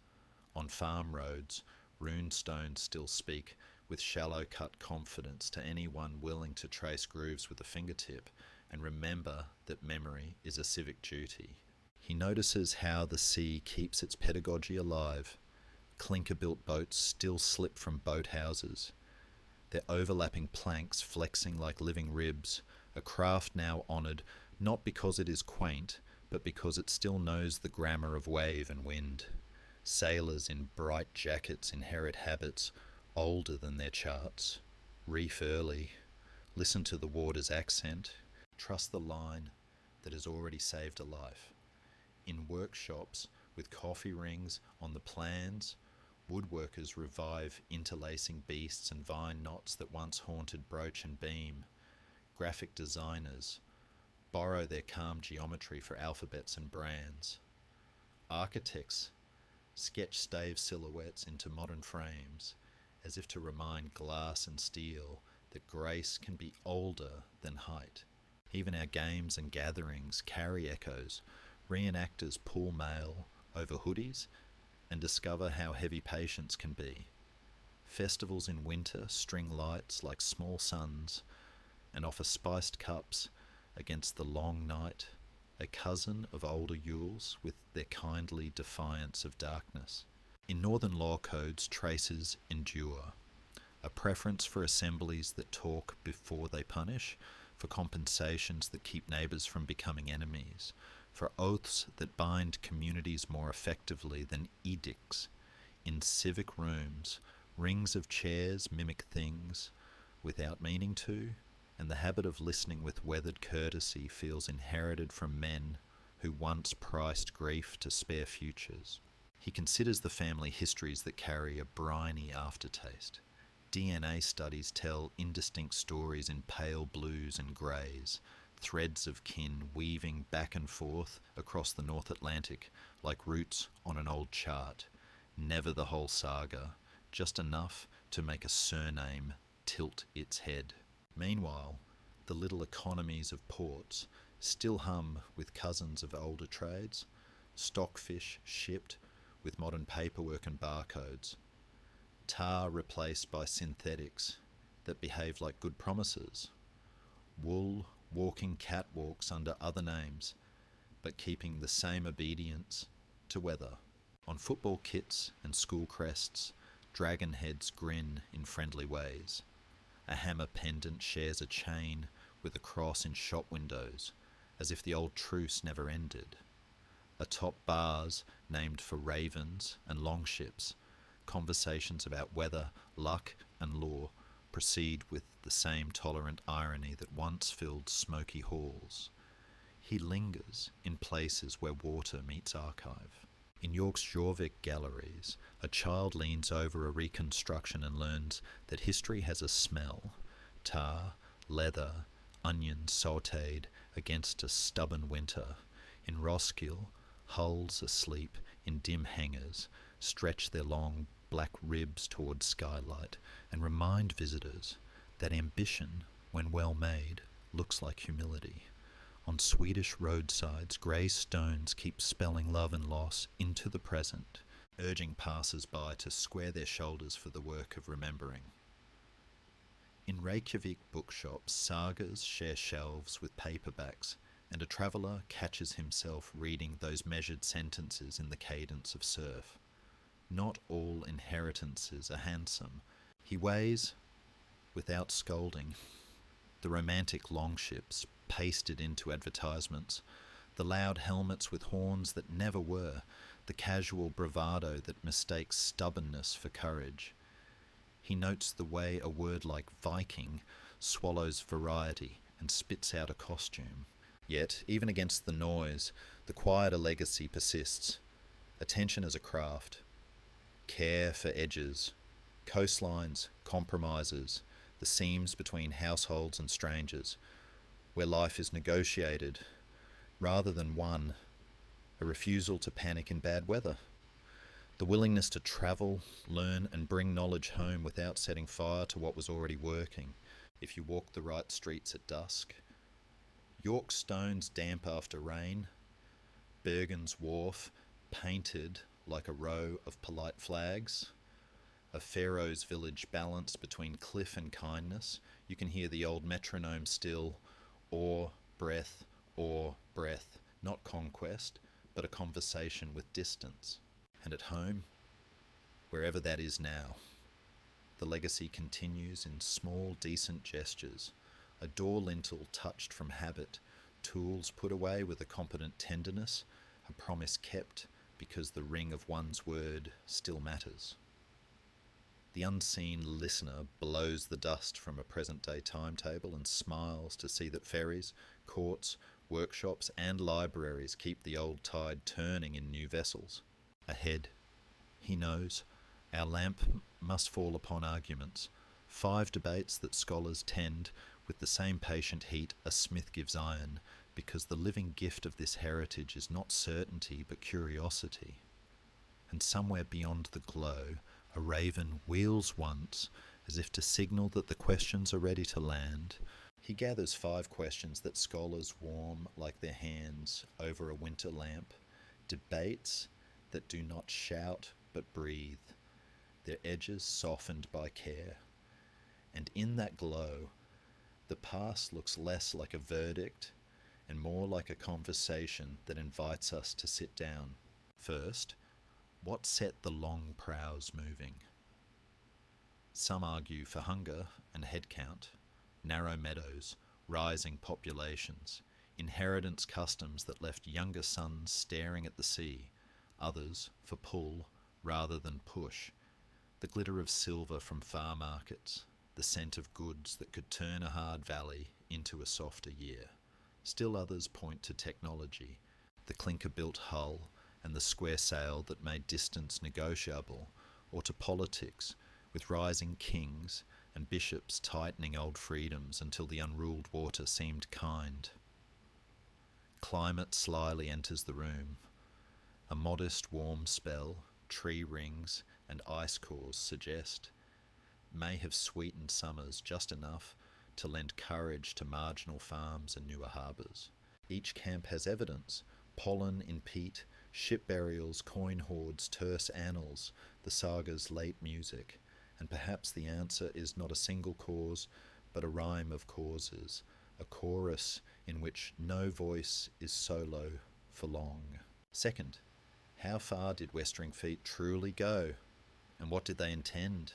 On farm roads, rune stones still speak with shallow-cut confidence to anyone willing to trace grooves with a fingertip and remember that memory is a civic duty. He notices how the sea keeps its pedagogy alive. Clinker-built boats still slip from boathouses, their overlapping planks flexing like living ribs, a craft now honoured not because it is quaint, but because it still knows the grammar of wave and wind. Sailors in bright jackets inherit habits older than their charts. Reef early, listen to the water's accent, trust the line that has already saved a life. In workshops, with coffee rings on the plans, woodworkers revive interlacing beasts and vine knots that once haunted broach and beam. Graphic designers borrow their calm geometry for alphabets and brands. Architects sketch stave silhouettes into modern frames, as if to remind glass and steel that grace can be older than height. Even our games and gatherings carry echoes. Reenactors pull mail over hoodies and discover how heavy patience can be. Festivals in winter string lights like small suns and offer spiced cups against the long night, a cousin of older Yules with their kindly defiance of darkness. In northern law codes, traces endure. A preference for assemblies that talk before they punish, for compensations that keep neighbours from becoming enemies, for oaths that bind communities more effectively than edicts. In civic rooms, rings of chairs mimic things without meaning to, and the habit of listening with weathered courtesy feels inherited from men who once priced grief to spare futures. He considers the family histories that carry a briny aftertaste. DNA studies tell indistinct stories in pale blues and greys, threads of kin weaving back and forth across the North Atlantic like roots on an old chart. Never the whole saga, just enough to make a surname tilt its head. Meanwhile, the little economies of ports still hum with cousins of older trades, stockfish shipped with modern paperwork and barcodes, tar replaced by synthetics that behave like good promises, wool walking catwalks under other names, but keeping the same obedience to weather. On football kits and school crests, dragon heads grin in friendly ways. A hammer pendant shares a chain with a cross in shop windows, as if the old truce never ended. Atop bars named for ravens and longships, conversations about weather, luck, and law proceed with the same tolerant irony that once filled smoky halls. He lingers in places where water meets archive. In York's Jorvik galleries, a child leans over a reconstruction and learns that history has a smell: tar, leather, onions sautéed against a stubborn winter. In Roskilde, hulls asleep in dim hangars stretch their long black ribs toward skylight and remind visitors that ambition, when well made, looks like humility. On Swedish roadsides, grey stones keep spelling love and loss into the present, urging passers-by to square their shoulders for the work of remembering. In Reykjavik bookshops, sagas share shelves with paperbacks, and a traveller catches himself reading those measured sentences in the cadence of surf. Not all inheritances are handsome. He weighs, without scolding, the romantic longships pasted into advertisements, the loud helmets with horns that never were, the casual bravado that mistakes stubbornness for courage. He notes the way a word like Viking swallows variety and spits out a costume. Yet, even against the noise, the quieter legacy persists. Attention as a craft, care for edges, coastlines, compromises, the seams between households and strangers, where life is negotiated rather than won, a refusal to panic in bad weather, the willingness to travel, learn and bring knowledge home without setting fire to what was already working if you walk the right streets at dusk. York stones damp after rain, Bergen's wharf painted like a row of polite flags, a Pharaoh's village balanced between cliff and kindness. You can hear the old metronome still, oar, breath, not conquest, but a conversation with distance. And at home, wherever that is now, the legacy continues in small, decent gestures, a door lintel touched from habit, tools put away with a competent tenderness, a promise kept because the ring of one's word still matters. The unseen listener blows the dust from a present-day timetable and smiles to see that ferries, courts, workshops and libraries keep the old tide turning in new vessels. Ahead, he knows, our lamp must fall upon arguments, 5 debates that scholars tend with the same patient heat a smith gives iron, because the living gift of this heritage is not certainty but curiosity. And somewhere beyond the glow, a raven wheels once, as if to signal that the questions are ready to land. He gathers 5 questions that scholars warm like their hands over a winter lamp, debates that do not shout but breathe, their edges softened by care. And in that glow, the past looks less like a verdict and more like a conversation that invites us to sit down. First, what set the long prows moving? Some argue for hunger and headcount, narrow meadows, rising populations, inheritance customs that left younger sons staring at the sea, others for pull rather than push, the glitter of silver from far markets, the scent of goods that could turn a hard valley into a softer year. Still others point to technology, the clinker-built hull and the square sail that made distance negotiable, or to politics, with rising kings and bishops tightening old freedoms until the unruled water seemed kind. Climate slyly enters the room. A modest warm spell, tree rings and ice cores suggest, may have sweetened summers just enough to lend courage to marginal farms and newer harbours. Each camp has evidence: pollen in peat, ship burials, coin hoards, terse annals, the saga's late music. And perhaps the answer is not a single cause, but a rhyme of causes, a chorus in which no voice is solo for long. Second, how far did Westering feet truly go? And what did they intend?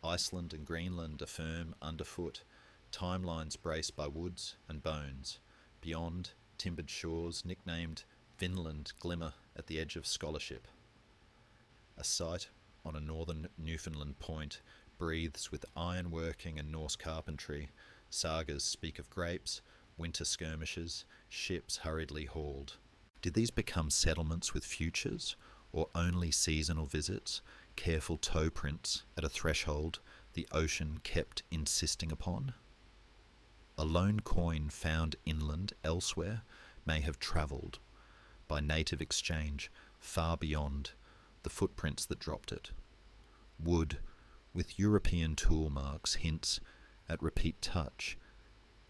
Iceland and Greenland are firm underfoot, timelines braced by woods and bones. Beyond, timbered shores nicknamed Vinland glimmer at the edge of scholarship. A site on a northern Newfoundland point breathes with ironworking and Norse carpentry. Sagas speak of grapes, winter skirmishes, ships hurriedly hauled. Did these become settlements with futures, or only seasonal visits, careful toe prints at a threshold the ocean kept insisting upon? A lone coin found inland elsewhere may have travelled by native exchange far beyond the footprints that dropped it. Wood, with European tool marks, hints at repeat touch,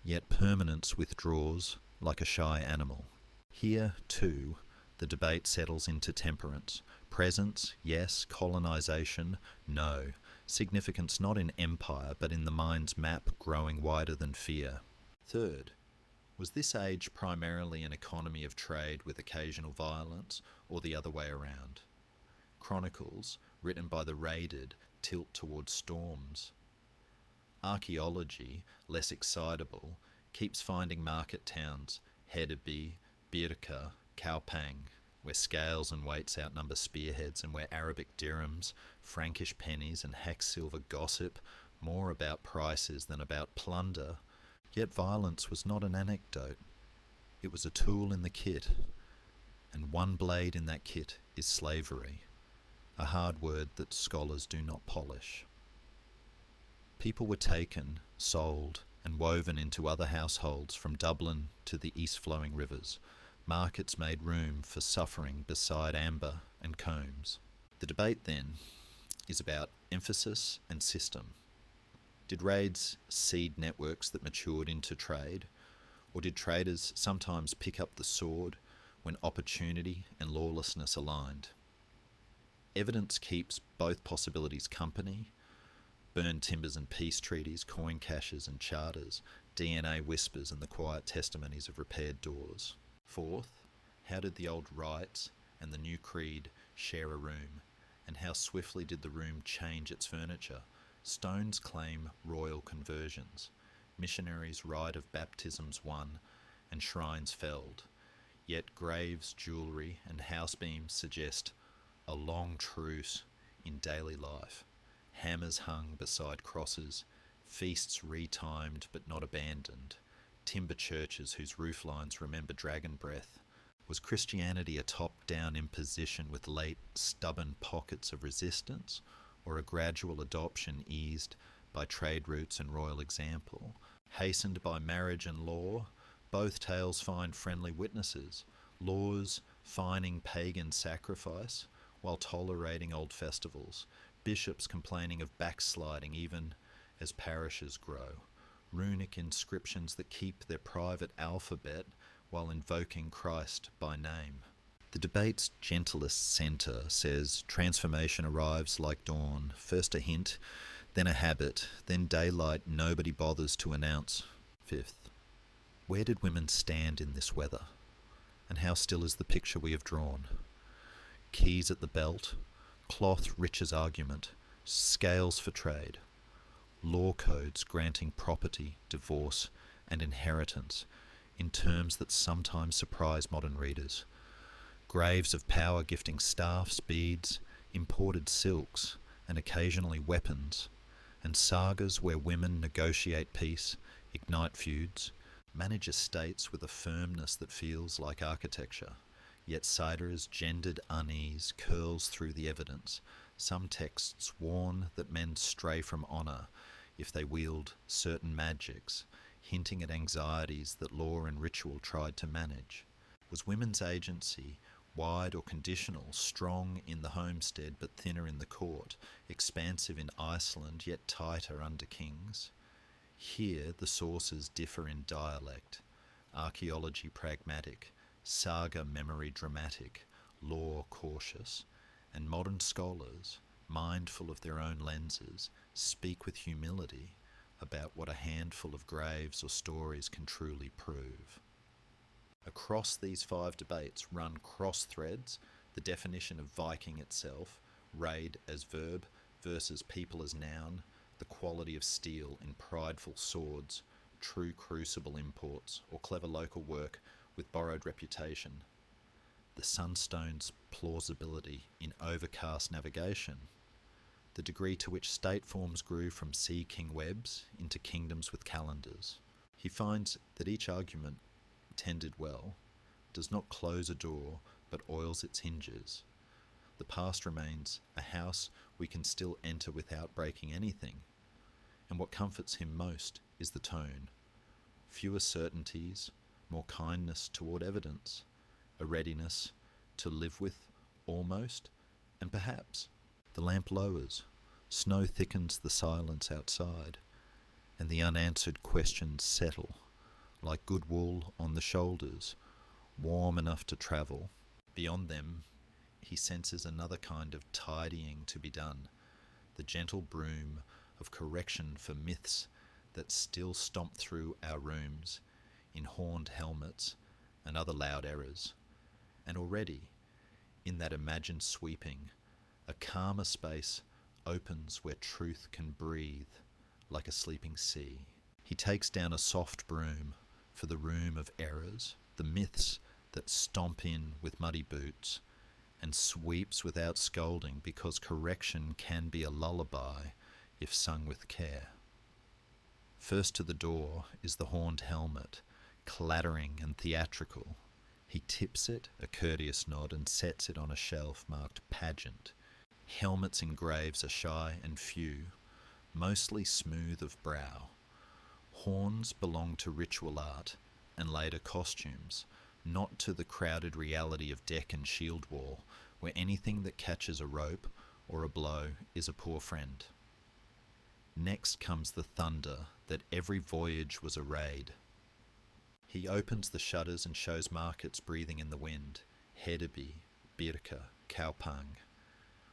yet permanence withdraws like a shy animal. Here, too, the debate settles into temperance. Presence, yes. Colonisation, no. Significance not in empire, but in the mind's map growing wider than fear. Third, was this age primarily an economy of trade with occasional violence, or the other way around? Chronicles, written by the raided, tilt towards storms. Archaeology, less excitable, keeps finding market towns, Hedeby, Birka, Kaupang, where scales and weights outnumber spearheads and where Arabic dirhams, Frankish pennies and hacksilver gossip more about prices than about plunder. Yet violence was not an anecdote. It was a tool in the kit, and one blade in that kit is slavery, a hard word that scholars do not polish. People were taken, sold, and woven into other households from Dublin to the east-flowing rivers. Markets made room for suffering beside amber and combs. The debate, then, is about emphasis and system. Did raids seed networks that matured into trade, or did traders sometimes pick up the sword when opportunity and lawlessness aligned? Evidence keeps both possibilities company: burned timbers and peace treaties, coin caches and charters, DNA whispers and the quiet testimonies of repaired doors. Fourth, how did the old rites and the new creed share a room, and how swiftly did the room change its furniture? Stones claim royal conversions, missionaries' rite of baptisms won, and shrines felled. Yet graves, jewellery and house beams suggest a long truce in daily life. Hammers hung beside crosses, feasts retimed but not abandoned, timber churches whose roof lines remember dragon breath. Was Christianity a top-down imposition with late, stubborn pockets of resistance, or a gradual adoption eased by trade routes and royal example, hastened by marriage and law, Both tales find friendly witnesses, laws fining pagan sacrifice while tolerating old festivals, bishops complaining of backsliding even as parishes grow, runic inscriptions that keep their private alphabet while invoking Christ by name. The debate's gentlest centre says transformation arrives like dawn, first a hint, then a habit, then daylight nobody bothers to announce. Fifth, where did women stand in this weather? And how still is the picture we have drawn? Keys at the belt, cloth rich as argument, scales for trade, law codes granting property, divorce, and inheritance in terms that sometimes surprise modern readers, graves of power gifting staffs, beads, imported silks, and occasionally weapons, and sagas where women negotiate peace, ignite feuds, manage estates with a firmness that feels like architecture. Yet Cider's gendered unease curls through the evidence. Some texts warn that men stray from honour if they wield certain magics, hinting at anxieties that law and ritual tried to manage. Was women's agency wide or conditional, strong in the homestead but thinner in the court, expansive in Iceland yet tighter under kings? Here the sources differ in dialect, archaeology pragmatic, saga memory dramatic, law cautious, and modern scholars, mindful of their own lenses, speak with humility about what a handful of graves or stories can truly prove. Across these 5 debates run cross threads, the definition of Viking itself, raid as verb versus people as noun, the quality of steel in prideful swords, true crucible imports, or clever local work with borrowed reputation, the sunstone's plausibility in overcast navigation, the degree to which state forms grew from sea king webs into kingdoms with calendars. He finds that each argument, tended well, does not close a door but oils its hinges. The past remains a house we can still enter without breaking anything, and what comforts him most is the tone. Fewer certainties, more kindness toward evidence, a readiness to live with, almost, and perhaps. The lamp lowers, snow thickens the silence outside, and the unanswered questions settle, like good wool on the shoulders, warm enough to travel. Beyond them, he senses another kind of tidying to be done, the gentle broom of correction for myths that still stomp through our rooms in horned helmets and other loud errors. And already, in that imagined sweeping, a calmer space opens where truth can breathe like a sleeping sea. He takes down a soft broom for the room of errors, the myths that stomp in with muddy boots, and sweeps without scolding because correction can be a lullaby if sung with care. First to the door is the horned helmet, clattering and theatrical. He tips it, a courteous nod, and sets it on a shelf marked pageant. Helmets in graves are shy and few, mostly smooth of brow. Horns belong to ritual art and later costumes, not to the crowded reality of deck and shield wall, where anything that catches a rope or a blow is a poor friend. Next comes the thunder that every voyage was a raid. He opens the shutters and shows markets breathing in the wind, Hedeby, Birka, Kaupang,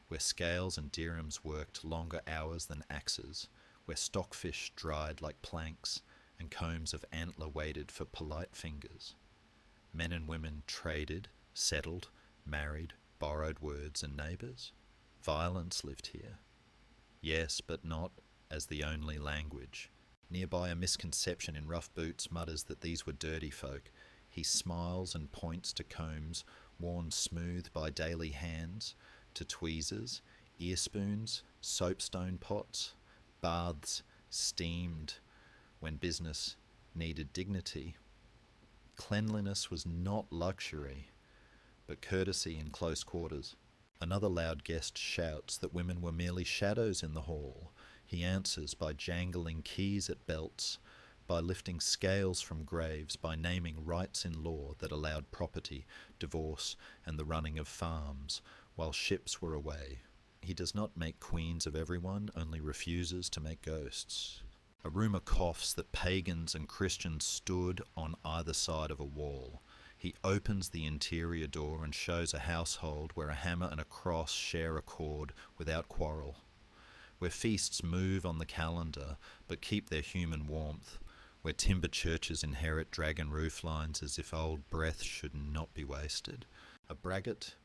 where scales and dirhams worked longer hours than axes, where stockfish dried like planks and combs of antler waited for polite fingers. Men and women traded, settled, married, borrowed words and neighbours. Violence lived here. Yes, but not as the only language. Nearby, a misconception in rough boots mutters that these were dirty folk. He smiles and points to combs worn smooth by daily hands, to tweezers, ear spoons, soapstone pots, baths steamed when business needed dignity. Cleanliness was not luxury, but courtesy in close quarters. Another loud guest shouts that women were merely shadows in the hall. He answers by jangling keys at belts, by lifting scales from graves, by naming rights in law that allowed property, divorce, and the running of farms, while ships were away. He does not make queens of everyone, only refuses to make ghosts. A rumour coughs that pagans and Christians stood on either side of a wall. He opens the interior door and shows a household where a hammer and a cross share a chord without quarrel, where feasts move on the calendar but keep their human warmth, where timber churches inherit dragon rooflines as if old breath should not be wasted. A braggart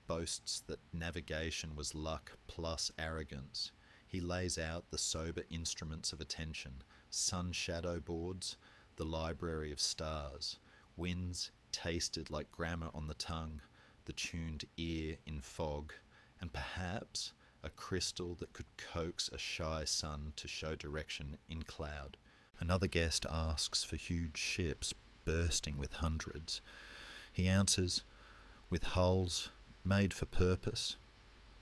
boasts that navigation was luck plus arrogance. He lays out the sober instruments of attention, sun shadow boards, the library of stars, winds tasted like grammar on the tongue, the tuned ear in fog, and perhaps a crystal that could coax a shy sun to show direction in cloud. Another guest asks for huge ships bursting with hundreds. He answers, with hulls made for purpose,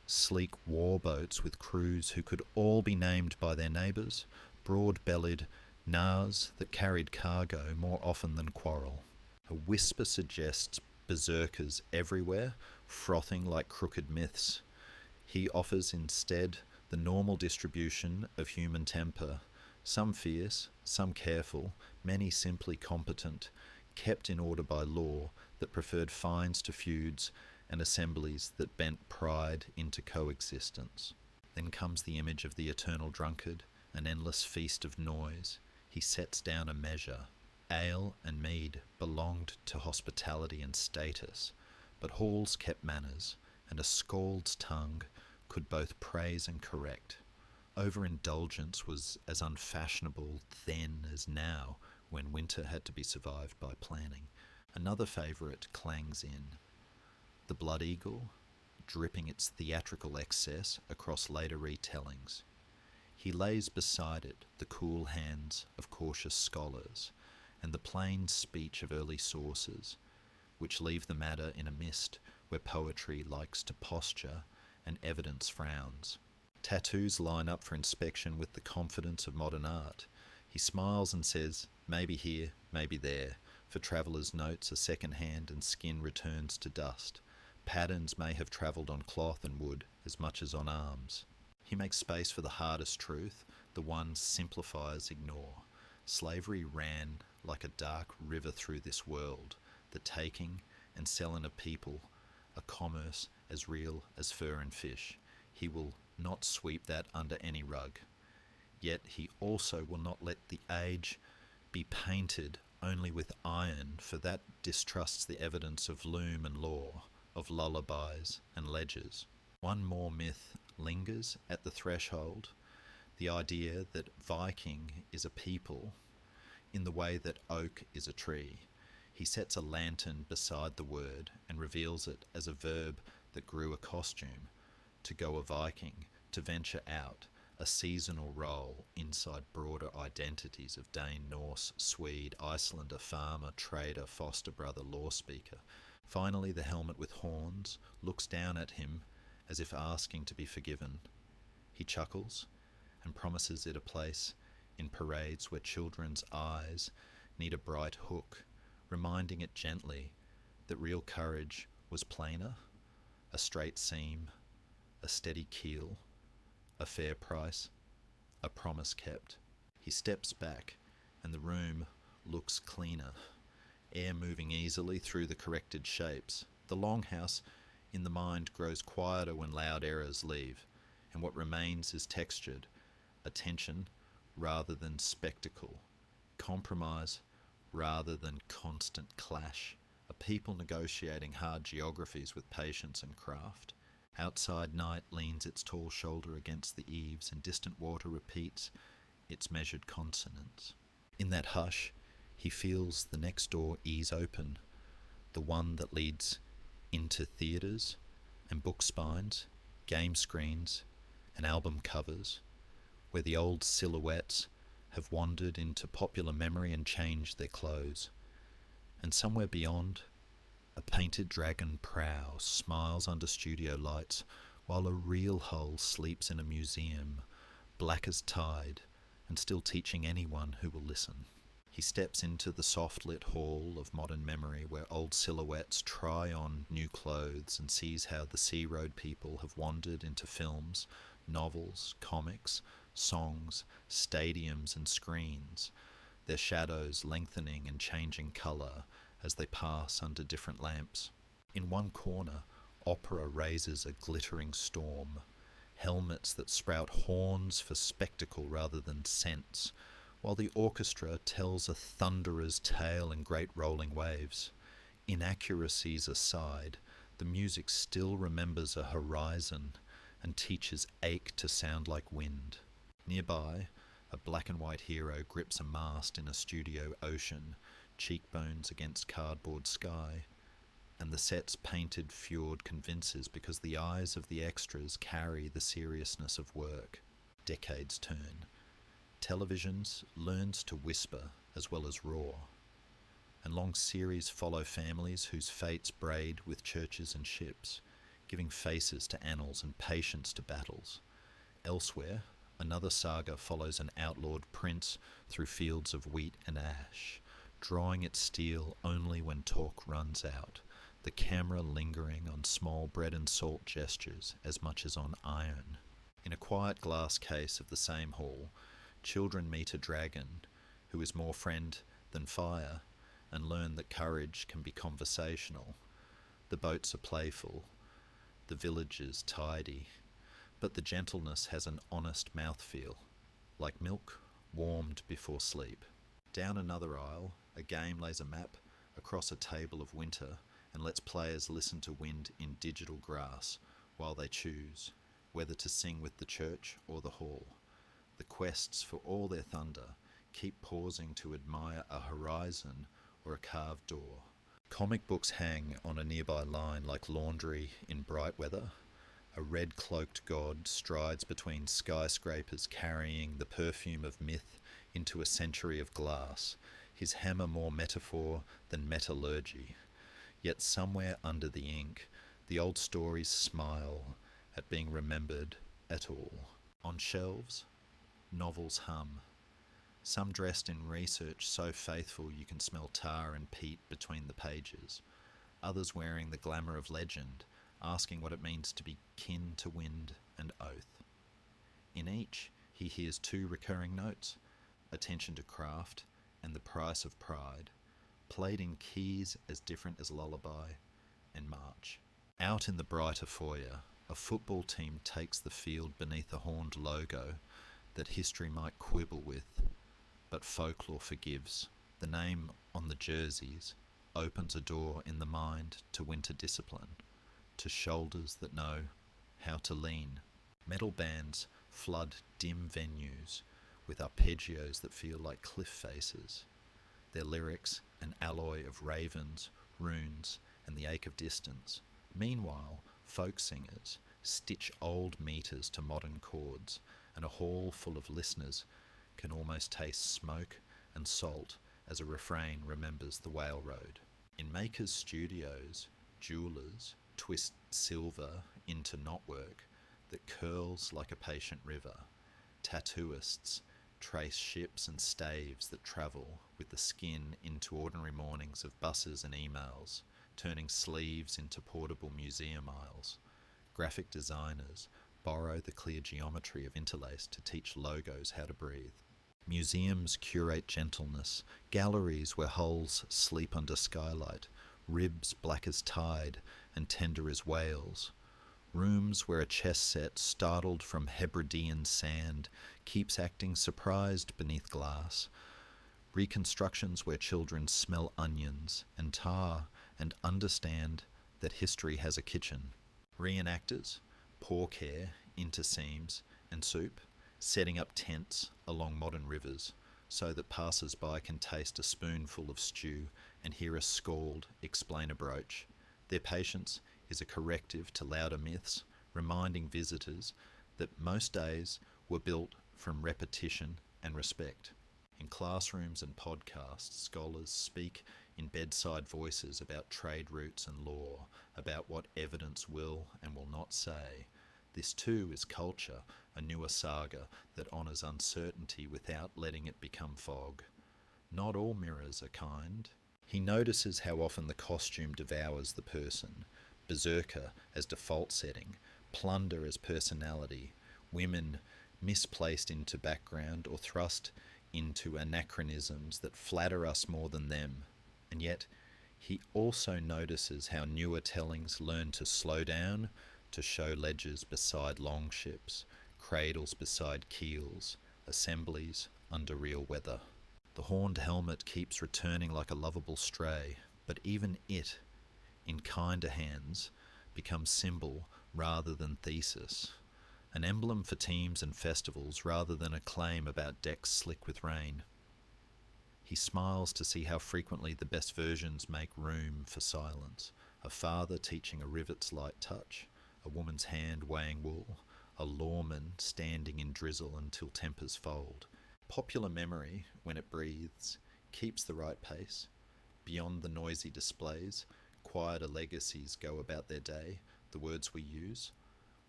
sleek war boats with crews who could all be named by their neighbours, broad-bellied nars that carried cargo more often than quarrel. A whisper suggests berserkers everywhere, frothing like crooked myths. He offers instead the normal distribution of human temper, some fierce, some careful, many simply competent, kept in order by law that preferred fines to feuds and assemblies that bent pride into coexistence. Then comes the image of the eternal drunkard, an endless feast of noise. He sets down a measure. Ale and mead belonged to hospitality and status, but halls kept manners, and a skald's tongue could both praise and correct. Overindulgence was as unfashionable then as now, when winter had to be survived by planning. Another favourite clangs in. The Blood Eagle, dripping its theatrical excess across later retellings. He lays beside it the cool hands of cautious scholars, and the plain speech of early sources, which leave the matter in a mist where poetry likes to posture and evidence frowns. Tattoos line up for inspection with the confidence of modern art. He smiles and says, maybe here, maybe there, for travellers' notes are second-hand and skin returns to dust. Patterns may have travelled on cloth and wood as much as on arms. He makes space for the hardest truth, the one simplifiers ignore. Slavery ran like a dark river through this world, the taking and selling of people, a commerce as real as fur and fish. He will not sweep that under any rug. Yet he also will not let the age be painted only with iron, for that distrusts the evidence of loom and law, of lullabies and ledgers. One more myth lingers at the threshold, the idea that Viking is a people in the way that oak is a tree. He sets a lantern beside the word and reveals it as a verb that grew a costume, to go a Viking, to venture out, a seasonal role inside broader identities of Dane, Norse, Swede, Icelander, farmer, trader, foster brother, law speaker. Finally, the helmet with horns looks down at him as if asking to be forgiven. He chuckles and promises it a place in parades where children's eyes need a bright hook, reminding it gently that real courage was plainer, a straight seam, a steady keel, a fair price, a promise kept. He steps back and the room looks cleaner, air moving easily through the corrected shapes. The longhouse in the mind grows quieter when loud errors leave, and what remains is textured, attention rather than spectacle, compromise rather than constant clash, a people negotiating hard geographies with patience and craft. Outside night leans its tall shoulder against the eaves, and distant water repeats its measured consonants. In that hush, he feels the next door ease open, the one that leads into theatres and book spines, game screens and album covers, where the old silhouettes have wandered into popular memory and changed their clothes. And somewhere beyond, a painted dragon prow smiles under studio lights, while a real hull sleeps in a museum, black as tide, and still teaching anyone who will listen. He steps into the soft-lit hall of modern memory where old silhouettes try on new clothes and sees how the Sea Road people have wandered into films, novels, comics, songs, stadiums and screens, their shadows lengthening and changing colour as they pass under different lamps. In one corner, opera raises a glittering storm, helmets that sprout horns for spectacle rather than sense, while the orchestra tells a thunderer's tale in great rolling waves. Inaccuracies aside, the music still remembers a horizon and teaches ache to sound like wind. Nearby, a black and white hero grips a mast in a studio ocean, cheekbones against cardboard sky, and the set's painted fjord convinces because the eyes of the extras carry the seriousness of work. Decades turn. Televisions learns to whisper as well as roar, and long series follow families whose fates braid with churches and ships, giving faces to annals and patience to battles. Elsewhere, another saga follows an outlawed prince through fields of wheat and ash, drawing its steel only when talk runs out, the camera lingering on small bread and salt gestures as much as on iron. In a quiet glass case of the same hall, children meet a dragon who is more friend than fire and learn that courage can be conversational. The boats are playful, the villages tidy, but the gentleness has an honest mouthfeel, like milk warmed before sleep. Down another aisle, a game lays a map across a table of winter and lets players listen to wind in digital grass while they choose whether to sing with the church or the hall. The quests, for all their thunder, keep pausing to admire a horizon or a carved door. Comic books hang on a nearby line like laundry in bright weather. A red-cloaked god strides between skyscrapers carrying the perfume of myth into a century of glass, his hammer more metaphor than metallurgy. Yet somewhere under the ink, the old stories smile at being remembered at all. On shelves, novels hum, some dressed in research so faithful you can smell tar and peat between the pages, others wearing the glamour of legend, asking what it means to be kin to wind and oath. In each, he hears two recurring notes, attention to craft and the price of pride, played in keys as different as lullaby and march. Out in the brighter foyer, a football team takes the field beneath a horned logo that history might quibble with, but folklore forgives. The name on the jerseys opens a door in the mind to winter discipline, to shoulders that know how to lean. Metal bands flood dim venues with arpeggios that feel like cliff faces, their lyrics an alloy of ravens, runes, and the ache of distance. Meanwhile, folk singers stitch old meters to modern chords, and a hall full of listeners can almost taste smoke and salt as a refrain remembers the whale road. In makers' studios, jewelers twist silver into knotwork that curls like a patient river. Tattooists trace ships and staves that travel with the skin into ordinary mornings of buses and emails, turning sleeves into portable museum aisles. Graphic designers borrow the clear geometry of interlace to teach logos how to breathe. Museums curate gentleness, galleries where hulls sleep under skylight, ribs black as tide and tender as whales. Rooms where a chess set, startled from Hebridean sand, keeps acting surprised beneath glass. Reconstructions where children smell onions and tar and understand that history has a kitchen. Reenactors pour care into seams and soup, setting up tents along modern rivers so that passers-by can taste a spoonful of stew and hear a scald explain a broach. Their patience is a corrective to louder myths, reminding visitors that most days were built from repetition and respect. In classrooms and podcasts, scholars speak in bedside voices about trade routes and law, about what evidence will and will not say. This too is culture, a newer saga that honours uncertainty without letting it become fog. Not all mirrors are kind. He notices how often the costume devours the person, berserker as default setting, plunder as personality, women misplaced into background or thrust into anachronisms that flatter us more than them. And yet, he also notices how newer tellings learn to slow down, to show ledgers beside longships, cradles beside keels, assemblies under real weather. The horned helmet keeps returning like a lovable stray, but even it, in kinder hands, becomes symbol rather than thesis, an emblem for teams and festivals rather than a claim about decks slick with rain. He smiles to see how frequently the best versions make room for silence, a father teaching a rivet's light touch, a woman's hand weighing wool, a lawman standing in drizzle until tempers fold. Popular memory, when it breathes, keeps the right pace. Beyond the noisy displays, quieter legacies go about their day, the words we use.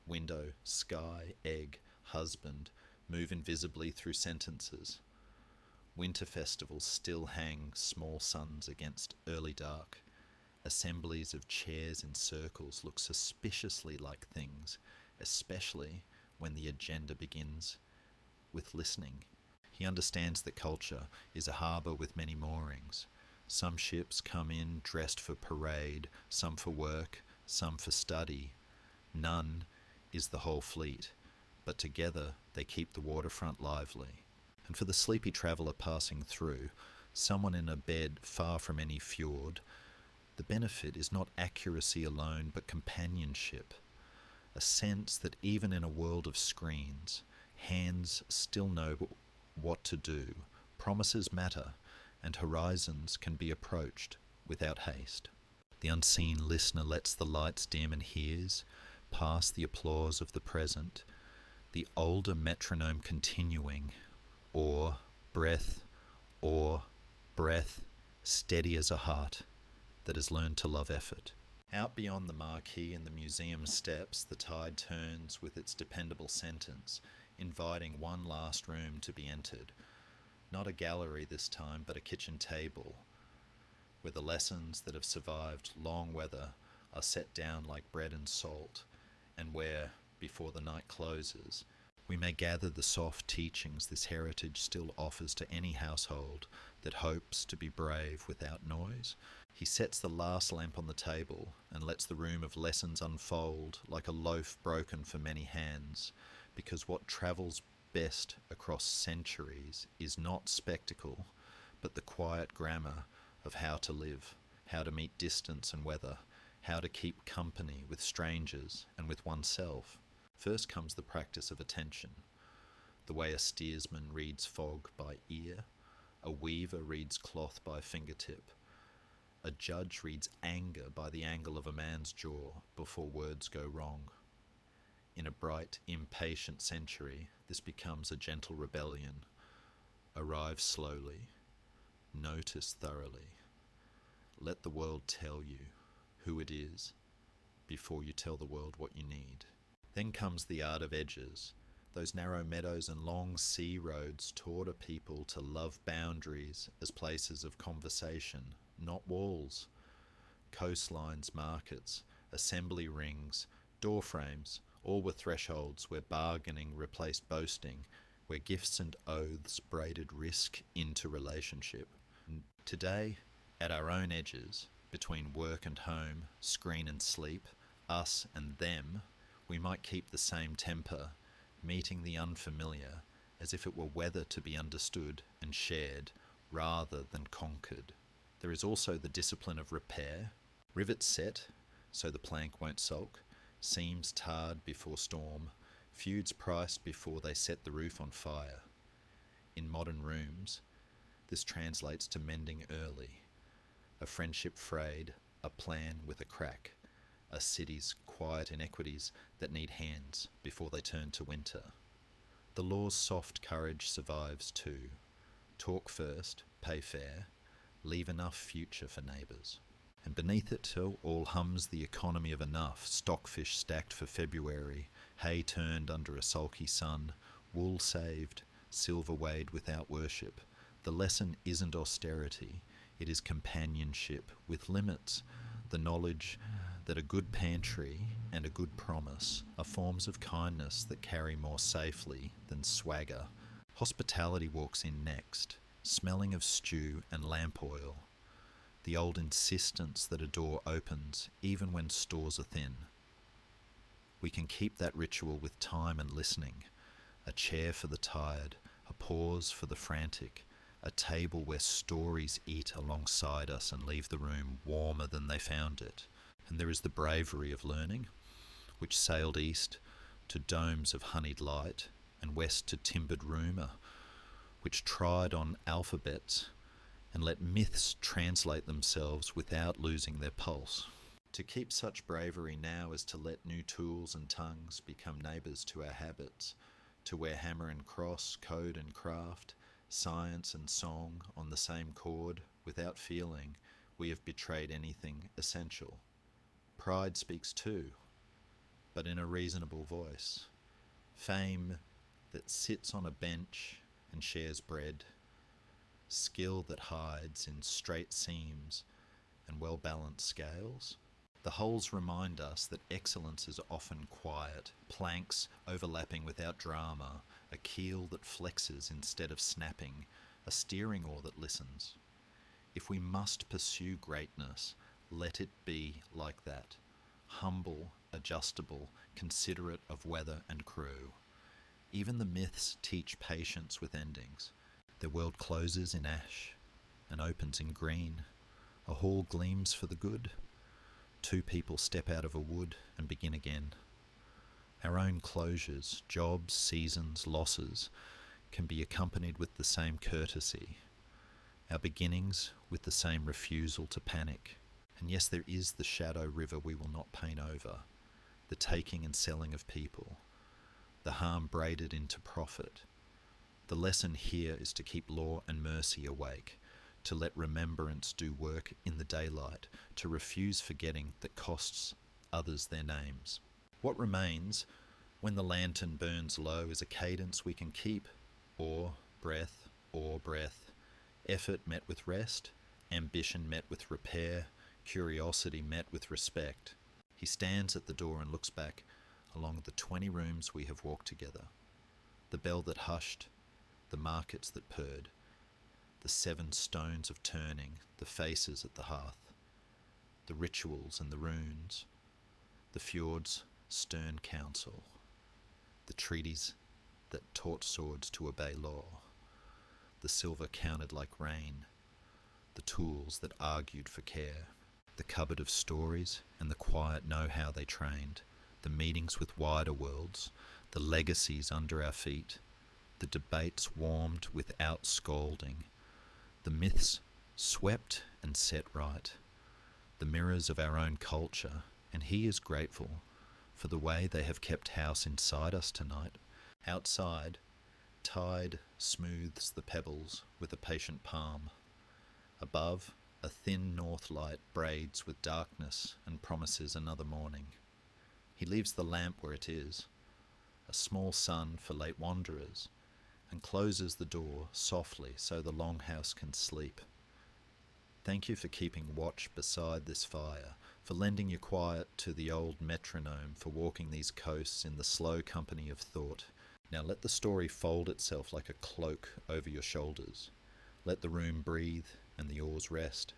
Window, sky, egg, husband, move invisibly through sentences. Winter festivals still hang small suns against early dark. Assemblies of chairs in circles look suspiciously like things, especially when the agenda begins with listening. He understands that culture is a harbour with many moorings. Some ships come in dressed for parade, some for work, some for study. None is the whole fleet, but together they keep the waterfront lively. And for the sleepy traveller passing through, someone in a bed far from any fjord, the benefit is not accuracy alone, but companionship. A sense that even in a world of screens, hands still know what to do, promises matter, and horizons can be approached without haste. The unseen listener lets the lights dim and hears, past the applause of the present, the older metronome continuing, or breath, steady as a heart that has learned to love effort. Out beyond the marquee and the museum steps, the tide turns with its dependable sentence, inviting one last room to be entered. Not a gallery this time, but a kitchen table, where the lessons that have survived long weather are set down like bread and salt, and where, before the night closes, we may gather the soft teachings this heritage still offers to any household that hopes to be brave without noise. He sets the last lamp on the table and lets the room of lessons unfold like a loaf broken for many hands, because what travels best across centuries is not spectacle, but the quiet grammar of how to live, how to meet distance and weather, how to keep company with strangers and with oneself. First comes the practice of attention, the way a steersman reads fog by ear, a weaver reads cloth by fingertip, a judge reads anger by the angle of a man's jaw before words go wrong. In a bright, impatient century, this becomes a gentle rebellion. Arrive slowly, notice thoroughly. Let the world tell you who it is before you tell the world what you need. Then comes the art of edges, those narrow meadows and long sea roads taught a people to love boundaries as places of conversation, not walls. Coastlines, markets, assembly rings, door frames, all were thresholds where bargaining replaced boasting, where gifts and oaths braided risk into relationship. Today, at our own edges, between work and home, screen and sleep, us and them, we might keep the same temper, meeting the unfamiliar as if it were weather to be understood and shared rather than conquered. There is also the discipline of repair, rivets set so the plank won't sulk, seams tarred before storm, feuds priced before they set the roof on fire. In modern rooms, this translates to mending early, a friendship frayed, a plan with a crack, a city's quiet inequities that need hands before they turn to winter. The law's soft courage survives too. Talk first, pay fair, leave enough future for neighbours. And beneath it all hums the economy of enough, stockfish stacked for February, hay turned under a sulky sun, wool saved, silver weighed without worship, The lesson isn't austerity, it is companionship with limits, the knowledge that a good pantry and a good promise are forms of kindness that carry more safely than swagger. Hospitality walks in next, smelling of stew and lamp oil, the old insistence that a door opens even when stores are thin. We can keep that ritual with time and listening, a chair for the tired, a pause for the frantic, a table where stories eat alongside us and leave the room warmer than they found it. And there is the bravery of learning, which sailed east to domes of honeyed light and west to timbered rumour, which tried on alphabets and let myths translate themselves without losing their pulse. To keep such bravery now is to let new tools and tongues become neighbours to our habits, to wear hammer and cross, code and craft, science and song on the same chord without feeling we have betrayed anything essential. Pride speaks too, but in a reasonable voice. Fame that sits on a bench and shares bread. Skill that hides in straight seams and well-balanced scales. The holes remind us that excellence is often quiet, planks overlapping without drama, a keel that flexes instead of snapping, a steering oar that listens. If we must pursue greatness, let it be like that. Humble, adjustable, considerate of weather and crew. Even the myths teach patience with endings. The world closes in ash and opens in green. A hall gleams for the good. Two people step out of a wood and begin again. Our own closures, jobs, seasons, losses, can be accompanied with the same courtesy. Our beginnings with the same refusal to panic. And yes, there is the shadow river we will not paint over, the taking and selling of people, the harm braided into profit. The lesson here is to keep law and mercy awake, to let remembrance do work in the daylight, to refuse forgetting that costs others their names. What remains when the lantern burns low is a cadence we can keep, or breath, effort met with rest, ambition met with repair, curiosity met with respect. He stands at the door and looks back along the 20 rooms we have walked together. The bell that hushed, the markets that purred, the 7 stones of turning, the faces at the hearth, the rituals and the runes, the fjords' stern counsel, the treaties that taught swords to obey law, the silver counted like rain, the tools that argued for care, the cupboard of stories and the quiet know-how they trained, the meetings with wider worlds, the legacies under our feet, the debates warmed without scolding, the myths swept and set right, the mirrors of our own culture, and he is grateful for the way they have kept house inside us tonight. Outside, tide smooths the pebbles with a patient palm. Above, a thin north light braids with darkness and promises another morning. He leaves the lamp where it is, a small sun for late wanderers, and closes the door softly so the longhouse can sleep. Thank you for keeping watch beside this fire, for lending your quiet to the old metronome, for walking these coasts in the slow company of thought. Now let the story fold itself like a cloak over your shoulders. Let the room breathe and the oars rest.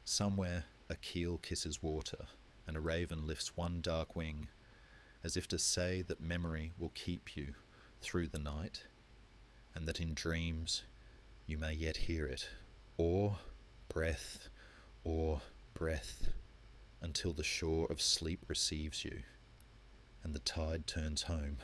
Somewhere a keel kisses water, and a raven lifts one dark wing, as if to say that memory will keep you through the night, and that in dreams you may yet hear it, or breath, until the shore of sleep receives you, and the tide turns home.